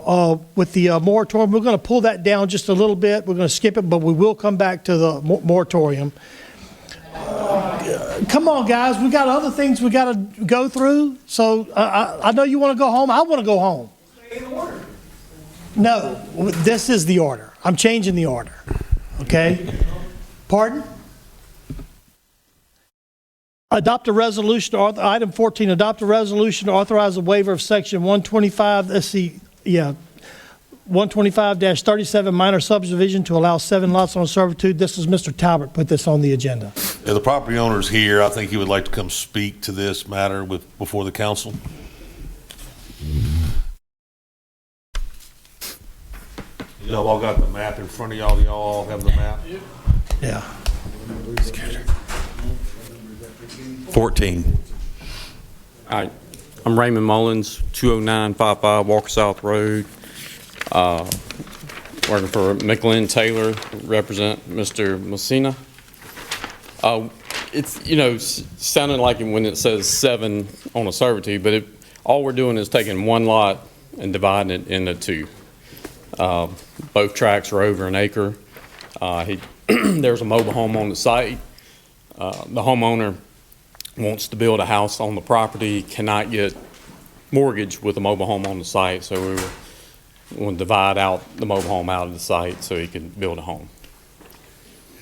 with the moratorium. We're going to pull that down just a little bit. We're going to skip it, but we will come back to the moratorium. Come on, guys. We got other things we got to go through. So I know you want to go home. I want to go home. No, this is the order. I'm changing the order. Okay? Pardon? Adopt a resolution, item 14, adopt a resolution to authorize a waiver of section 125, let's see, 125-37 minor subdivision to allow 7 lots on servitude. This is Mr. Talbot put this on the agenda. Yeah, the property owner's here. I think he would like to come speak to this matter before the council. Y'all all got the map in front of y'all. Do y'all all have the map? Yeah. 14. Hi, I'm Raymond Mullins, 20955 Walker South Road. Working for McLean Taylor, represent Mr. Messina. It's, sounding like when it says 7 on a servitude, but all we're doing is taking 1 lot and dividing it into 2. Both tracts are over an acre. There's a mobile home on the site. The homeowner wants to build a house on the property, cannot get mortgage with a mobile home on the site, so we want to divide out the mobile home out of the site so he can build a home.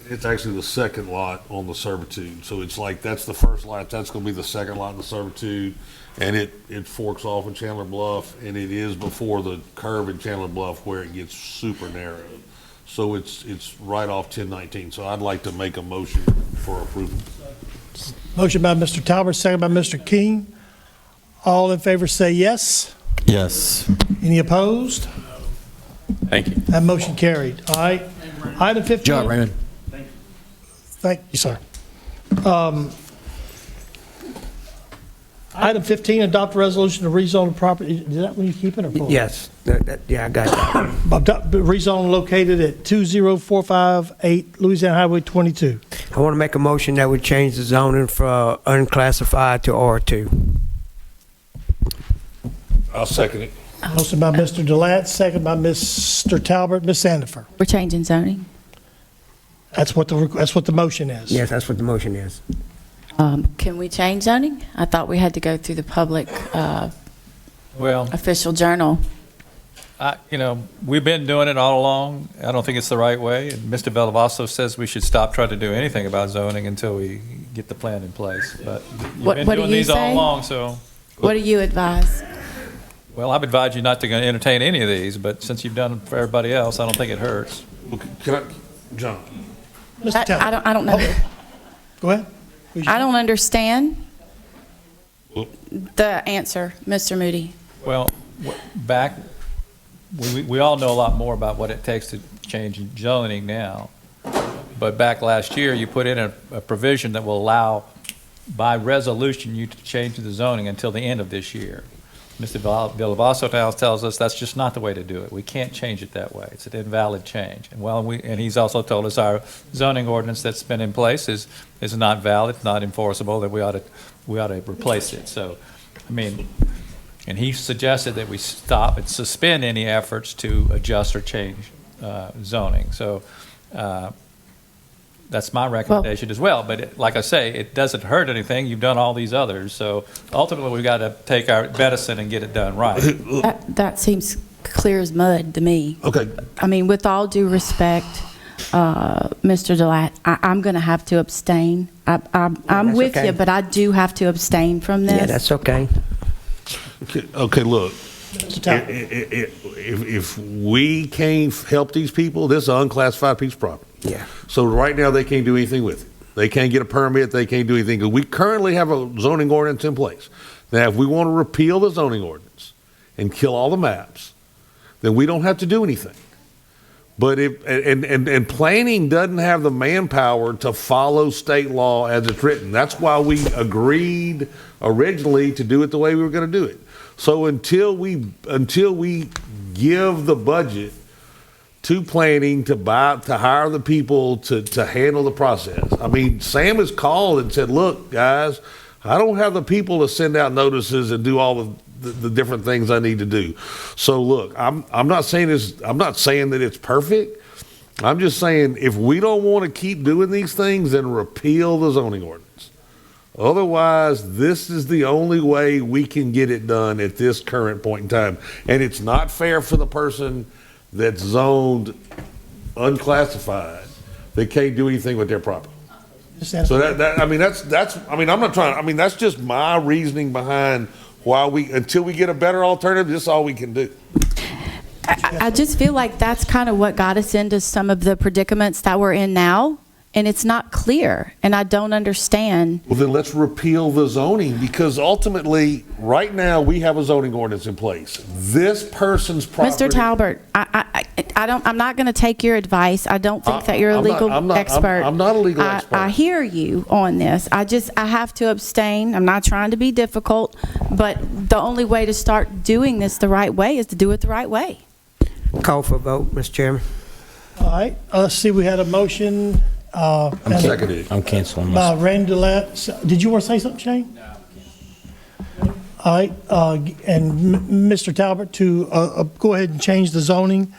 It's actually the second lot on the servitude. So it's like, that's the first lot, that's gonna be the second lot in the servitude. And it forks off in Chandler Bluff, and it is before the curve in Chandler Bluff where it gets super narrow. So it's right off 1019. So I'd like to make a motion for approval. Motion by Mr. Talbot, second by Mr. King. All in favor say yes. Yes. Any opposed? Thank you. That motion carried. All right. Item 15. Job, Raymond. Thank you, sir. Item 15, adopt a resolution to rezone the property. Is that when you keep it or pull it? Yes, yeah, I got that. Adopt rezone located at 20458 Louisiana Highway 22. I want to make a motion that would change the zoning from unclassified to R2. I'll second it. Motion by Mr. Delat, second by Mr. Talbert. Ms. Sandifer. We're changing zoning. That's what the motion is. Yes, that's what the motion is. Can we change zoning? I thought we had to go through the public Well, official journal. we've been doing it all along. I don't think it's the right way. And Mr. Belavaso says we should stop trying to do anything about zoning until we get the plan in place. But you've What been do doing you these all say? along, so. What do you advise? Well, I've advised you not to entertain any of these, but since you've done it for everybody else, I don't think it hurts. Can I, John? Mr. Talbot. I don't know. Go ahead. I don't understand the answer, Mr. Moody. Well, we all know a lot more about what it takes to change zoning now. But back last year, you put in a provision that will allow, by resolution, you to change the zoning until the end of this year. Mr. Belavaso tells us that's just not the way to do it. We can't change it that way. It's an invalid change. And he's also told us our zoning ordinance that's been in place is not valid, not enforceable, that we ought to replace it. So, and he suggested that we stop and suspend any efforts to adjust or change zoning. So that's my recommendation as well. But like I say, it doesn't hurt anything. You've done all these others. So ultimately, we've got to take our medicine and get it done right. That seems clear as mud to me. Okay. With all due respect, Mr. Delat, I'm going to have to abstain. I'm with you, but I do have to abstain from this. Yeah, that's okay. Okay, look, if we can't help these people, this is an unclassified piece of property. Yeah. So right now, they can't do anything with it. They can't get a permit, they can't do anything. We currently have a zoning ordinance in place. Now, if we want to repeal the zoning ordinance and kill all the maps, then we don't have to do anything. But and planning doesn't have the manpower to follow state law as it's written. That's why we agreed originally to do it the way we were going to do it. So until we give the budget to planning to hire the people to handle the process. Sam has called and said, "Look, guys, I don't have the people to send out notices and do all the different things I need to do." So look, I'm not saying that it's perfect. I'm just saying if we don't want to keep doing these things, then repeal the zoning ordinance. Otherwise, this is the only way we can get it done at this current point in time. And it's not fair for the person that's zoned unclassified. They can't do anything with their property. So that's just my reasoning behind why until we get a better alternative, this is all we can do. I just feel like that's kind of what got us into some of the predicaments that we're in now, and it's not clear, and I don't understand. Well, then let's repeal the zoning, because ultimately, right now, we have a zoning ordinance in place. This person's property. Mr. Talbert, I'm not going to take your advice. I don't think that you're a legal expert. I'm not a legal expert. I hear you on this. I have to abstain. I'm not trying to be difficult, but the only way to start doing this the right way is to do it the right way. Call for a vote, Mr. Chairman. All right, let's see, we had a motion. I'm seconded. I'm canceling By this. Randy Delat. Did you want to say something, Shane? No. All right, and Mr. Talbot, to go ahead and change the zoning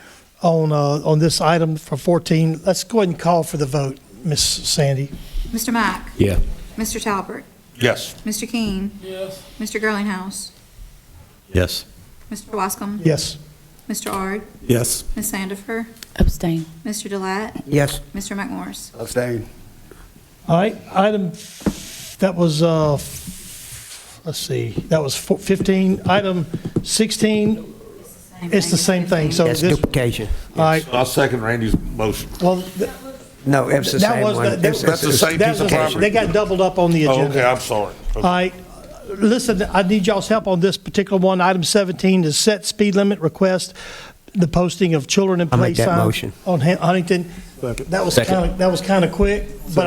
on this item for 14. Let's go ahead and call for the vote, Miss Sandy. Mr. Mack? Yeah. Mr. Talbert? Yes. Mr. King? Yes. Mr. Girlinghouse? Yes. Mr. Wascom? Yes. Mr. Ard? Yes. Ms. Sandifer? Abstain. Mr. Delat? Yes. Mr. McMorris? Abstain. All right, item, that was, let's see, that was 15. Item 16, it's the same thing. So That's this, duplication. all right, I'll second Randy's motion. well, No, it's the that same was, one. That's the same piece of property. they got doubled up on the Oh, agenda. okay, I'm sorry. All right, listen, I need y'all's help on this particular one. Item 17 is set speed limit request, the posting of children in I'll play make that signs motion. on Huntington. That was kind of quick, but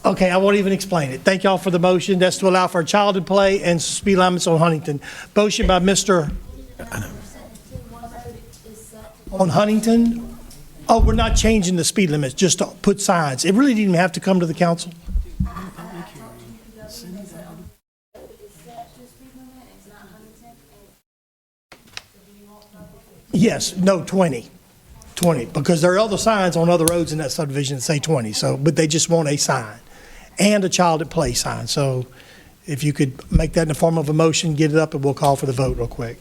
I won't even explain it. Thank y'all for the motion. That's to allow for child in play and speed limits on Huntington. Motion by Mr. On Huntington? Oh, we're not changing the speed limits, just to put signs. It really didn't even have to come to the council. Yes, no, 20. 20, because there are other signs on other roads in that subdivision that say 20, so, but they just want a sign and a child at play sign. So if you could make that in the form of a motion, get it up, and we'll call for the vote real quick.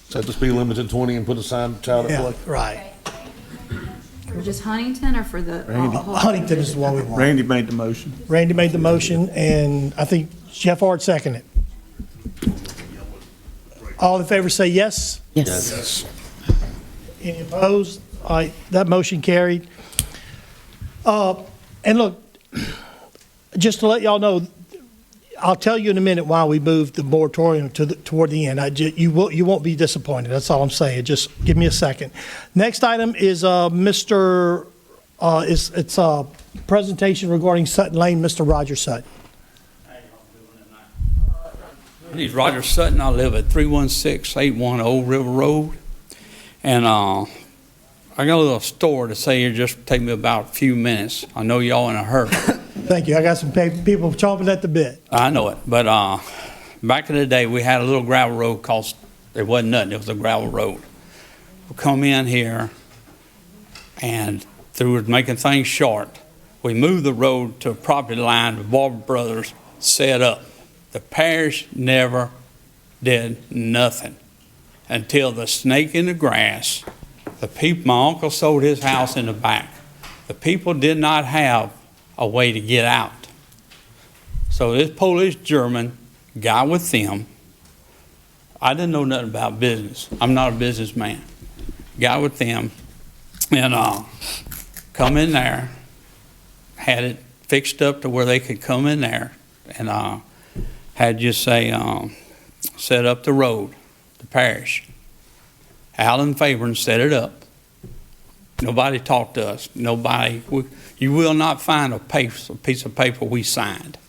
Set the speed limit to 20 and put a sign, child at Yeah, play. right. For just Huntington or for the? Huntington is the one we want. Randy made the motion. Randy made the motion, and I think Jeff Ard seconded it. All in favor say yes? Yes. Any opposed? All right, that motion carried. And look, just to let y'all know, I'll tell you in a minute why we moved the moratorium toward the end. You won't be disappointed. That's all I'm saying. Just give me a second. Next item is it's a presentation regarding Sutton Lane. Mr. Roger Sutton. My name's Roger Sutton. I live at 31681 Old River Road. And I got a little story to say here, just take me about a few minutes. I know y'all in a hurry. Thank you. I got some people chomping at the bit. I know it. But back in the day, we had a little gravel road called, it wasn't nothing, it was a gravel road. We come in here, and through making things short, we moved the road to a property line the Barber Brothers set up. The parish never did nothing until the snake in the grass. The people, my uncle sold his house in the back. The people did not have a way to get out. So this Polish German got with them. I didn't know nothing about business. I'm not a businessman. Got with them and come in there, had it fixed up to where they could come in there, and had just say set up the road, the parish. Alan Favorn set it up. Nobody talked to us. Nobody. You will not find a piece of paper we signed.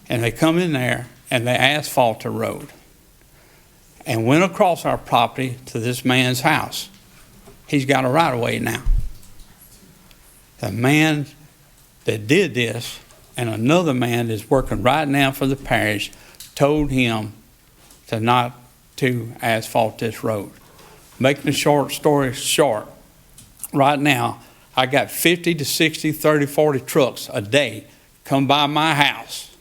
And they come in there and they asphalt the road and went across our property to this man's house. He's got a right of way now. The man that did this and another man that's working right now for the parish told him to not to asphalt this road. Making the short story short, right now, I got 50 to 60, 30, 40 trucks a day come by my house.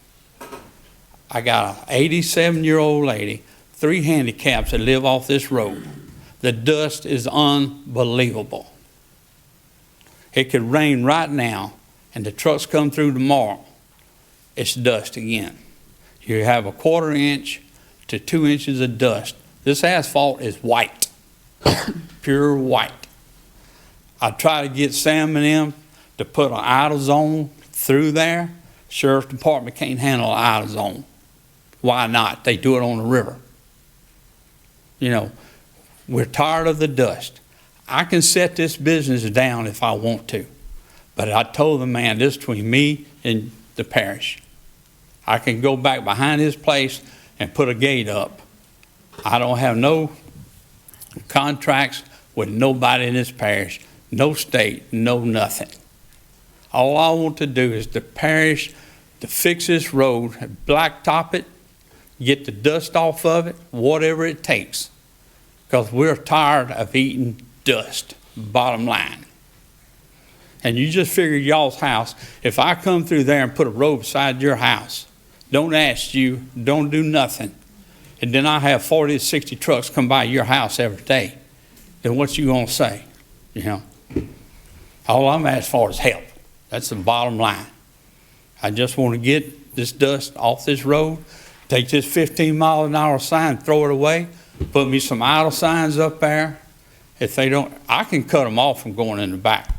I got an 87-year-old lady, 3 handicaps that live off this road. The dust is unbelievable. It could rain right now, and the trucks come through tomorrow. It's dust again. You have a 1/4 inch to 2 inches of dust. This asphalt is white, pure white. I try to get Sam and them to put an idle zone through there. Sheriff's Department can't handle an idle zone. Why not? They do it on the river. You know, we're tired of the dust. I can set this business down if I want to. But I told the man, this is between me and the parish. I can go back behind his place and put a gate up. I don't have no contracts with nobody in this parish, no state, no nothing. All I want to do is the parish to fix this road, blacktop it, get the dust off of it, whatever it takes. Because we're tired of eating dust, bottom line. And you just figure y'all's house, if I come through there and put a road beside your house, don't ask you, don't do nothing, and then I have 40 to 60 trucks come by your house every day, then what you gonna say? You know, all I'm asking for is help. That's the bottom line. I just want to get this dust off this road, take this 15-mile-an-hour sign, throw it away, put me some idle signs up there. If they don't, I can cut them off from going in the back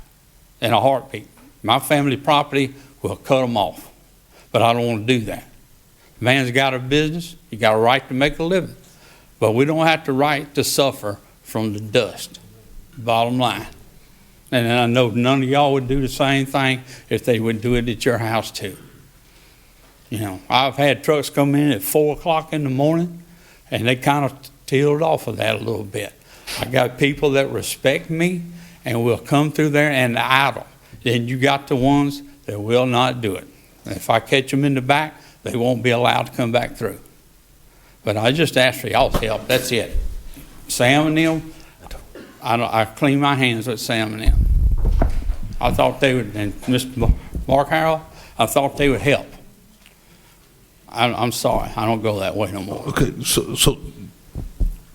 in a heartbeat. My family property will cut them off, but I don't want to do that. Man's got a business, he got a right to make a living, but we don't have the right to suffer from the dust, bottom line. And I know none of y'all would do the same thing if they would do it at your house too. You know, I've had trucks come in at 4 o'clock in the morning and they kind of tailed off of that a little bit. I got people that respect me and will come through there and idle. Then you got the ones that will not do it. And if I catch them in the back, they won't be allowed to come back through. But I just ask for y'all's help, that's it. Sam and them, I clean my hands with Sam and them. I thought they would, and Mr. Mark Harrell, I thought they would help. I'm sorry, I don't go that way no more. Okay, so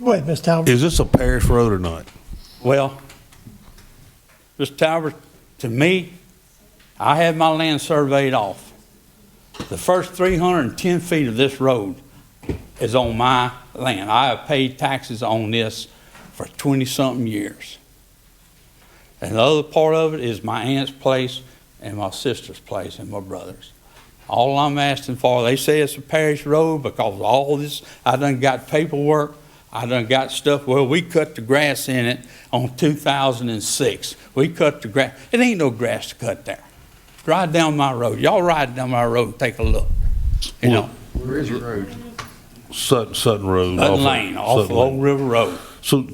Go ahead, Ms. Talbot. is this a parish road or not? Well, Mr. Talbot, to me, I had my land surveyed off. The first 310 feet of this road is on my land. I have paid taxes on this for 20-something years. And the other part of it is my aunt's place and my sister's place and my brother's. All I'm asking for, they say it's a parish road because of all this, I done got paperwork, I done got stuff. Well, we cut the grass in it on 2006. We cut the grass. It ain't no grass to cut there. Ride down my road. Y'all ride down my road and take a look. You know. Where is your road? Sutton Road. Sutton Lane, off of Old River Road. So,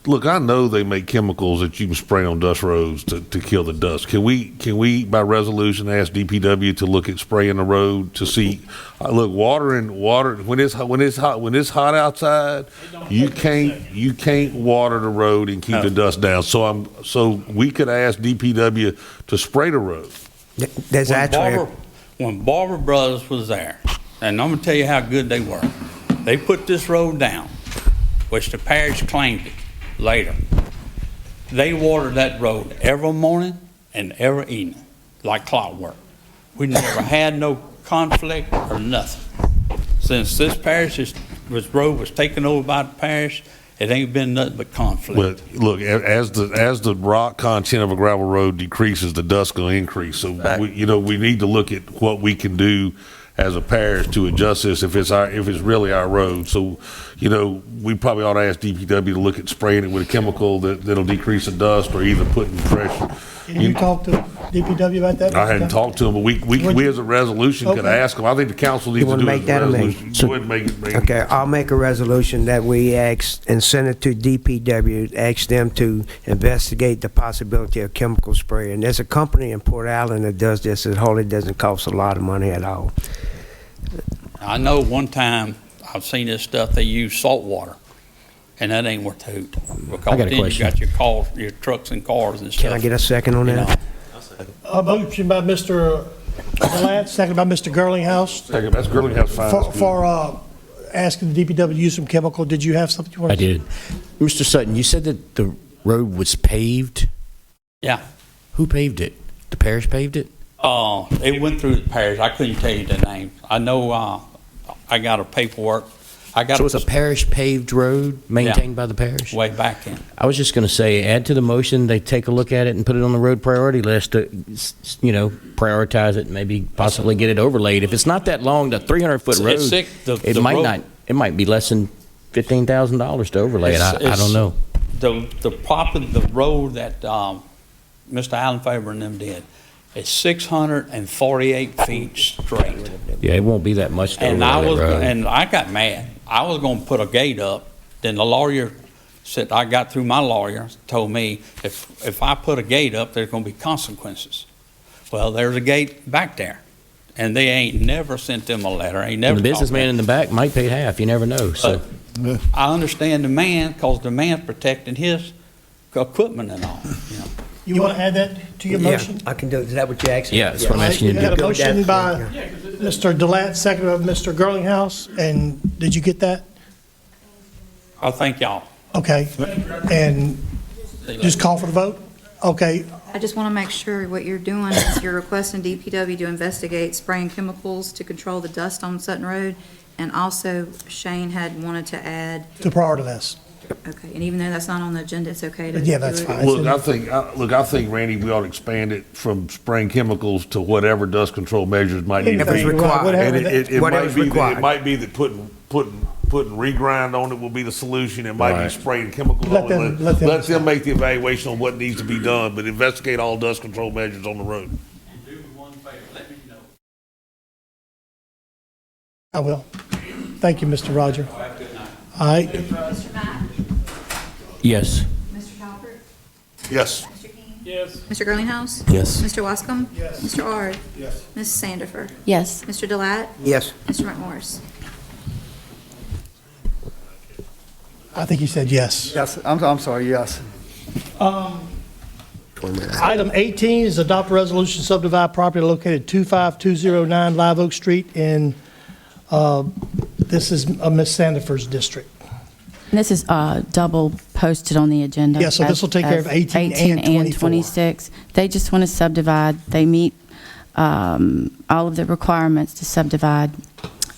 look, I know they make chemicals that you can spray on dust roads to kill the dust. Can we by resolution ask DPW to look at spraying the road to see? Look, water when it's hot outside, you can't water the road and keep the dust down. So we could ask DPW to spray the road. There's actually when Barber Brothers was there, and I'm gonna tell you how good they were. They put this road down, which the parish claimed it later. They watered that road every morning and every evening, like clockwork. We never had no conflict or nothing. Since this parish road was taken over by the parish, it ain't been nothing but conflict. But look, as the rock content of a gravel road decreases, the dust going to increase. So we need to look at what we can do as a parish to adjust this if it's really our road. So, we probably ought to ask DPW to look at spraying it with a chemical that'll decrease the dust, or either putting pressure. Can you talk to DPW about that? I hadn't talked to them, but we as a resolution could ask them. I think the council needs to do it as a resolution. Go ahead and make it. Okay, I'll make a resolution that we ask and send it to DPW, ask them to investigate the possibility of chemical spray. And there's a company in Port Allen that does this. It wholly doesn't cost a lot of money at all. I know one time I've seen this stuff, they use salt water, and that ain't worth a hoot. Because I got a then question. you got your trucks and cars and stuff. Can I get a second on that? A motion by Mr. Delant, second by Mr. Girlinghouse. Second, that's Girlinghouse fine. For asking the DPW to use some chemical. Did you have something you wanted I did. Mr. Sutton, you said that the road was paved? Yeah. Who paved it? The parish paved it? It went through the parish. I couldn't tell you the name. I know I got a paperwork. So it's a parish paved road maintained by the parish? Way back in. I was just going to say, add to the motion, they take a look at it and put it on the road priority list to, prioritize it, maybe possibly get it overlaid. If it's not that long, the 300-foot road, It's sick. it might be less than $15,000 to overlay it. I don't know. The road that Mr. Allen Faber and them did, it's 648 feet straight. Yeah, it won't be that much to overlay that road. And I got mad. I was going to put a gate up. Then the lawyer said, I got through my lawyer, told me if I put a gate up, there's going to be consequences. Well, there's a gate back there, and they ain't never sent them a letter. Ain't never. And the businessman in the back might pay half. You never know. So I understand the man, because the man's protecting his equipment and all. You want to add that to your motion? Yeah, I can do it. Is that what you're asking? Yeah, that's what I'm asking you to You do. had a motion by Mr. Delant, second by Mr. Girlinghouse, and did you get that? I thank y'all. Okay, and just call for the vote? Okay, I just want to make sure what you're doing is you're requesting DPW to investigate spraying chemicals to control the dust on Sutton Road, and also Shane had wanted to add, to priority list. okay, and even though that's not on the agenda, it's okay to Yeah, do that's it? fine. Look, I think, Randy, we ought to expand it from spraying chemicals to whatever dust control measures might need to be. If it's required. And Whatever's required. it might be that putting regrind on it will be the solution. It might be spraying chemicals Let on it. them Let them make the evaluation on what needs to be done, but investigate all dust control measures on the road. Do me one favor, let me know. I will. Thank you, Mr. Roger. All right, Mr. Mack? Yes. Mr. Halpert? Yes. Mr. King? Yes. Mr. Girlinghouse? Yes. Mr. Wascom? Yes. Mr. Ard? Yes. Mrs. Sandifer? Yes. Mr. Delat? Yes. Mr. McMorris? I think he said yes. Yes, I'm sorry, yes. Item 18 is adopt a resolution to subdivide property located 25209 Live Oak Street in, this is Ms. Sandifer's district. And this is double posted on the agenda. Yeah, so this will take care of as 18 and 24. 26. They just want to subdivide. They meet all of the requirements to subdivide.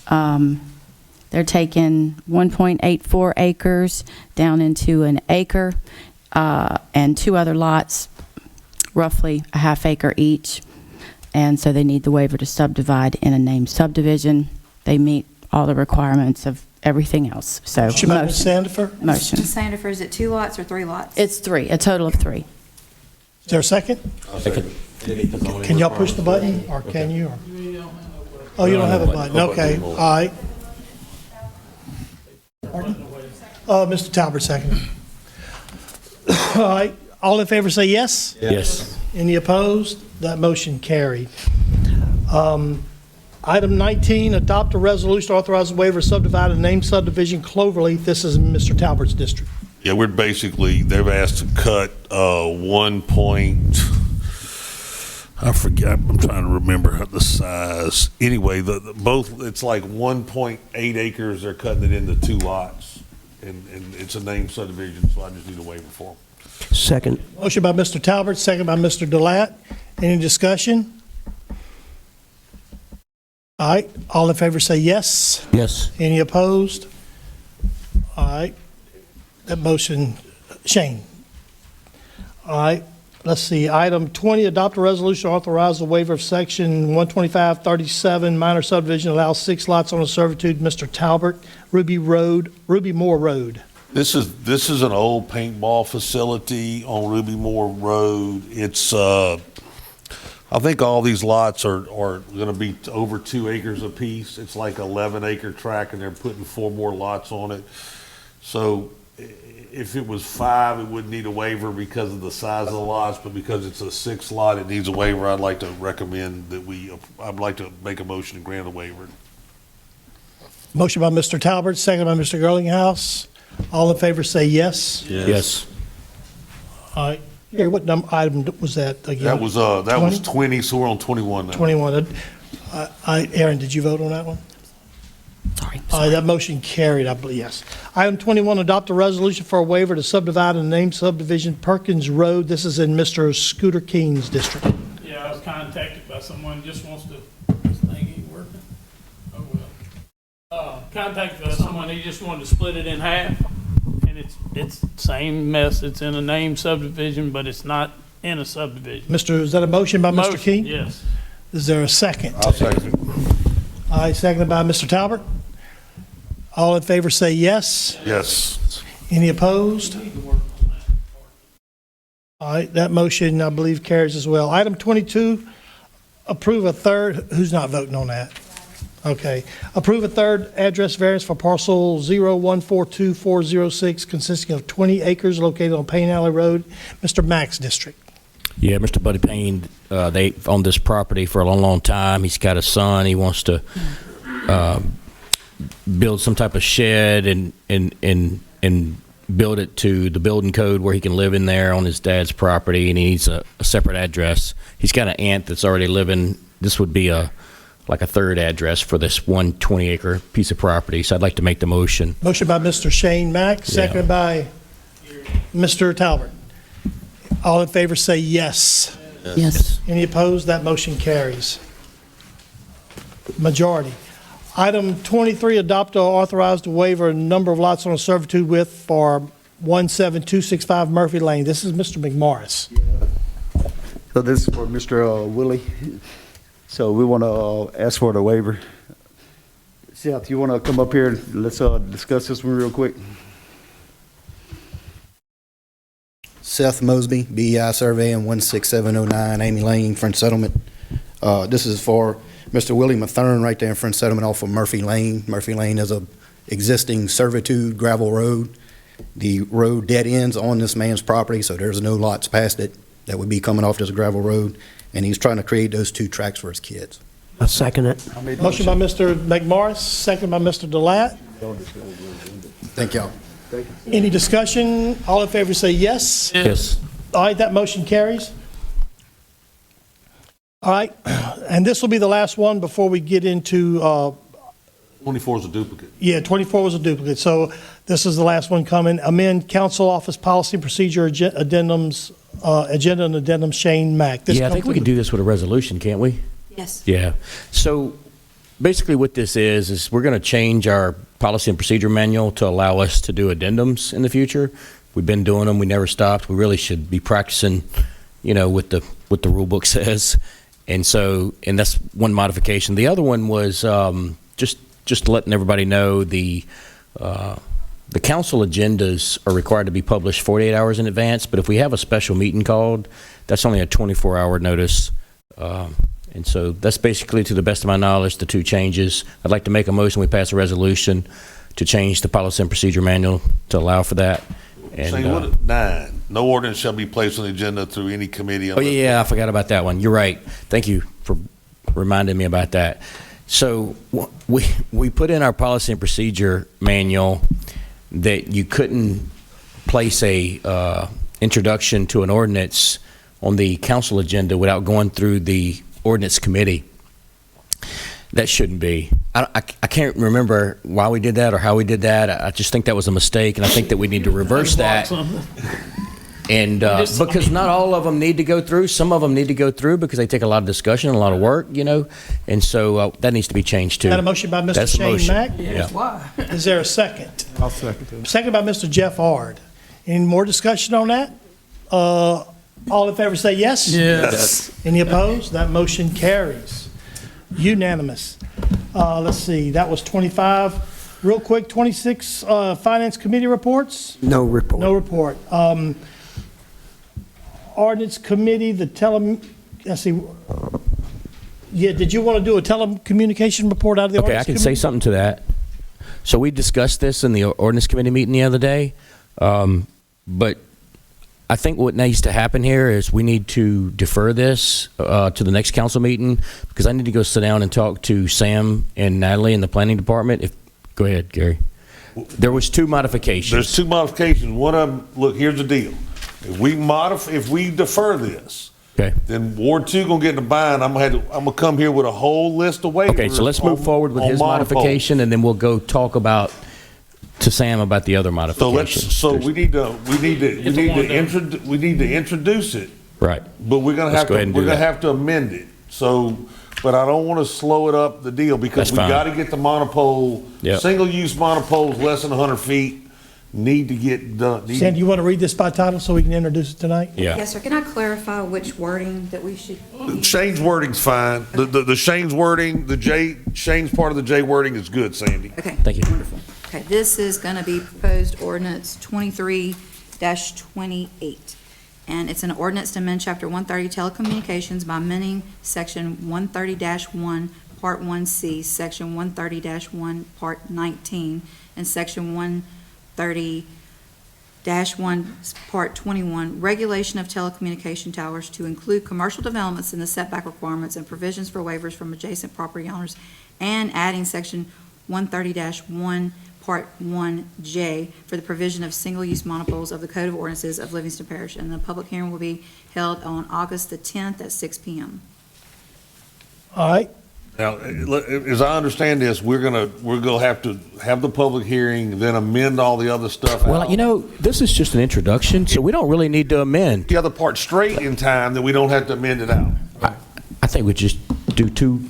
They're taking 1.84 acres down into an acre and two other lots, roughly a half acre each. And so they need the waiver to subdivide in a named subdivision. They meet all the requirements of everything else. So Motion by Ms. Sandifer. Motion. Ms. Sandifer, is it 2 lots or 3 lots? It's 3, a total of 3. Is there a second? Can y'all push the button, or can you? Or? Oh, you don't have a button, okay, all right. Mr. Talbert, second. All right, all in favor say yes? Yes. Any opposed? That motion carried. Item 19, adopt a resolution to authorize a waiver of subdivided named subdivision Cloverleaf. This is in Mr. Talbert's district. Yeah, we're basically, they've asked to cut 1 point, I forget, I'm trying to remember the size. Anyway, the both, it's like 1.8 acres, they're cutting it into 2 lots. And it's a named subdivision, so I just need a waiver for them. Second. Motion by Mr. Talbert, second by Mr. Delat. Any discussion? All right, all in favor say yes. Yes. Any opposed? All right, that motion, Shane. All right, let's see, item 20, adopt a resolution to authorize the waiver of section 12537, minor subdivision, allows 6 lots on a servitude, Mr. Talbert, Ruby Moore Road. This is an old paintball facility on Ruby Moore Road. It's, I think all these lots are going to be over 2 acres apiece. It's like 11-acre tract, and they're putting 4 more lots on it. So if it was 5, it wouldn't need a waiver because of the size of the lots, but because it's a 6 lot, it needs a waiver. I'd like to recommend that I'd like to make a motion to grant a waiver. Motion by Mr. Talbert, second by Mr. Girlinghouse. All in favor say yes. Yes. All right. Here, what item was that again? That was 20, so we're on 21 now. 21. Aaron, did you vote on that one? Sorry. That motion carried, I believe, yes. Item 21, adopt a resolution for a waiver to subdivide a named subdivision Perkins Road. This is in Mr. Scooter Keen's district. Yeah, I was contacted by someone, just wants to, this thing ain't working. Oh, well. Contacted by someone, he just wanted to split it in half. And it's same mess, it's in a named subdivision, but it's not in a subdivision. Is that a motion by Mr. King? Yes. Is there a second? I'll second it. All right, seconded by Mr. Talbert. All in favor say yes. Yes. Any opposed? All right, that motion, I believe, carries as well. Item 22, approve a third, who's not voting on that? Okay. Approve a third address variance for parcel 0142406 consisting of 20 acres located on Payne Alley Road, Mr. Mack's district. Yeah, Mr. Buddy Payne, they've owned this property for a long, long time. He's got a son. He wants to build some type of shed and build it to the building code where he can live in there on his dad's property, and he needs a separate address. He's got an aunt that's already living. This would be like a third address for this 1 20-acre piece of property. So I'd like to make the motion. Motion by Mr. Shane Mack, seconded by Mr. Talbert. All in favor say yes. Yes. Any opposed? That motion carries. Majority. Item 23, adopt or authorize to waiver a number of lots on a servitude with for 17265 Murphy Lane. This is Mr. McMorris. So this is for Mr. Willie. So we want to ask for the waiver. Seth, you want to come up here and let's discuss this one real quick? Seth Mosby, BEI surveying 16709 Amy Lane, French Settlement. This is for Mr. Willie Mathern right there in French Settlement off of Murphy Lane. Murphy Lane is a existing servitude gravel road. The road dead ends on this man's property, so there's no lots past it that would be coming off this gravel road, and he's trying to create those 2 tracks for his kids. I second it. Motion by Mr. McMorris, second by Mr. Delat. Thank y'all. Any discussion? All in favor say yes. Yes. All right, that motion carries. All right, and this will be the last one before we get into, 24 is a duplicate. yeah, 24 was a duplicate, so this is the last one coming. Amend council office policy and procedure addendums, agenda and addendums, Shane Mack. This Yeah, I comes think we to can do this with a resolution, can't we? Yes. Yeah. So basically what this is we're going to change our policy and procedure manual to allow us to do addendums in the future. We've been doing them. We never stopped. We really should be practicing, what the rule book says. And that's one modification. The other one was just letting everybody know the council agendas are required to be published 48 hours in advance, but if we have a special meeting called, that's only a 24-hour notice. And so that's basically, to the best of my knowledge, the two changes. I'd like to make a motion, we pass a resolution to change the policy and procedure manual to allow for that. And, Saying what, 9, no ordinance shall be placed on the agenda through any committee. Oh, yeah, I forgot about that one. You're right. Thank you for reminding me about that. So we put in our policy and procedure manual that you couldn't place a introduction to an ordinance on the council agenda without going through the ordinance committee. That shouldn't be. I can't remember why we did that or how we did that. I just think that was a mistake, and I think that we need to reverse that. And because not all of them need to go through. Some of them need to go through because they take a lot of discussion and a lot of work, And so that needs to be changed too. Got a motion by Mr. That's the Shane motion. Mack? Yeah. Why? Is there a second? I'll second it. Second by Mr. Jeff Ard. Any more discussion on that? All in favor say yes? Yes. Any opposed? That motion carries. Unanimous. Let's see, that was 25. Real quick, 26 Finance Committee reports? No report. No report. Ordinance Committee, let's see. Yeah, did you want to do a telecommunication report out of the Okay, Ordinance I can Committee? say something to that. So we discussed this in the ordinance committee meeting the other day, but I think what needs to happen here is we need to defer this to the next council meeting because I need to go sit down and talk to Sam and Natalie in the planning department. Go ahead, Gary. There was 2 modifications. There's 2 modifications. One of them, look, here's the deal. If we defer this, Okay. then Ward 2 gonna get in the bind. I'm gonna come here with a whole list of waivers. Okay, so let's move forward with on his monopole. modification, and then we'll go talk to Sam about the other modifications. So we need to introduce it, Right. but we're gonna Let's have go ahead to and do we're gonna that. have to amend it. So, but I don't want to slow it up the deal because That's we fine. got to get the monopole. Yep. Single-use monopoles less than 100 feet need to get done. Sandy, you want to read this by title so we can introduce it tonight? Yeah. Yes, sir. Can I clarify which wording that we should? Shane's wording's fine. The Shane's wording, Shane's part of the J wording is good, Sandy. Okay. Thank you. Wonderful. Okay, this is going to be proposed ordinance 23-28. And it's an ordinance to amend Chapter 130 Telecommunications by amending Section 130-1, Part 1C, Section 130-1, Part 19, and Section 130-1, Part 21, Regulation of Telecommunication Towers to include commercial developments in the setback requirements and provisions for waivers from adjacent property owners, and adding Section 130-1, Part 1J for the provision of single-use monopoles of the Code of Ordinances of Livingston Parish. And the public hearing will be held on August the 10th at 6 p.m. All right, Now, as I understand this, we're gonna have to have the public hearing, then amend all the other stuff. Well, out. this is just an introduction, so we don't really need to amend. The other part straight in time, that we don't have to amend it out. I think we just do two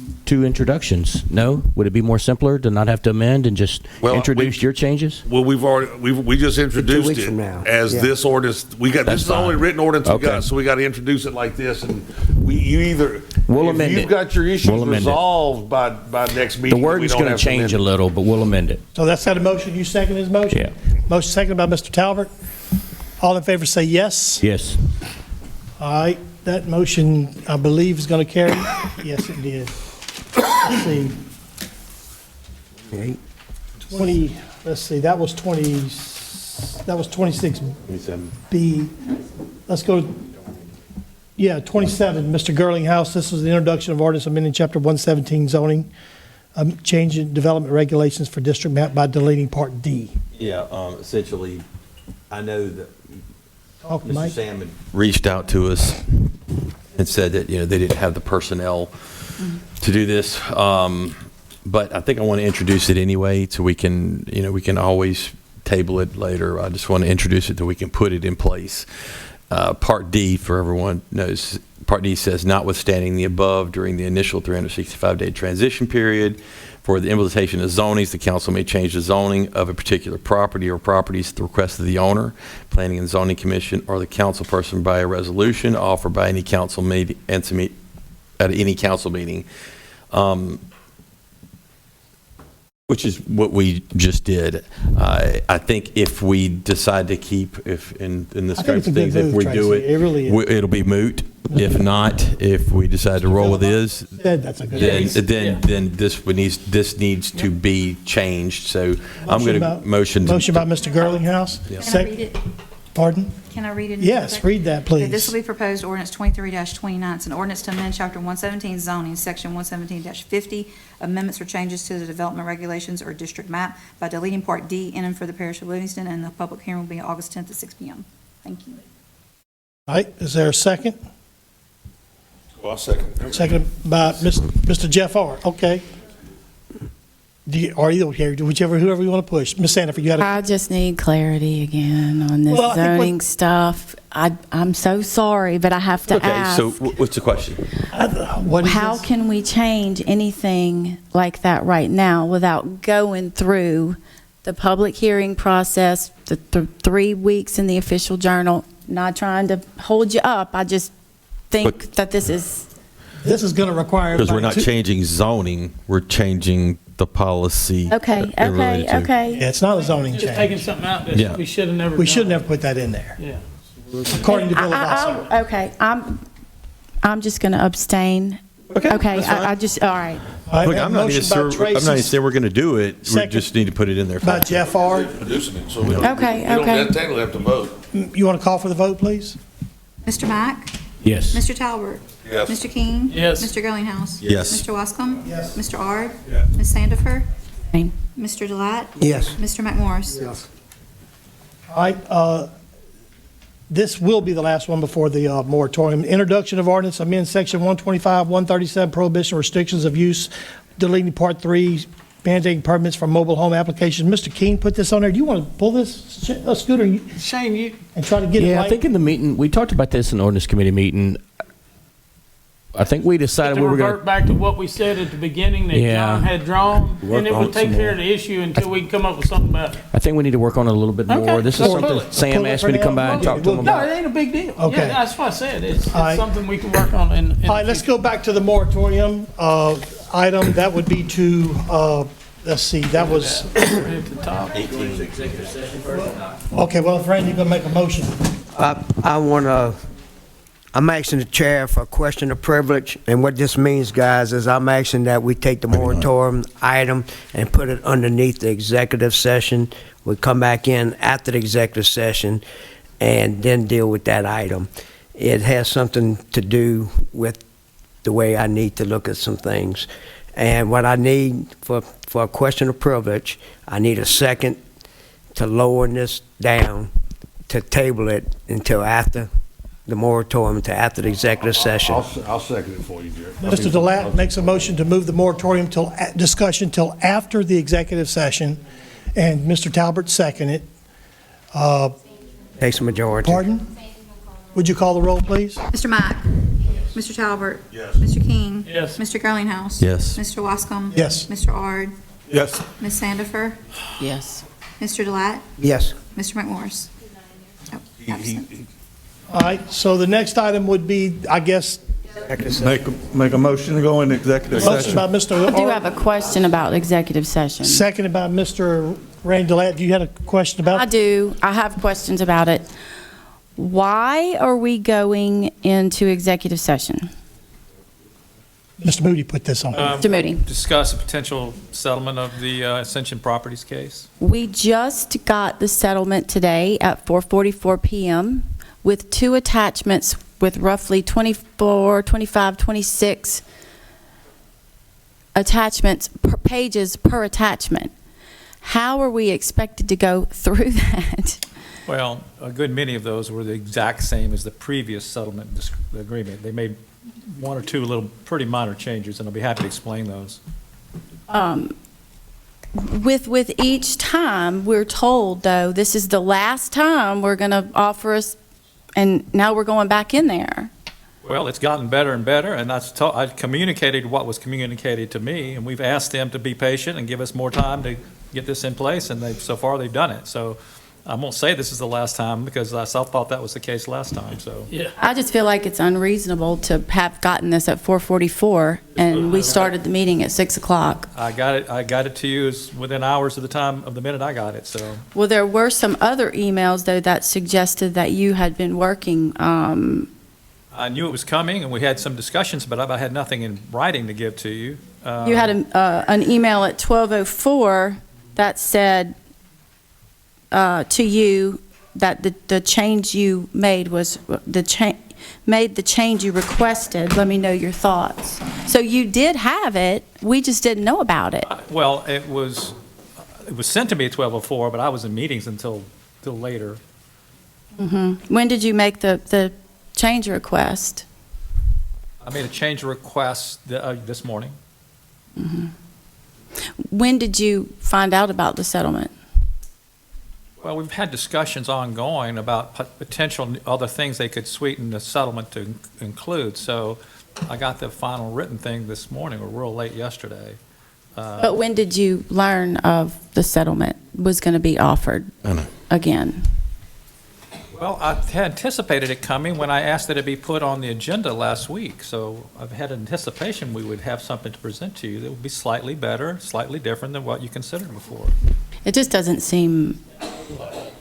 introductions. No? Would it be more simpler to not have to amend and just introduce your changes? Well, we just introduced weeks it from now. as Yeah. this ordinance. This is the only written ordinance we got, so we got to introduce it like this. And We'll amend you've it. got your issues We'll amend it. resolved by next meeting. The word's going to change a little, but we'll amend it. so that's how the motion, you second his motion? Yeah. Motion seconded by Mr. Talbot. All in favor say yes. Yes. All right, that motion, I believe, is going to carry. Yes, it did. Let's see. 20, let's see, that was 26B. Let's go, 27, Mr. Girlinghouse. This was the introduction of ordinance amending Chapter 117 zoning, changing development regulations for district map by deleting Part D. Yeah, essentially, I know that Talk, Mr. Mike. Salmon reached out to us and said that, they didn't have the personnel to do this. But I think I want to introduce it anyway, so we can, we can always table it later. I just want to introduce it so we can put it in place. Part D, for everyone knows, Part D says, notwithstanding the above, during the initial 365-day transition period, for the implementation of zonings, the council may change the zoning of a particular property or properties at the request of the owner, planning and zoning commission, or the council person by a resolution offered by any council meeting, at any council meeting, which is what we just did. I think if we decide to keep, if in this I think type it's a of good things, if move, we do Tracy. It really is. it'll be moot. If not, if we decide to roll with this, That's a good then this needs to be changed. So I'm going to motion. Motion by Mr. Girlinghouse. Can I read it? Pardon? Can I read it? Yes, read that, Okay, this please. will be proposed ordinance 23-29. It's an ordinance to amend Chapter 117 zoning, Section 117-50, amendments or changes to the development regulations or district map by deleting Part D in and for the parish of Livingston, and the public hearing will be August 10th at 6 p.m. Thank you. All right, is there a second? Well, I'll second. Seconded by Mr. Jeff R. Okay. Are you okay? Whoever you want to push. Ms. Sandifer, you had a... I just need clarity again on this Well, I think what- zoning stuff. I'm so sorry, but I have to Okay, ask. so what's the question? What is How this? can we change anything like that right now without going through the public hearing process, the 3 weeks in the official journal? Not trying to hold you up. I just think that this is... This is going to require... Because we're not changing zoning, we're changing the policy. Okay. Yeah, it's not a zoning Just taking change. something out Yeah. that we should have never done. We should never put that in there, Yeah. according to Bill of Rights. Okay, I'm just going to abstain. Okay, that's fine. I just, all right. All right, Look, we have I'm a not motion even by sure, I'm not even Tracy, saying we're going to do it. We Second. just need to put it in there. by Jeff R. Producing it, so we don't. Okay, we don't okay. technically have to vote. You want to call for the vote, please? Mr. Mack? Yes. Mr. Talbert? Yes. Mr. King? Yes. Mr. Girlinghouse? Yes. Mr. Wascom? Yes. Mr. Ard? Yes. Ms. Sandifer? Fine. Mr. Delat? Yes. Mr. McMorris? All right, this will be the last one before the moratorium. Introduction of ordinance, amend section 125, 137, prohibition restrictions of use, deleting part 3, mandating permits for mobile home applications. Mr. King put this on there. Do you want to pull this, Scooter, Shane, and try to get it Yeah, right? I think in the meeting, we talked about this in the ordinance committee meeting. I think we decided to we were going revert to, back to what we said at the beginning that Yeah. John had drawn, Work and it on would it take some care more. of the issue until we can come up with something better. I think we need to work on it a little bit more. Okay, This is let's something pull it. Sam Pull it asked for me to now. come by and talk to him No, about. it ain't a big deal. Okay. Yeah, that's what I said. It's All right. something we can work on in All right, let's go back to the moratorium item. That would be to, let's see, that was, at the top. okay, well, if Randy, you're going to make a motion. I'm asking the chair for a question of privilege, and what this means, guys, is I'm asking that we take the moratorium item and put it underneath the executive session. We come back in after the executive session and then deal with that item. It has something to do with the way I need to look at some things. And what I need for a question of privilege, I need a second to lower this down, to table it until after the moratorium, to after the executive session. I'll second it for you, Jerry. Mr. Delat makes a motion to move the moratorium till, discussion till after the executive session, and Mr. Talbert seconded it. Takes a majority. Pardon? Would you call the roll, please? Mr. Mack? Mr. Talbert? Yes. Mr. King? Yes. Mr. Girlinghouse? Yes. Mr. Wascom? Yes. Mr. Ard? Yes. Ms. Sandifer? Yes. Mr. Delat? Yes. Mr. McMorris? Oh, absent. All right, so the next item would be, I guess, Make a motion to go into executive motion session. by Mr. I do Ard, have a question about executive session. seconded by Mr. Randy Delat. Do you have a question about? I do. I have questions about it. Why are we going into executive session? Mr. Moody put this on. Mr. Moody. Discuss a potential settlement of the Ascension Properties case. We just got the settlement today at 4:44 p.m. with 2 attachments with roughly 24, 25, 26 attachments, pages per attachment. how are we expected to go through that? Well, a good many of those were the exact same as the previous settlement agreement. They made one or two little pretty minor changes, and I'll be happy to explain those. With each time, we're told, though, this is the last time we're going to offer us, and now we're going back in there. Well, it's gotten better and better, and I communicated what was communicated to me, and we've asked them to be patient and give us more time to get this in place, and so far they've done it. So I won't say this is the last time, because I thought that was the case last time, so. Yeah. I just feel like it's unreasonable to have gotten this at 4:44, and we started the meeting at 6 o'clock. I got it to you within hours of the minute I got it, so. Well, there were some other emails, though, that suggested that you had been working. I knew it was coming, and we had some discussions, but I had nothing in writing to give to you. You had an email at 12:04 that said to you that the change you made was the change you requested. Let me know your thoughts. So you did have it, we just didn't know about it. Well, it was sent to me at 12:04, but I was in meetings until later. When did you make the change request? I made a change request this morning. When did you find out about the settlement? Well, we've had discussions ongoing about potential other things they could sweeten the settlement to include. So I got the final written thing this morning, or real late yesterday. But when did you learn of the settlement was going to be offered again? Well, I had anticipated it coming when I asked that it be put on the agenda last week. So I've had anticipation we would have something to present to you that would be slightly better, slightly different than what you considered before. It just doesn't seem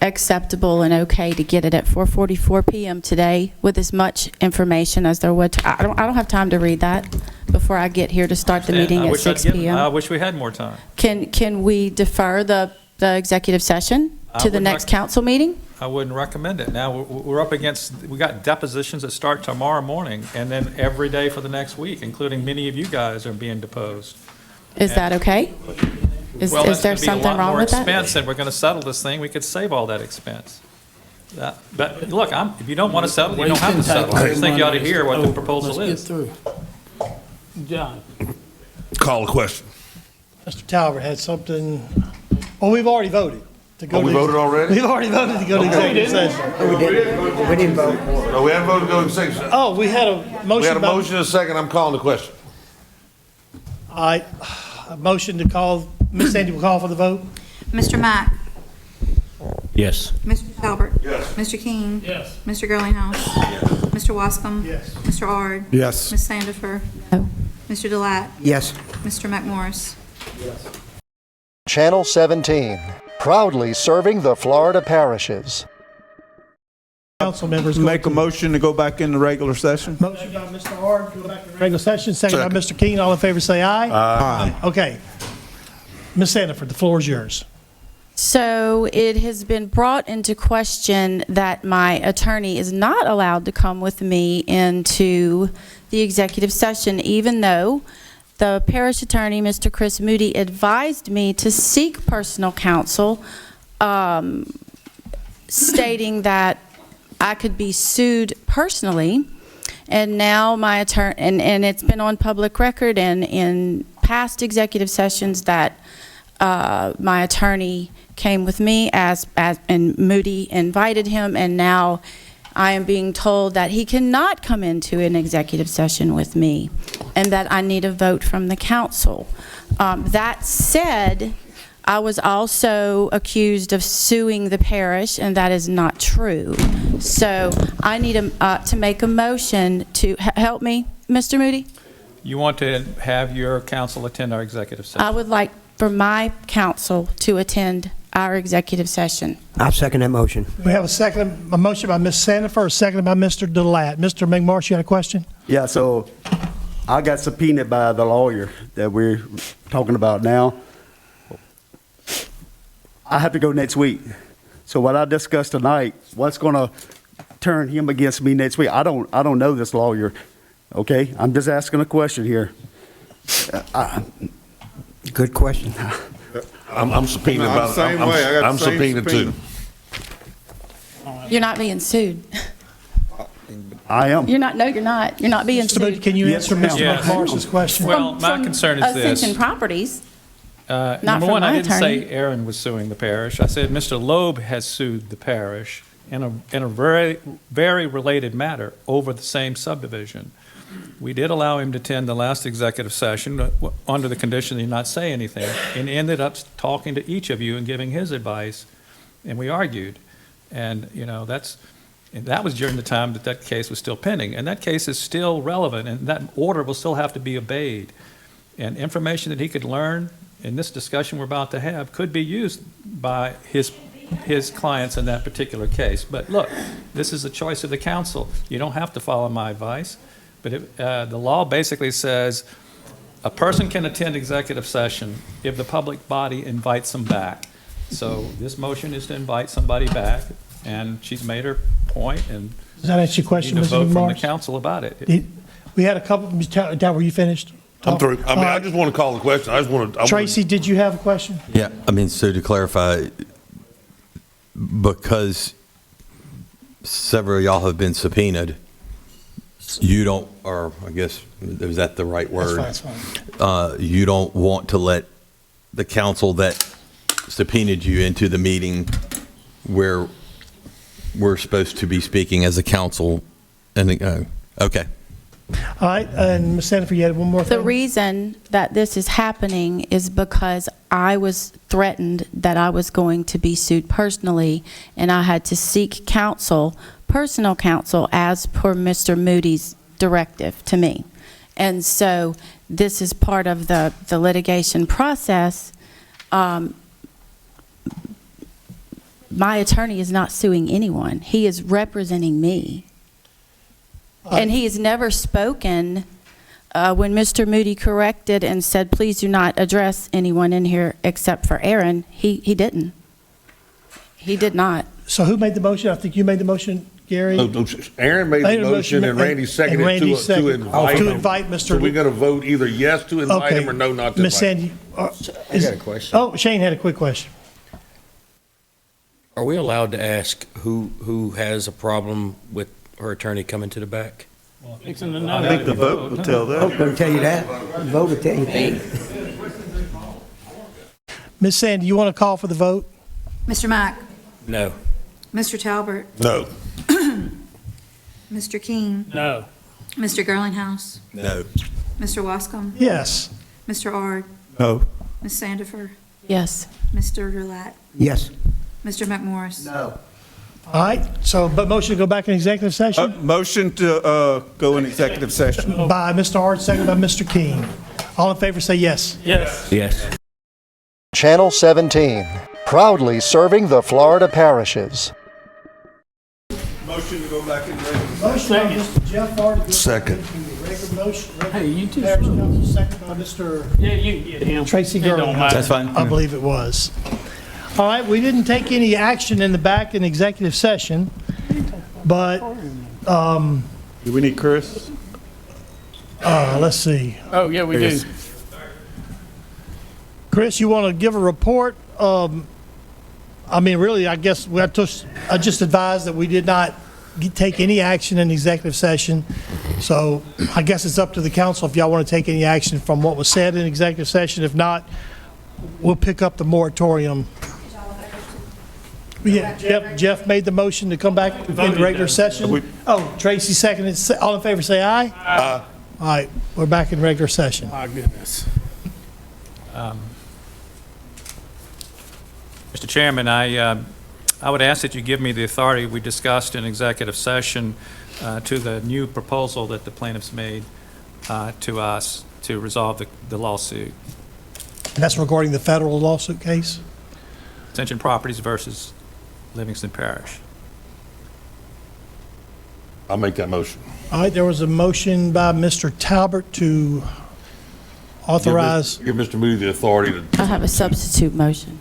acceptable and okay to get it at 4:44 p.m. today with as much information as there would. I don't have time to read that before I get here to start the meeting at 6 p.m. I wish we had more time. Can we defer the executive session to the next council meeting? I wouldn't recommend it. Now, we're up against, we got depositions that start tomorrow morning, and then every day for the next week, including many of you guys are being deposed. Is that okay? Is there something wrong with that? Well, that's going to be a lot more expense, and we're going to settle this thing. We could save all that expense. But look, if you don't want to settle, you don't have to settle. I just think you ought to hear what the proposal is. Let's get through. John. Call the question. Mr. Talbot had something, well, we've already voted. We voted already? We've already voted to go to executive session. We didn't vote. No, we haven't voted to go to executive session. Oh, we had a motion. We had a motion and a second. I'm calling the question. A motion to call, Ms. Sandy will call for the vote. Mr. Mack? Yes. Mr. Talbert? Yes. Mr. King? Yes. Mr. Girlinghouse? Mr. Wascom? Yes. Mr. Ard? Yes. Ms. Sandifer? No. Mr. Delat? Yes. Mr. McMorris? Channel 17, proudly serving the Florida parishes. Council members. Make a motion to go back into regular session. Motion by Mr. Ard, go back to regular session. Second by Mr. King. All in favor, say aye. Aye. Okay. Ms. Sandifer, the floor is yours. So it has been brought into question that my attorney is not allowed to come with me into the executive session, even though the parish attorney, Mr. Chris Moody, advised me to seek personal counsel, stating that I could be sued personally. And now my attorney, and it's been on public record and in past executive sessions that my attorney came with me and Moody invited him, and now I am being told that he cannot come into an executive session with me and that I need a vote from the council. That said, I was also accused of suing the parish, and that is not true. So I need to make a motion to help me, Mr. Moody? You want to have your counsel attend our executive session? I would like for my counsel to attend our executive session. I'll second that motion. We have a motion by Ms. Sandifer, a second by Mr. Delat. Mr. McMorris, you had a question? Yeah, so I got subpoenaed by the lawyer that we're talking about now. I have to go next week. So what I discussed tonight, what's going to turn him against me next week? I don't know this lawyer. Okay, I'm just asking a question here. Good question. I'm subpoenaed No, I'm about, the same way. I got the I'm same subpoenaed too. You're not being sued. I am. You're not, no, you're not. You're not being Mr. Moody, sued. can you Yes, answer ma'am. Mr. Yes. McMorris's question? Well, my From concern is this. Ascension Properties. Not Number from one, I my didn't say attorney. Aaron was suing the parish. I said Mr. Loeb has sued the parish in a very, very related matter over the same subdivision. We did allow him to attend the last executive session under the condition that he not say anything, and ended up talking to each of you and giving his advice, and we argued. And, you know, and that was during the time that that case was still pending. And that case is still relevant, and that order will still have to be obeyed. And information that he could learn in this discussion we're about to have could be used by his clients in that particular case. But look, this is the choice of the council. You don't have to follow my advice. But the law basically says a person can attend executive session if the public body invites them back. So this motion is to invite somebody back, and she's made her point, and Does that answer your question, need to Mr. vote from the McMorris? council about it. We had a couple, Dad, were you finished? I'm through. I mean, All I right. just want to call the question. I just want to. Tracy, did you have a question? Yeah, I mean, so to clarify, because several of y'all have been subpoenaed, you don't, or I guess, is that the right word? That's fine. You don't want to let the council that subpoenaed you into the meeting where we're supposed to be speaking as a council, and, okay. All right, and Ms. Sanford, you had one more thing? The reason that this is happening is because I was threatened that I was going to be sued personally, and I had to seek counsel, personal counsel, as per Mr. Moody's directive to me. And so this is part of the litigation process. My attorney is not suing anyone. He is representing me. And he has never spoken when Mr. Moody corrected and said, please do not address anyone in here except for Aaron. He didn't. He did not. So who made the motion? I think you made the motion, Gary. No, Aaron made the motion and Randy seconded Randy to seconded. invite To him. invite Mr. So we're going to vote either yes to invite Okay. him or no not to Ms. invite him. Sandy. I got a question. Oh, Shane had a quick question. Are we allowed to ask who has a problem with her attorney coming to the back? Fixing to know. I think the vote will tell Vote that. will tell you that. Vote will tell you that. Ms. Sandy, you want to call for the vote? Mr. Mack, No. Mr. Talbert, No. Mr. King, No. Mr. Girlinghouse, No. Mr. Wascom, Yes. Mr. Ard, No. Ms. Sandifer, Yes. Mr. Roulette, Yes. Mr. McMorris. No. All right, so, but motion to go back in executive session Motion to go in executive session. by Mr. Hart, second by Mr. King. All in favor, say yes. Yes. Yes. Channel 17, proudly serving the Florida parishes. Motion to go back in regular. Motion by Mr. Jeff Hart. to go Second. back into the regular motion. Hey, you too. Parish Council, second by Mr. Yeah, you can get him. Tracy It don't Girl. matter. That's fine. I believe it was. All right, we didn't take any action in the back in executive session, but, Do we need Chris? let's see. Oh, yeah, we do. Chris, you want to give a report? I mean, really, I guess I just advised that we did not take any action in executive session. So I guess it's up to the council if y'all want to take any action from what was said in executive session. If not, we'll pick up the moratorium. Yeah, Jeff made the motion to come back in regular session. Oh, Tracy seconded. All in favor, say aye. Aye. All right, we're back in regular session. My goodness. Mr. Chairman, I would ask that you give me the authority we discussed in executive session to the new proposal that the plaintiffs made to us to resolve the lawsuit. And that's regarding the federal lawsuit case? Ascension Properties versus Livingston Parish. I'll make that motion. All right, there was a motion by Mr. Talbert to authorize, Give Mr. Moody the authority to. I have a substitute motion.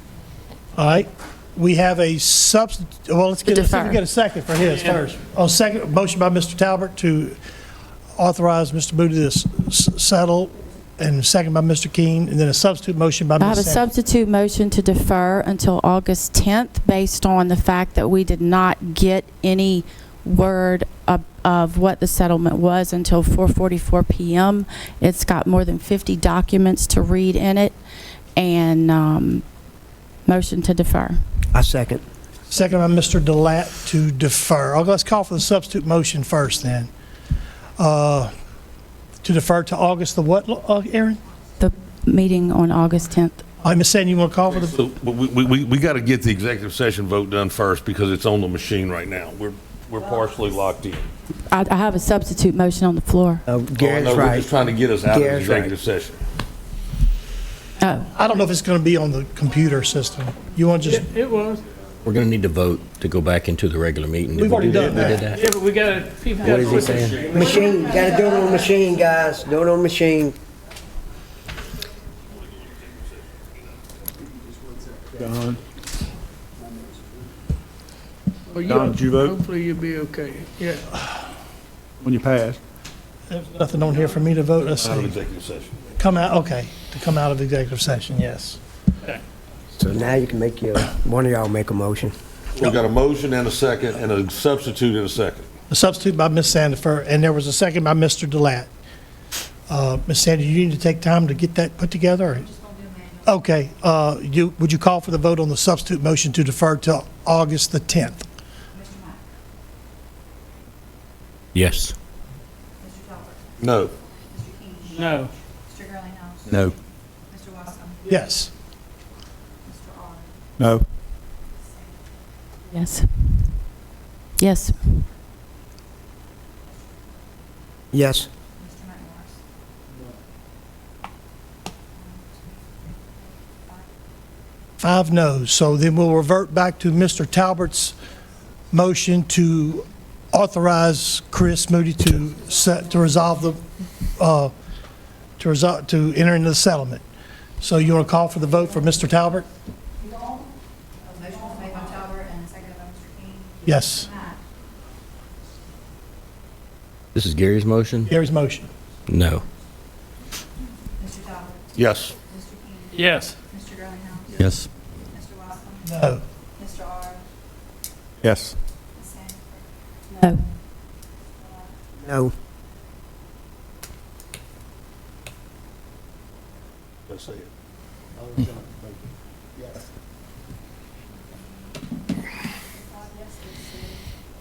all right, we have a substitute, well, let's see if we Defer. get a second for his first. Oh, second, motion by Mr. Talbert to authorize Mr. Moody to settle and a second by Mr. King, and then a substitute motion by I have a Ms. Sandy. substitute motion to defer until August 10th based on the fact that we did not get any word of what the settlement was until 4:44 p.m. It's got more than 50 documents to read in it, and motion to defer. I second. Second by Mr. Delat to defer. Let's call for the substitute motion first then. To defer to August the what, Aaron? The meeting on August 10th. All right, Ms. Sandy, you want to call for the? So, but we got to get the executive session vote done first because it's on the machine right now. We're partially locked in. I have a substitute motion on the floor. Gary's No, right. we're just trying to get us out of the Gary's right. executive session. Oh. I don't know if it's going to be on the computer system. You want to just? It was. We're going to need to vote to go back into the regular meeting. Did We've we already do done We that. did that? Yeah, but we got to, people got What to is he put saying? Machine, you gotta do it on the machine, guys. Do it on the machine. Don, Well, Don, did you vote? Hopefully you'll be okay. Yeah. when you passed. There's nothing on here for me to vote. Let's Out of see. executive session. Come out, okay, to come out of executive session, yes. So now you can make one of y'all make a motion. We've got a motion and a second and a substitute in a second. A substitute by Ms. Sandifer, and there was a second by Mr. Delat. Ms. Sandy, you need to take time to get that put together? Or? Okay, would you call for the vote on the substitute motion to defer to August the 10th? Yes. No. No. No. Yes. No. Yes. Yes. Yes. 5 noes. So then we'll revert back to Mr. Talbert's motion to authorize Chris Moody to resolve the, to enter into the settlement. So you want to call for the vote for Mr. Talbert? Yes. This is Gary's motion? Gary's motion. No. Yes. Yes. Yes. No. Yes. No. No. Let's see it.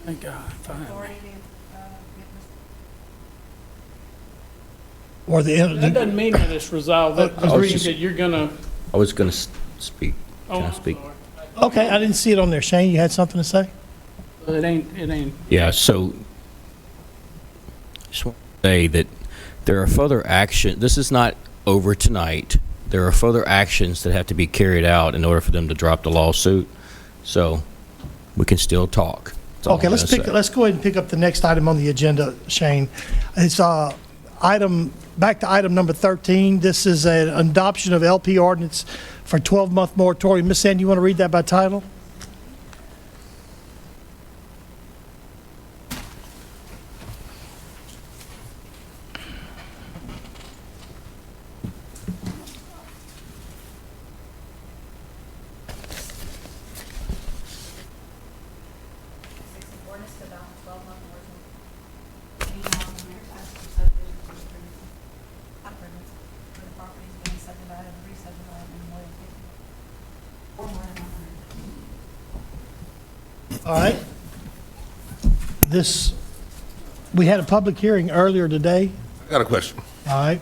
Thank God, finally. Or That doesn't mean that it's resolved. That I was means just- that you're gonna, I was going to speak. oh, Can I I'm speak? sorry. Okay, I didn't see it on there. Shane, you had something to say? Well, it ain't. Yeah, so just want to say that there are further action. This is not over tonight. There are further actions that have to be carried out in order for them to drop the lawsuit. So we can still talk. That's all Okay, I'm let's gonna say. go ahead and pick up the next item on the agenda, Shane. It's back to item number 13. This is an adoption of LP ordinance for 12-month moratorium. Ms. Sandy, you want to read that by title? All right. We had a public hearing earlier today. I got a question. All right.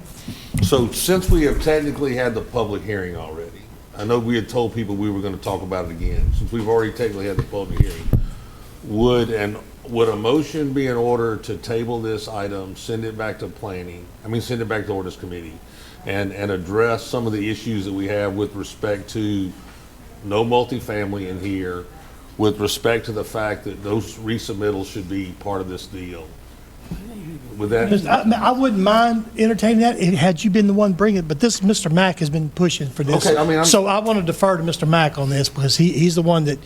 So since we have technically had the public hearing already, I know we had told people we were going to talk about it again. Since we've already technically had the public hearing, would a motion be in order to table this item, send it back to send it back to ordinance committee and address some of the issues that we have with respect to no multifamily in here, with respect to the fact that those resubmittals should be part of this deal? With that, I wouldn't mind entertaining that, had you been the one bringing it, but Mr. Mack has been pushing for this. Okay, So I want to defer to Mr. Mack on this, because he's the one that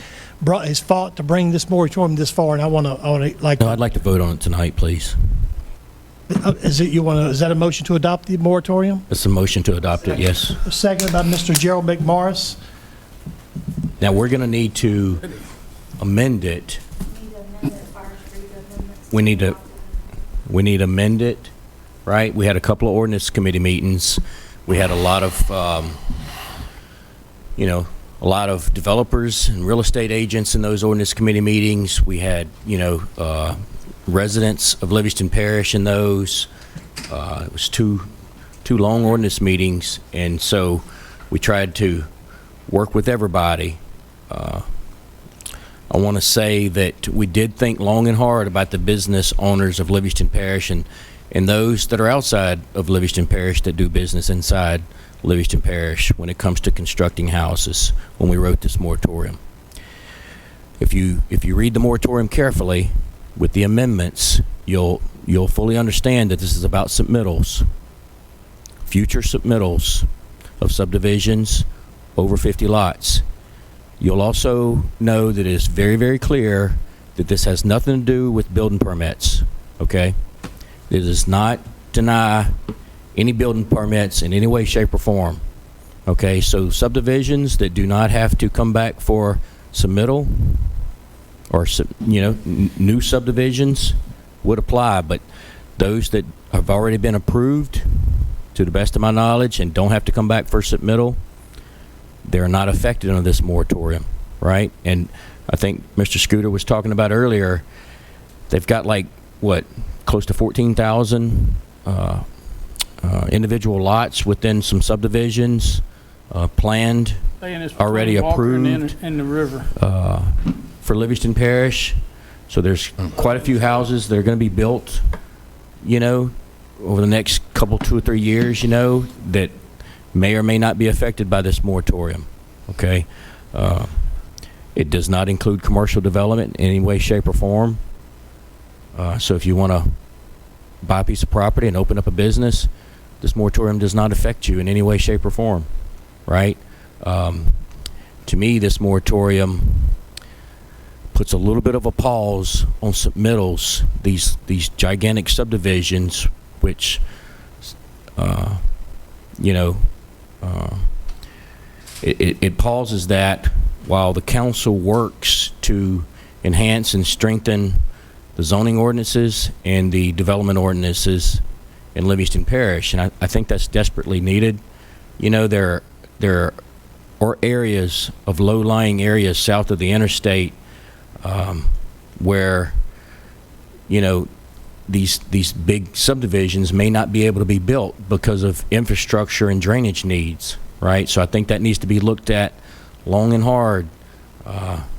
has fought to bring this moratorium this far, and I want to, No, I'd like to vote on it tonight, please. Is that a motion to adopt the moratorium? It's a motion to adopt it, yes. Second by Mr. Gerald McMorris. Now, we're going to need to amend it. We need to amend it, right? We had a couple of ordinance committee meetings. We had a lot of, a lot of developers and real estate agents in those ordinance committee meetings. We had, residents of Livingston Parish in those. It was two long ordinance meetings, and so we tried to work with everybody. I want to say that we did think long and hard about the business owners of Livingston Parish and those that are outside of Livingston Parish that do business inside Livingston Parish when it comes to constructing houses when we wrote this moratorium. If you read the moratorium carefully with the amendments, you'll fully understand that this is about submittals, future submittals of subdivisions over 50 lots. You'll also know that it is very, very clear that this has nothing to do with building permits, okay? It does not deny any building permits in any way, shape, or form, okay? So subdivisions that do not have to come back for submittal or, new subdivisions would apply, but those that have already been approved, to the best of my knowledge, and don't have to come back for submittal, they're not affected under this moratorium, right? And I think Mr. Scooter was talking about earlier, they've got close to 14,000 individual lots within some subdivisions planned, already approved in the river. For Livingston Parish. So there's quite a few houses that are going to be built, over the next couple, 2 or 3 years, that may or may not be affected by this moratorium, okay? It does not include commercial development in any way, shape, or form. So if you want to buy a piece of property and open up a business, this moratorium does not affect you in any way, shape, or form, right? To me, this moratorium puts a little bit of a pause on submittals, these gigantic subdivisions, which, it pauses that while the council works to enhance and strengthen the zoning ordinances and the development ordinances in Livingston Parish. And I think that's desperately needed. There are areas of low-lying areas south of the interstate where, these big subdivisions may not be able to be built because of infrastructure and drainage needs, right? So I think that needs to be looked at long and hard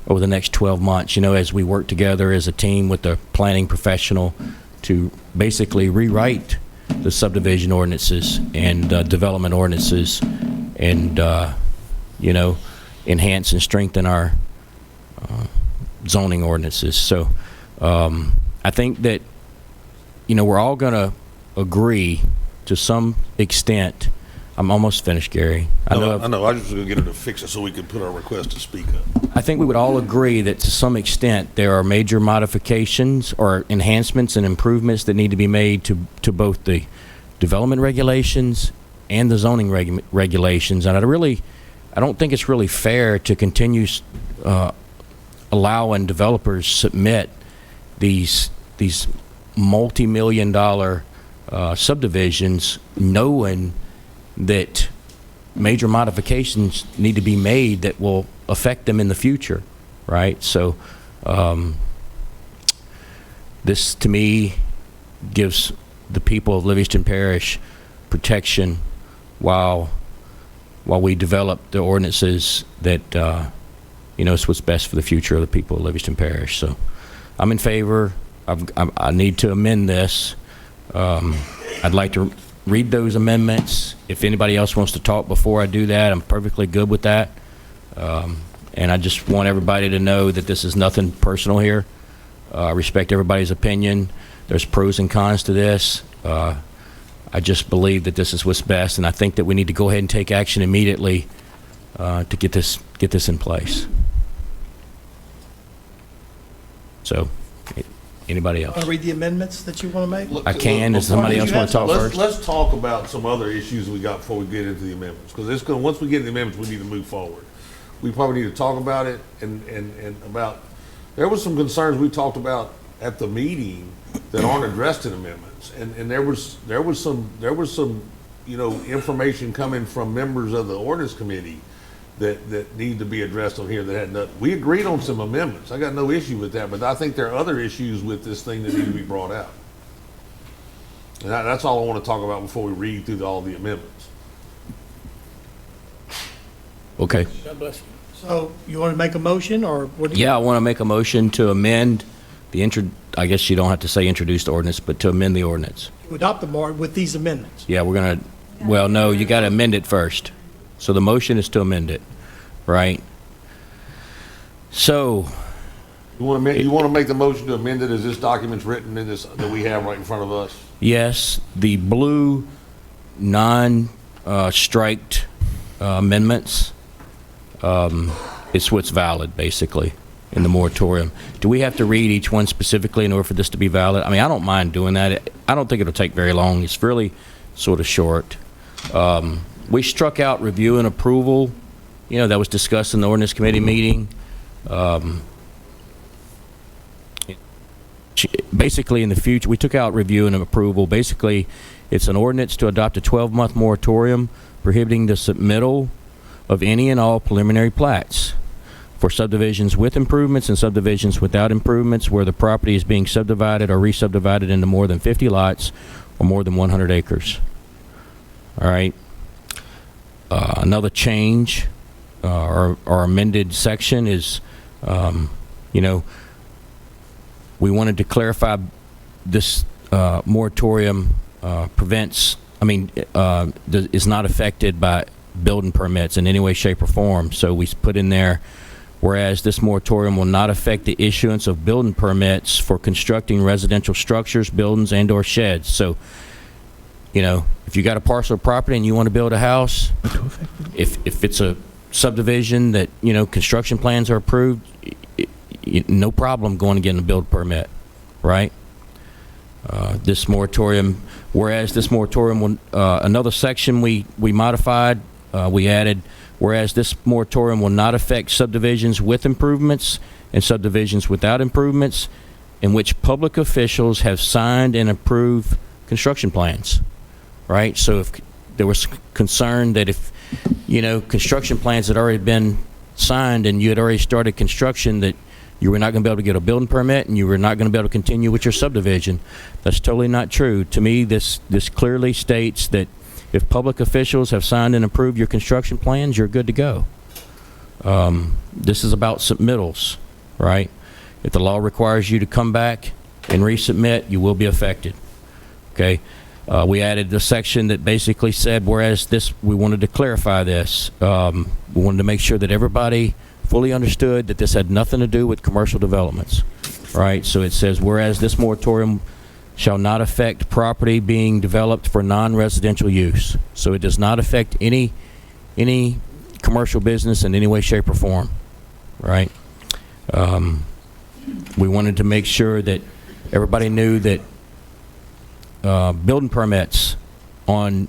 over the next 12 months, as we work together as a team with the planning professional to basically rewrite the subdivision ordinances and development ordinances and, enhance and strengthen our zoning ordinances. So I think that, we're all going to agree to some extent. I'm almost finished, Gary. I know. I just was going to get her to fix it so we could put our request to speak up. I think we would all agree that to some extent there are major modifications or enhancements and improvements that need to be made to both the development regulations and the zoning regulations. And I don't think it's really fair to continue allowing developers submit these multi-million-dollar subdivisions knowing that major modifications need to be made that will affect them in the future, right? So this, to me, gives the people of Livingston Parish protection while we develop the ordinances that, it's what's best for the future of the people of Livingston Parish. So I'm in favor. I need to amend this. I'd like to read those amendments. If anybody else wants to talk before I do that, I'm perfectly good with that. And I just want everybody to know that this is nothing personal here. I respect everybody's opinion. There's pros and cons to this. I just believe that this is what's best, and I think that we need to go ahead and take action immediately to get this in place. So Anybody else? Want to read the amendments that you want to make? I can. Does somebody else want to talk first? Let's talk about some other issues we got before we get into the amendments, because it's going, once we get into the amendments, we need to move forward. We probably need to talk about it and about, there was some concerns we talked about at the meeting that aren't addressed in amendments. And there was some, you know, information coming from members of the ordinance committee that need to be addressed on here that had not, we agreed on some amendments. I got no issue with that, but I think there are other issues with this thing that need to be brought out. And that's all I want to talk about before we read through all the amendments. Okay. God bless you. So you want to make a motion, or what? Yeah, I want to make a motion to amend I guess you don't have to say introduced ordinance, but to amend the ordinance. To adopt the MOR with these amendments. Yeah, we're going to, well, no, you got to amend it first. So the motion is to amend it, right? So. You want to make the motion to amend it as this document's written in this, that we have right in front of us? Yes, the blue non-striked amendments, it's what's valid, basically, in the moratorium. Do we have to read each one specifically in order for this to be valid? I mean, I don't mind doing that. I don't think it'll take very long. It's really sort of short. We struck out review and approval. You know, that was discussed in the ordinance committee meeting. Basically, in the future, we took out review and approval. Basically, it's an ordinance to adopt a 12-month moratorium prohibiting the submittal of any and all preliminary plats for subdivisions with improvements and subdivisions without improvements where the property is being subdivided or re-subdivided into more than 50 lots or more than 100 acres. All right. Another change, our amended section is, you know, we wanted to clarify this moratorium is not affected by building permits in any way, shape, or form. So we put in there, whereas this moratorium will not affect the issuance of building permits for constructing residential structures, buildings, and/or sheds. So, you know, if you got a parcel of property and you want to build a house, if it's a subdivision that, you know, construction plans are approved, no problem going and getting a build permit, right? This moratorium, whereas this moratorium will, another section we modified, we added, whereas this moratorium will not affect subdivisions with improvements and subdivisions without improvements in which public officials have signed and approved construction plans, right? So if there was concern that if, you know, construction plans had already been signed and you had already started construction, that you were not going to be able to get a building permit and you were not going to be able to continue with your subdivision. That's totally not true. To me, this clearly states that if public officials have signed and approved your construction plans, you're good to go. This is about submittals, right? If the law requires you to come back and resubmit, you will be affected, okay? We added the section that basically said, whereas this, we wanted to clarify this. We wanted to make sure that everybody fully understood that this had nothing to do with commercial developments, right? So it says, whereas this moratorium shall not affect property being developed for non-residential use. So it does not affect any commercial business in any way, shape, or form, right? We wanted to make sure that everybody knew that building permits on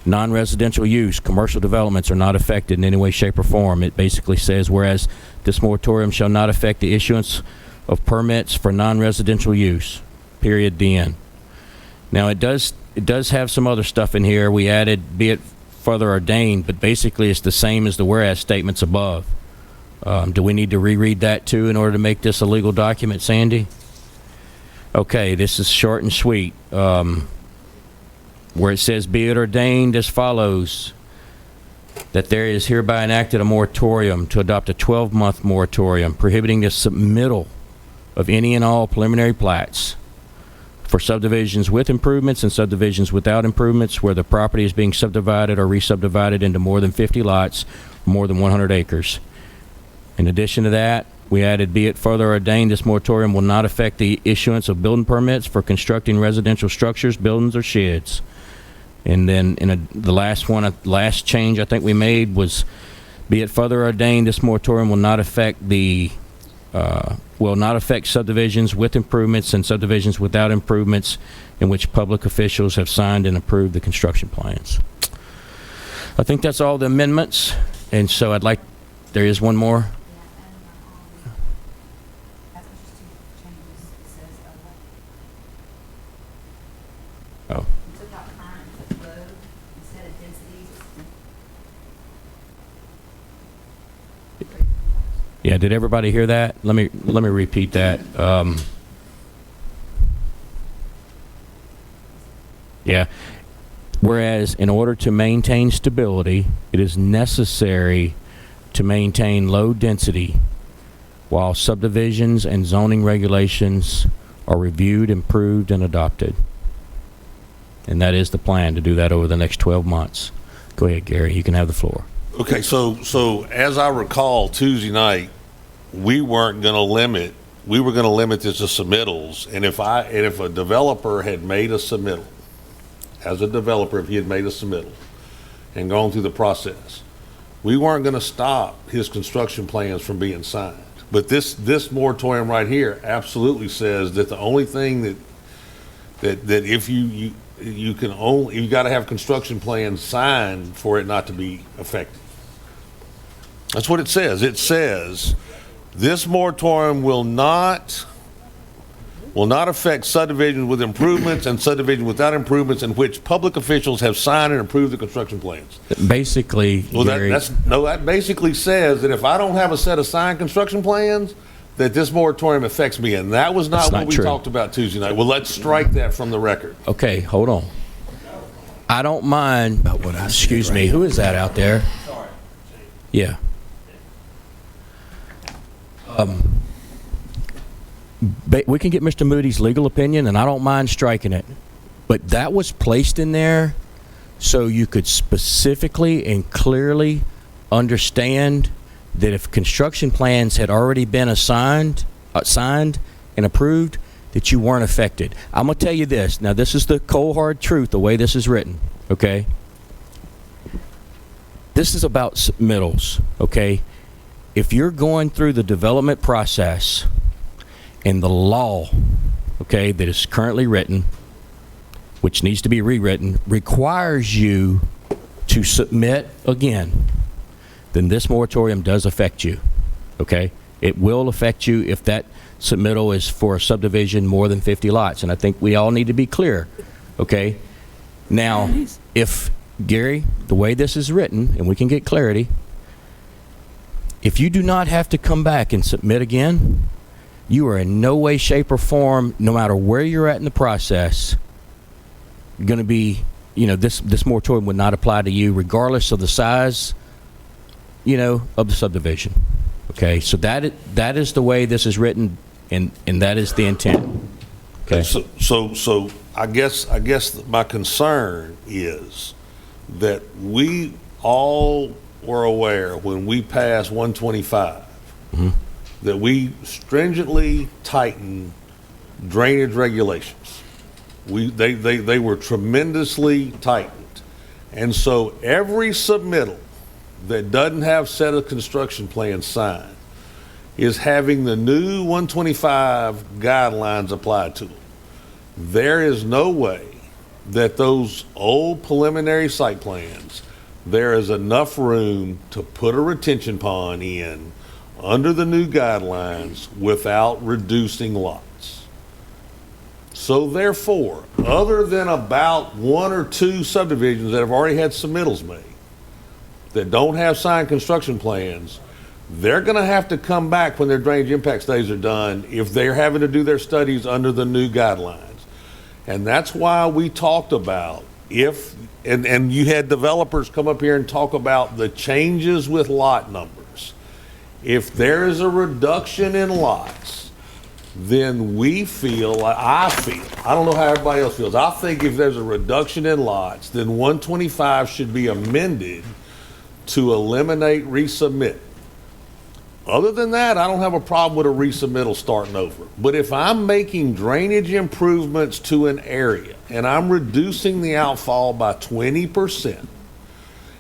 non-residential use, commercial developments are not affected in any way, shape, or form. It basically says, whereas this moratorium shall not affect the issuance of permits for non-residential use, period, the end. Now, it does have some other stuff in here. We added, be it further ordained, but basically it's the same as the whereas statements above. Do we need to reread that too in order to make this a legal document, Sandy? Okay, this is short and sweet. Where it says, be it ordained as follows, that there is hereby enacted a moratorium to adopt a 12-month moratorium prohibiting the submittal of any and all preliminary plats for subdivisions with improvements and subdivisions without improvements where the property is being subdivided or re-subdivided into more than 50 lots, more than 100 acres. In addition to that, we added, be it further ordained, this moratorium will not affect the issuance of building permits for constructing residential structures, buildings, or sheds. And then the last change I think we made was, be it further ordained, this moratorium will not affect the will not affect subdivisions with improvements and subdivisions without improvements in which public officials have signed and approved the construction plans. I think that's all the amendments, and so there is one more. Oh. Yeah, did everybody hear that? Let me repeat that. Yeah. Whereas in order to maintain stability, it is necessary to maintain low density while subdivisions and zoning regulations are reviewed, improved, and adopted. And that is the plan, to do that over the next 12 months. Go ahead, Gary. You can have the floor. Okay, so as I recall, Tuesday night, we weren't going to limit. We were going to limit this to submittals, and if a developer had made a submittal, as a developer, if he had made a submittal and gone through the process, we weren't going to stop his construction plans from being signed. But this moratorium right here absolutely says that the only thing that if you got to have construction plans signed for it not to be effective. That's what it says. It says this moratorium will not affect subdivisions with improvements and subdivisions without improvements in which public officials have signed and approved the construction plans. Basically, well, Gary, that basically says that if I don't have a set of signed construction plans, that this moratorium affects me, and that was not what we talked about Tuesday night. Well, let's strike that from the record. Okay, hold on. I don't mind. Excuse me. Who is that out there? Sorry. Yeah. We can get Mr. Moody's legal opinion, and I don't mind striking it. But that was placed in there so you could specifically and clearly understand that if construction plans had already been signed and approved, that you weren't affected. I'm going to tell you this. Now, this is the cold, hard truth, the way this is written, okay? This is about submittals, okay? If you're going through the development process and the law, okay, that is currently written, which needs to be rewritten, requires you to submit again, then this moratorium does affect you, okay? It will affect you if that submittal is for a subdivision more than 50 lots, and I think we all need to be clear, okay? Now, if, Gary, the way this is written, and we can get clarity, if you do not have to come back and submit again, you are in no way, shape, or form, no matter where you're at in the process, going to be, this moratorium would not apply to you regardless of the size, of the subdivision. Okay, so that is the way this is written, and that is the intent. Okay. So I guess my concern is that we all were aware when we passed 125 that we stringently tightened drainage regulations. They were tremendously tightened, and so every submittal that doesn't have set of construction plans signed is having the new 125 guidelines applied to them. There is no way that those old preliminary site plans, there is enough room to put a retention pond in under the new guidelines without reducing lots. So therefore, other than about one or two subdivisions that have already had submittals made that don't have signed construction plans, they're going to have to come back when their drainage impact studies are done if they're having to do their studies under the new guidelines. And that's why we talked about and you had developers come up here and talk about the changes with lot numbers. If there is a reduction in lots, then I feel, I don't know how everybody else feels, I think if there's a reduction in lots, then 125 should be amended to eliminate resubmit. Other than that, I don't have a problem with a resubmittal starting over. But if I'm making drainage improvements to an area and I'm reducing the outfall by 20%,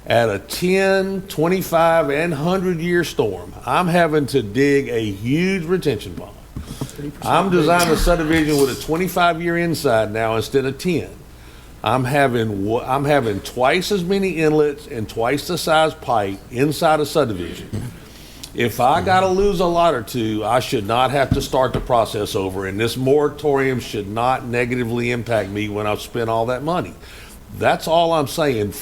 at a 10, 25, and 100-year storm, I'm having to dig a huge retention pond. I'm designing a subdivision with a 25-year inside now instead of 10. I'm having twice as many inlets and twice the size pipe inside a subdivision. If I got to lose a lot or two, I should not have to start the process over, and this moratorium should not negatively impact me when I've spent all that money. That's all I'm saying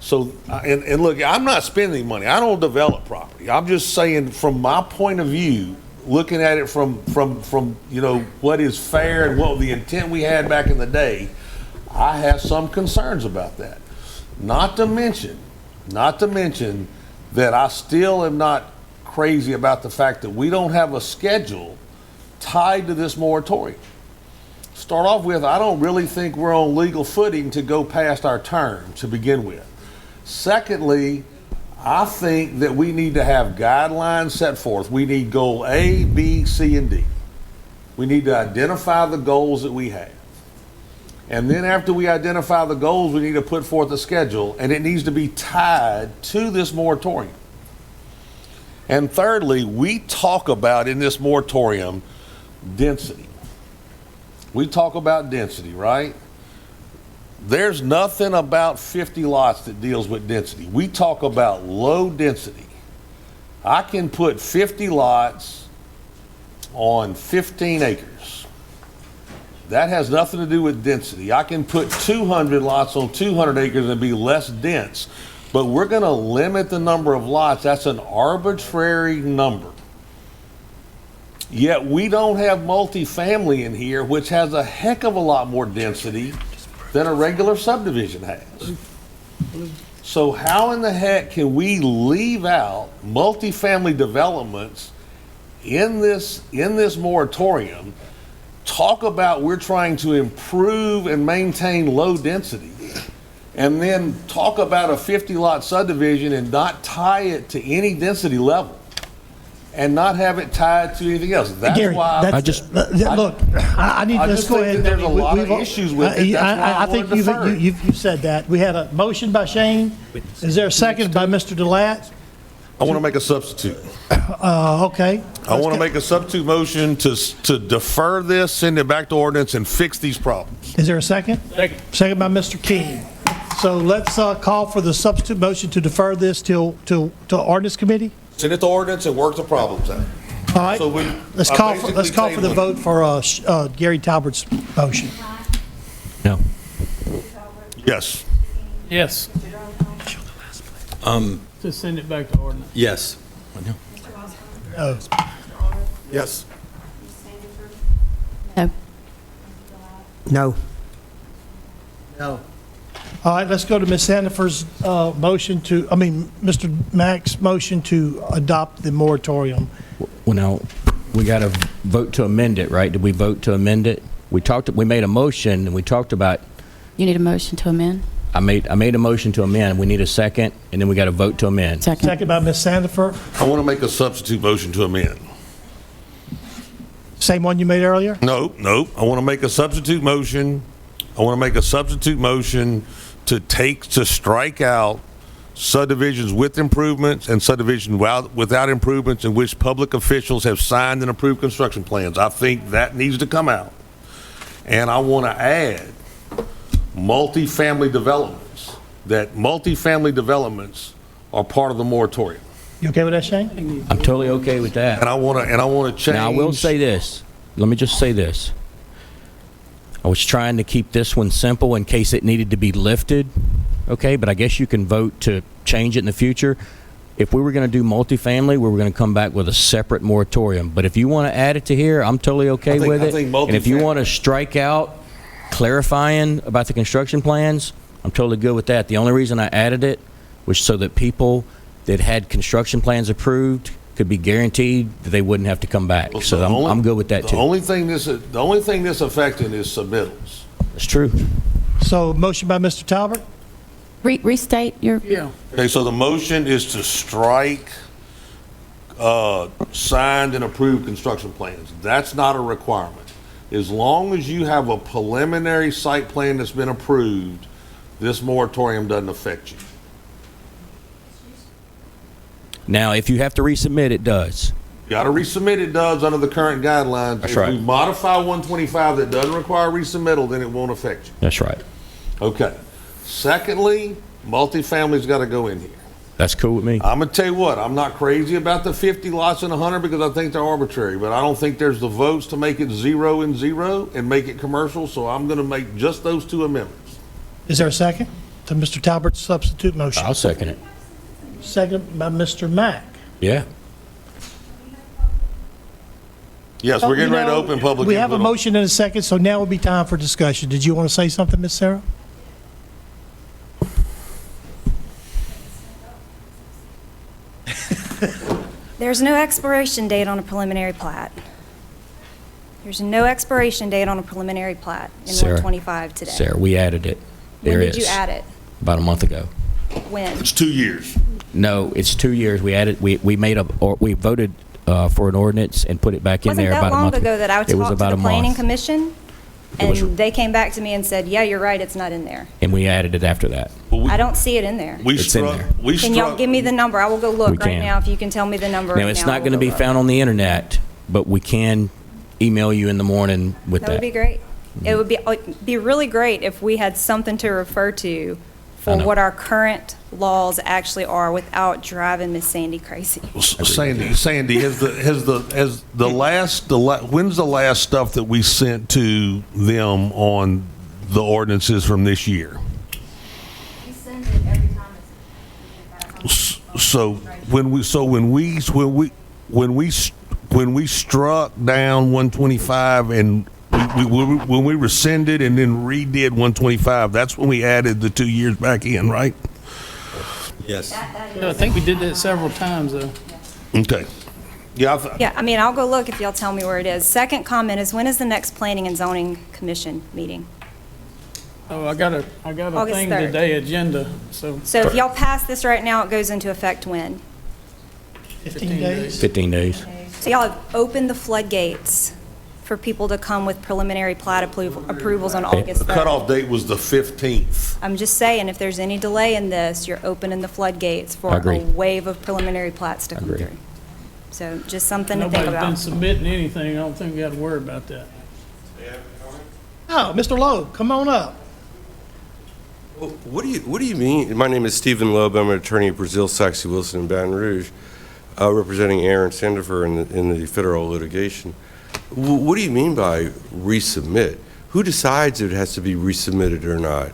and look, I'm not spending money. I don't develop property. I'm just saying from my point of view, looking at it from what is fair and what the intent we had back in the day, I have some concerns about that. Not to mention that I still am not crazy about the fact that we don't have a schedule tied to this moratorium. Start off with, I don't really think we're on legal footing to go past our term to begin with. Secondly, I think that we need to have guidelines set forth. We need goal A, B, C, and D. We need to identify the goals that we have. And then after we identify the goals, we need to put forth a schedule, and it needs to be tied to this moratorium. And thirdly, we talk about in this moratorium density. We talk about density, right? There's nothing about 50 lots that deals with density. We talk about low density. I can put 50 lots on 15 acres. That has nothing to do with density. I can put 200 lots on 200 acres and be less dense, but we're going to limit the number of lots. That's an arbitrary number. Yet we don't have multifamily in here, which has a heck of a lot more density than a regular subdivision has. So how in the heck can we leave out multifamily developments in this moratorium, talk about we're trying to improve and maintain low density, and then talk about a 50-lot subdivision and not tie it to any density level, and not have it tied to anything else? That's Gary, why I need to, let's go ahead. There's a lot of issues with it. That's why I think you've said that. We had a motion by Shane. Is there a second by Mr. Delat? I want to make a substitute. Okay. I want to make a substitute motion to defer this, send it back to ordinance, and fix these problems. Is there a second? Second by Mr. King. So let's call for the substitute motion to defer this till ordinance committee. Send it to ordinance and work the problems out. All right. So Let's call for the vote for Gary Talbert's motion. No. Yes. Yes. To send it back to ordinance. Yes. Oh. Yes. No. No. No. All right, let's go to Ms. Sandifer's Mr. Mack's motion to adopt the moratorium. Well, now, we got to vote to amend it, right? Did we vote to amend it? We made a motion, and we talked about... You need a motion to amend? I made a motion to amend. We need a second, and then we got to vote to amend. Second by Ms. Sandifer. I want to make a substitute motion to amend. Same one you made earlier? No. I want to make a substitute motion. To strike out subdivisions with improvements and subdivisions without improvements in which public officials have signed and approved construction plans. I think that needs to come out. And I want to add multifamily developments, that multifamily developments are part of the moratorium. You okay with that, Shane? I'm totally okay with that. And I want to change. Now, I will say this. Let me just say this. I was trying to keep this one simple in case it needed to be lifted, okay? But I guess you can vote to change it in the future. If we were going to do multifamily, we were going to come back with a separate moratorium. But if you want to add it to here, I'm totally okay with it. And if you want to strike out clarifying about the construction plans, I'm totally good with that. The only reason I added it was so that people that had construction plans approved could be guaranteed that they wouldn't have to come back. Well, so I'm good with that too. The only thing this affecting is submittals. That's true. So motion by Mr. Talbert? Restate your... Yeah. Okay, so the motion is to strike signed and approved construction plans. That's not a requirement. As long as you have a preliminary site plan that's been approved, this moratorium doesn't affect you. Now, if you have to resubmit, it does. Got to resubmit, it does under the current guidelines. That's If right. we modify 125 that doesn't require resubmittal, then it won't affect you. That's right. Okay. Secondly, multifamily's got to go in here. That's cool with me. I'm going to tell you what, I'm not crazy about the 50 lots and 100 because I think they're arbitrary, but I don't think there's the votes to make it 0 and 0 and make it commercial, so I'm going to make just those two amendments. Is there a second to Mr. Talbert's substitute motion? I'll second it. Second by Mr. Mack. Yeah. Yes, we're getting ready to open public We have a input on- motion and a second, so now would be time for discussion. Did you want to say something, Ms. Sarah? There's no expiration date on a preliminary plat. There's no expiration date on a preliminary plat in Sarah, 125 today. Sarah, we added it. There When is. did you add it? About a month ago. When? It's 2 years. No, it's 2 years. We added. We made a. Or we voted for an ordinance and put it back in Wasn't there that about a long month ago that I It was talked to about the a planning month, commission? And they came back to me and said, yeah, you're right, it's not in there. and we added it after that. I don't see it in there. It's in there. Can y'all give me the number? I will go We look right can. now if you can tell me the number. Now, it's not going to be found on the internet, but we can email you in the morning with That would be great. It would be really great if we had something to refer to I for know. what our current laws actually are without driving Miss Sandy crazy. Sandy, when's the last stuff that we sent to them on the ordinances from this year? We send it every time So when we struck down 125 and when we rescinded and then redid 125, that's when we added the 2 years back in, right? Yes. Yeah, I think we did that several times, though. Okay. Yeah. Yeah, I mean, I'll go look if y'all tell me where it is. Second comment is, when is the next Planning and Zoning Commission meeting? Oh, I got a August thing 3rd. today, agenda, so. So if y'all pass this right now, it goes into effect when? 15 days? 15 days. So y'all have opened the floodgates for people to come with preliminary plat approvals on August The 3rd. cutoff date was the 15th. I'm just saying, if there's any delay in this, you're opening the floodgates I for agree. a wave of preliminary plats to come agree. through. So just something to think Nobody's been about. submitting anything, I don't think we got to worry about that. Oh, Mr. Lowe, come on up. What do you mean? My name is Stephen Loeb. I'm an attorney at Brazil, Saxe, Wilson, and Baton Rouge, representing Aaron Sandifer in the federal litigation. What do you mean by resubmit? Who decides it has to be resubmitted or not?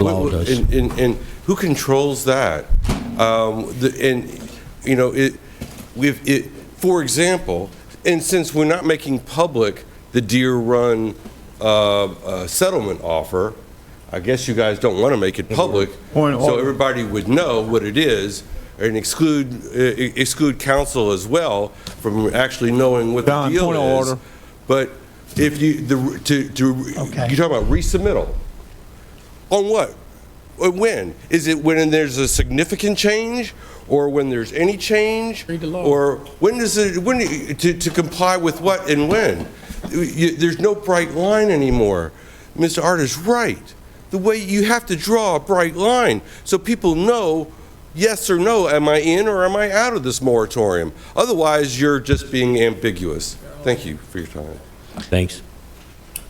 Law does. And who controls that? For example, and since we're not making public the Deer Run settlement offer, I guess you guys don't want to make it public, Point of so order. everybody would know what it is, and exclude counsel as well from actually knowing what the Don, deal point of is. order. But if you, you're talking about resubmittal, on what? When? Is it when there's a significant change, or when there's any change? Read the law. Or when does it, to comply with what and when? There's no bright line anymore. Mr. Art is right. The way you have to draw a bright line so people know yes or no, am I in or am I out of this moratorium? Otherwise, you're just being ambiguous. Thank you for your time. Thanks.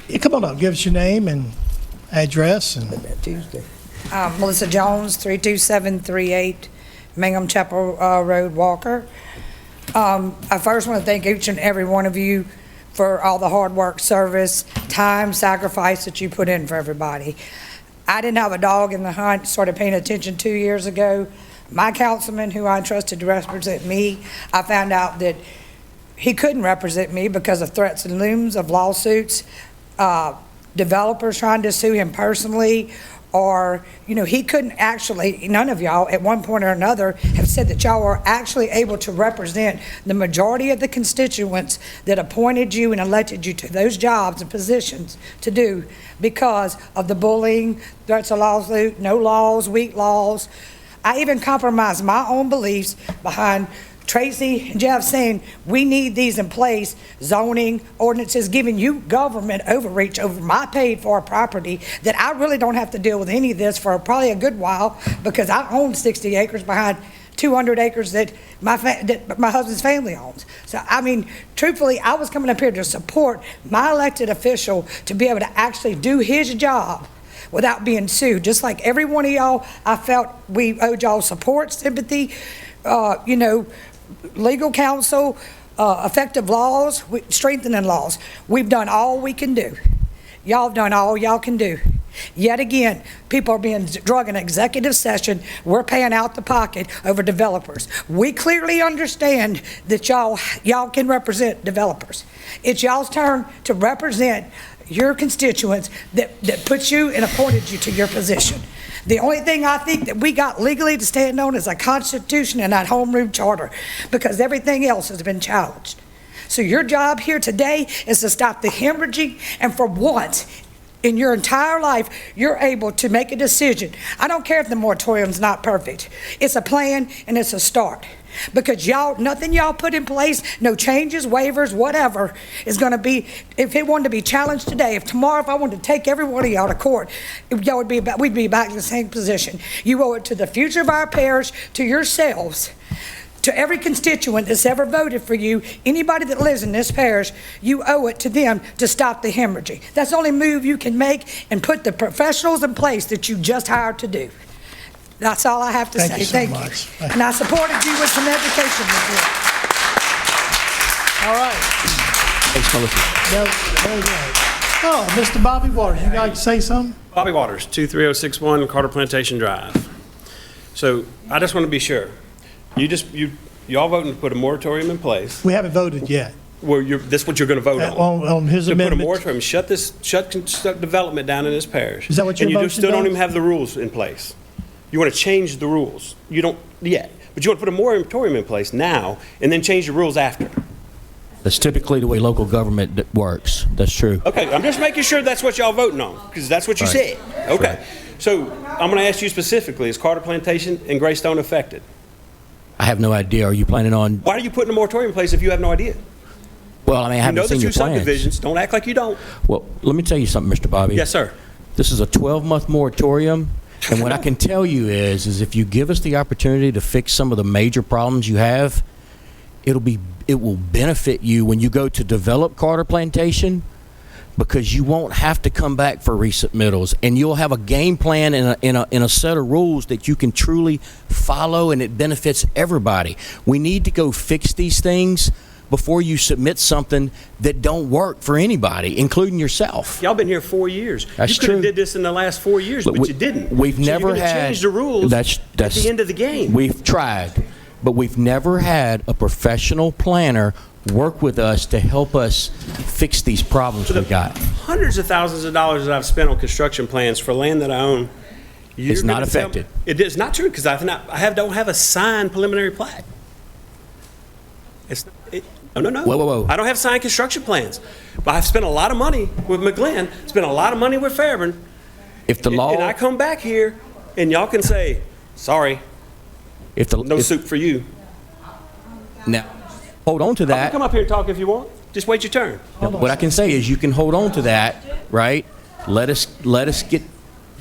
Yeah, come on up, give us your name and address and. Melissa Jones, 32738 Mingham Chapel Road, Walker. I first want to thank each and every one of you for all the hard work, service, time, sacrifice that you put in for everybody. I didn't have a dog in the hunt, started paying attention 2 years ago. My councilman, who I trusted to represent me, I found out that he couldn't represent me because of threats and looms of lawsuits, developers trying to sue him personally, or, he couldn't actually, none of y'all at one point or another have said that y'all were actually able to represent the majority of the constituents that appointed you and elected you to those jobs and positions to do because of the bullying, threats of lawsuit, no laws, weak laws. I even compromised my own beliefs behind Tracy and Jeff saying, we need these in place, zoning, ordinances, giving you government overreach over my paid-for property, that I really don't have to deal with any of this for probably a good while because I own 60 acres behind 200 acres that my husband's family owns. So, I mean, truthfully, I was coming up here to support my elected official to be able to actually do his job without being sued. Just like every one of y'all, I felt we owed y'all support, sympathy, legal counsel, effective laws, strengthening laws. We've done all we can do. Y'all have done all y'all can do. Yet again, people are being drug in executive session. We're paying out the pocket over developers. We clearly understand that y'all can represent developers. It's y'all's turn to represent your constituents that put you and appointed you to your position. The only thing I think that we got legally to stand on is a constitution and that home rule charter, because everything else has been challenged. So your job here today is to stop the hemorrhaging, and for once in your entire life, you're able to make a decision. I don't care if the moratorium's not perfect. It's a plan and it's a start. Because nothing y'all put in place, no changes, waivers, whatever, is gonna be, if it wanted to be challenged today, if tomorrow, if I wanted to take every one of y'all to court, we'd be back in the same position. You owe it to the future of our parish, to yourselves, to every constituent that's ever voted for you, anybody that lives in this parish, you owe it to them to stop the hemorrhaging. That's the only move you can make, and put the professionals in place that you just hired to do. That's all I have to say. Thank you so much. And I supported you with some education report. All right. Thanks, Melissa. Very good. Oh, Mr. Bobby Waters, you like to say something? Bobby Waters, 23061 Carter Plantation Drive. So I just want to be sure. Y'all voting to put a moratorium in place. We haven't voted yet. Well, that's what you're going to vote on. On his amendment. To put a moratorium, shut development down in this parish. Is that what you're And you voting still don't down? even have the rules in place. You want to change the rules. You don't yet. But you want to put a moratorium in place now and then change the rules after. That's typically the way local government works. That's true. Okay, I'm just making sure that's what y'all voting on, because that's what you Right. said. Okay. Right. So I'm going to ask you specifically, is Carter Plantation and Greystone affected? I have no idea. Are you planning on? Why are you putting a moratorium in place if you have no idea? Well, I mean, I You haven't know the seen two your plans. subdivisions. Don't act like you don't. Well, let me tell you something, Mr. Bobby. Yes, sir. This is a 12-month moratorium, and what I can tell you is if you give us the opportunity to fix some of the major problems you have, it will benefit you when you go to develop Carter Plantation, because you won't have to come back for resubmittals, and you'll have a game plan in a set of rules that you can truly follow, and it benefits everybody. We need to go fix these things before you submit something that don't work for anybody, including yourself. Y'all been here 4 years. That's you could have true. did this in the last 4 years, but you didn't. We've So never you're gonna had change the rules that's at the end of the game. We've tried, but we've never had a professional planner work with us to help us fix these problems we got. Hundreds of thousands of dollars that I've spent on construction plans for land that I own. It's not affected. It is not true, because don't have a signed preliminary plat. No. Whoa. I don't have signed construction plans. But I've spent a lot of money with McGlynn, spent a lot of money with Fairburn. If the law... And I come back here, and y'all can say, sorry, no soup for you. Now, hold on to You that. can come up here and talk if you want. Just wait your turn. What I can say is you can hold on to that, right? Let us get...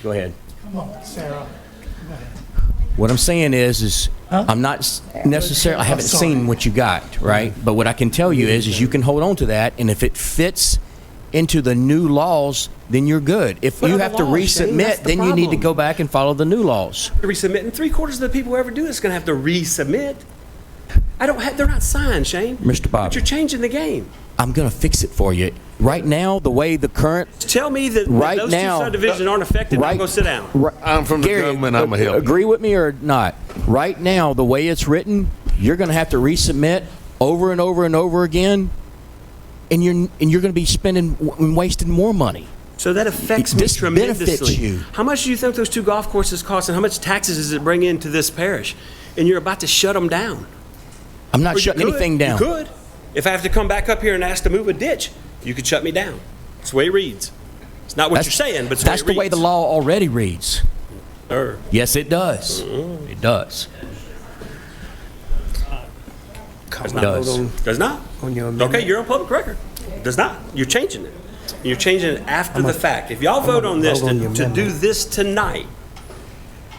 Go ahead. Come on, Sarah. What I'm saying is I'm not necessarily, I haven't seen what you got, right? But what I can tell you is you can hold on to that, and if it fits into the new laws, then you're good. If What you are the have to laws, Shane? That's resubmit, the then you need to problem. go back and follow the new laws. Resubmit, and 3/4 of the people who ever do this is going to have to resubmit. They're not signed, Shane. Mr. Bobby. But you're changing the game. I'm going to fix it for you. Right now, the way the current... Tell me that Right those now- two subdivisions aren't affected. Now go sit down. I'm from the government, I'm a help. Agree with me or not? Right now, the way it's written, you're going to have to resubmit over and over and over again, and you're going to be spending and wasting more money. So that affects me This tremendously. benefits you. How much do you think those two golf courses cost, and how much taxes does it bring into this parish? And you're about to shut them down. I'm not Or you shutting could. anything down. You could. If I have to come back up here and ask to move a ditch, you could shut me down. That's the way it reads. It's not what you're saying, but it's That's the way the way the law already reads. Sure. Yes, it does. It does. Does It does. Does not. Okay, you're on public record. Does not. You're changing it. You're changing it after the fact. If y'all vote on this to do this tonight,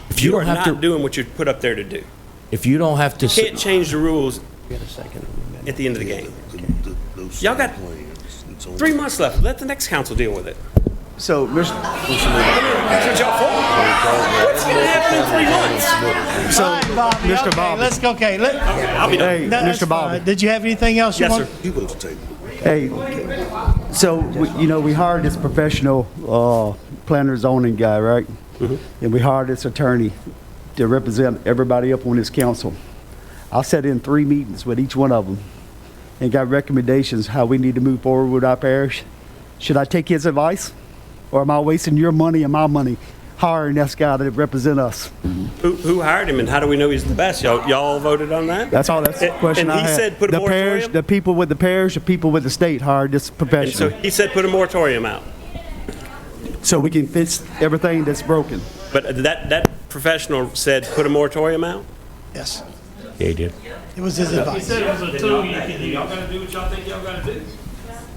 If you you don't are have not to- doing what you put up there to do. If you don't have to. You can't change the rules at the end of the game. Y'all got 3 months left. Let the next council deal with it. So, That's what y'all for. What's going to happen in 3 months? So, All right, Bobby, Mr. okay, Bobby. let's go, okay. I'll be done. Hey, That's Mr. Bobby. fine. Did you have anything else you Yes, want? sir. Hey, so, we hired this professional planner zoning guy, right? And we hired this attorney to represent everybody up on this council. I sat in 3 meetings with each one of them and got recommendations how we need to move forward with our parish. Should I take his advice? Or am I wasting your money and my money hiring this guy to represent us? Who hired him, and how do we know he's the best? Y'all voted on that? That's all. That's the question And I he had. said put a the parish, moratorium? the people with the parish, the people with the state hired this And professional. so he said put a moratorium out. So we can fix everything that's broken. But that professional said put a moratorium out? Yes. Yeah, he did. It was his He advice. said it was a tool you can use. Y'all gotta do what y'all think y'all gotta do.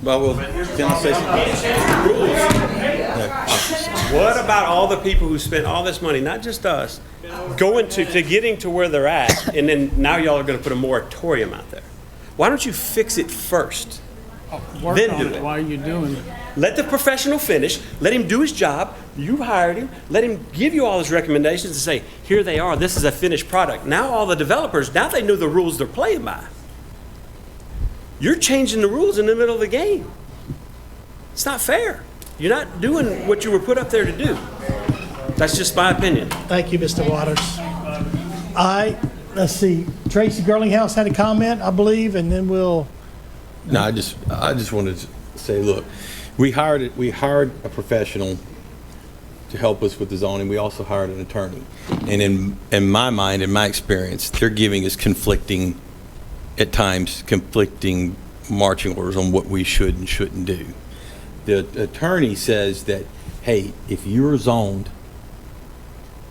Well, can I say something? What about all the people who spent all this money, not just us, going to getting to where they're at, and then now y'all are gonna put a moratorium out there? Why don't you fix it first? Work Then on do it it. while you're doing it. Let the professional finish, let him do his job, you hired him, let him give you all his recommendations and say, here they are, this is a finished product. Now all the developers, now they know the rules they're playing by. You're changing the rules in the middle of the game. It's not fair. You're not doing what you were put up there to do. That's just my opinion. Thank you, Mr. Waters. All right, let's see. Tracy Girlinghouse had a comment, I believe, and then we'll. No, I just wanted to say, look, we hired a professional to help us with the zoning. We also hired an attorney. And in my mind, in my experience, they're giving us conflicting marching orders on what we should and shouldn't do. The attorney says that, hey, if you're zoned,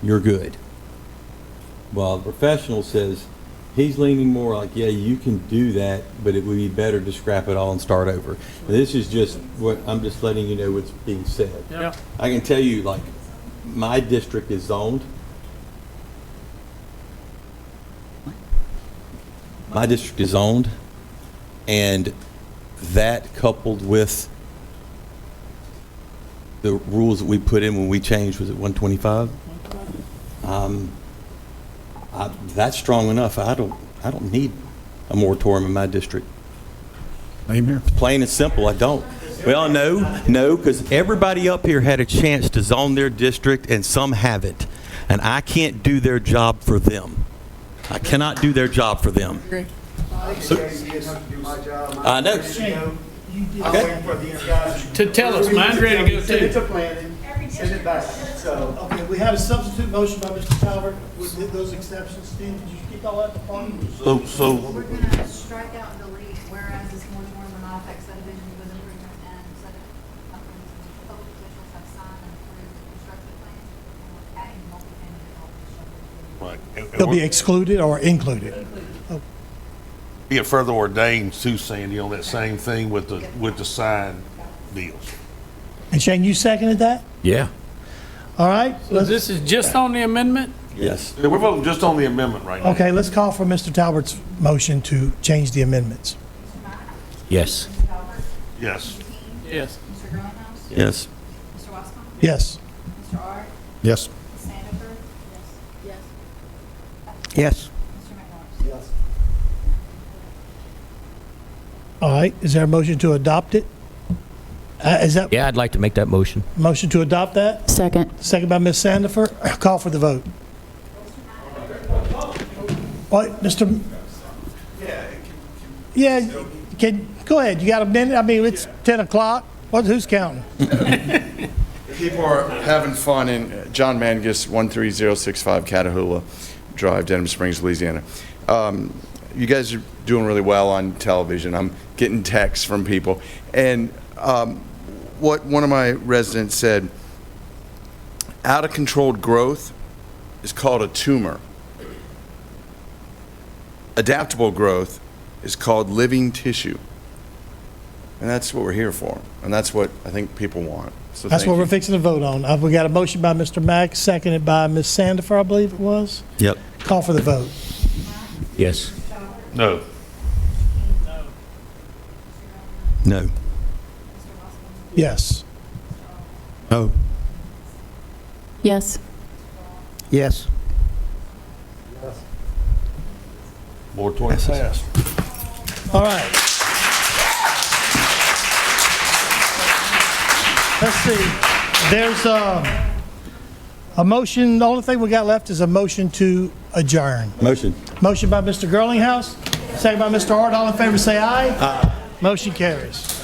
you're good. Well, the professional says, he's leaning more like, yeah, you can do that, but it would be better to scrap it all and start over. This is just what, I'm just letting you know what's being said. Yep. I can tell you, like, my district is zoned. My district is owned, and that coupled with the rules that we put in when we changed, was it 125? That's strong enough. I don't need a moratorium in my district. Amen. Plain and simple, I don't. Well, no, because everybody up here had a chance to zone their district, and some haven't. And I can't do their job for them. I cannot do their job for them. I know. Okay. To tell us, mine's ready to go Send it too. to planning, send it back. So, Okay, we have a substitute motion by Mr. Talbot with those exceptions. Steve, did you get all that? So We're gonna strike out and delete, whereas this moratorium will not affect subdivisions with improvement and public officials have signed and approved construction plans. We're adding multifamily development. right. They'll be excluded or included? Get further ordained too, Sandy, on that same thing with the sign deals. And Shane, you seconded that? Yeah. All right. So this is just on the amendment? Yes. Yeah, we're voting just on the amendment right now. Okay, let's call for Mr. Talbert's motion to change the amendments. Yes. Yes. Yes. Mr. Greenhouse? Yes. Mr. Westcott? Yes. Mr. Art? Yes. Ms. Sandifer? Yes. Yes. Mr. McMorris? Yes. All right, is there a motion to adopt it? Is that Yeah, I'd like to make that motion. motion to adopt that? Second. Second by Ms. Sandifer. Call for the vote. What, Mr. Yeah, go ahead. You got a minute? I mean, it's 10 o'clock. Who's counting? People are having fun in John Mangus, 13065 Catahoula Drive, Denham Springs, Louisiana. You guys are doing really well on television. I'm getting texts from people. And what one of my residents said, out of controlled growth is called a tumor. Adaptable growth is called living tissue. And that's what we're here for. And that's what I think people want. So That's thank what you. we're fixing to vote on. We got a motion by Mr. Mack, seconded by Ms. Sandifer, I believe it was. Yep. Call for the vote. Yes. No. No. Yes. No. Yes. Yes. Moratorium passed. All right. Let's see. There's a motion. The only thing we got left is a motion to adjourn. Motion. Motion by Mr. Girlinghouse, second by Mr. Hart. All in favor say aye. Aye. Motion carries.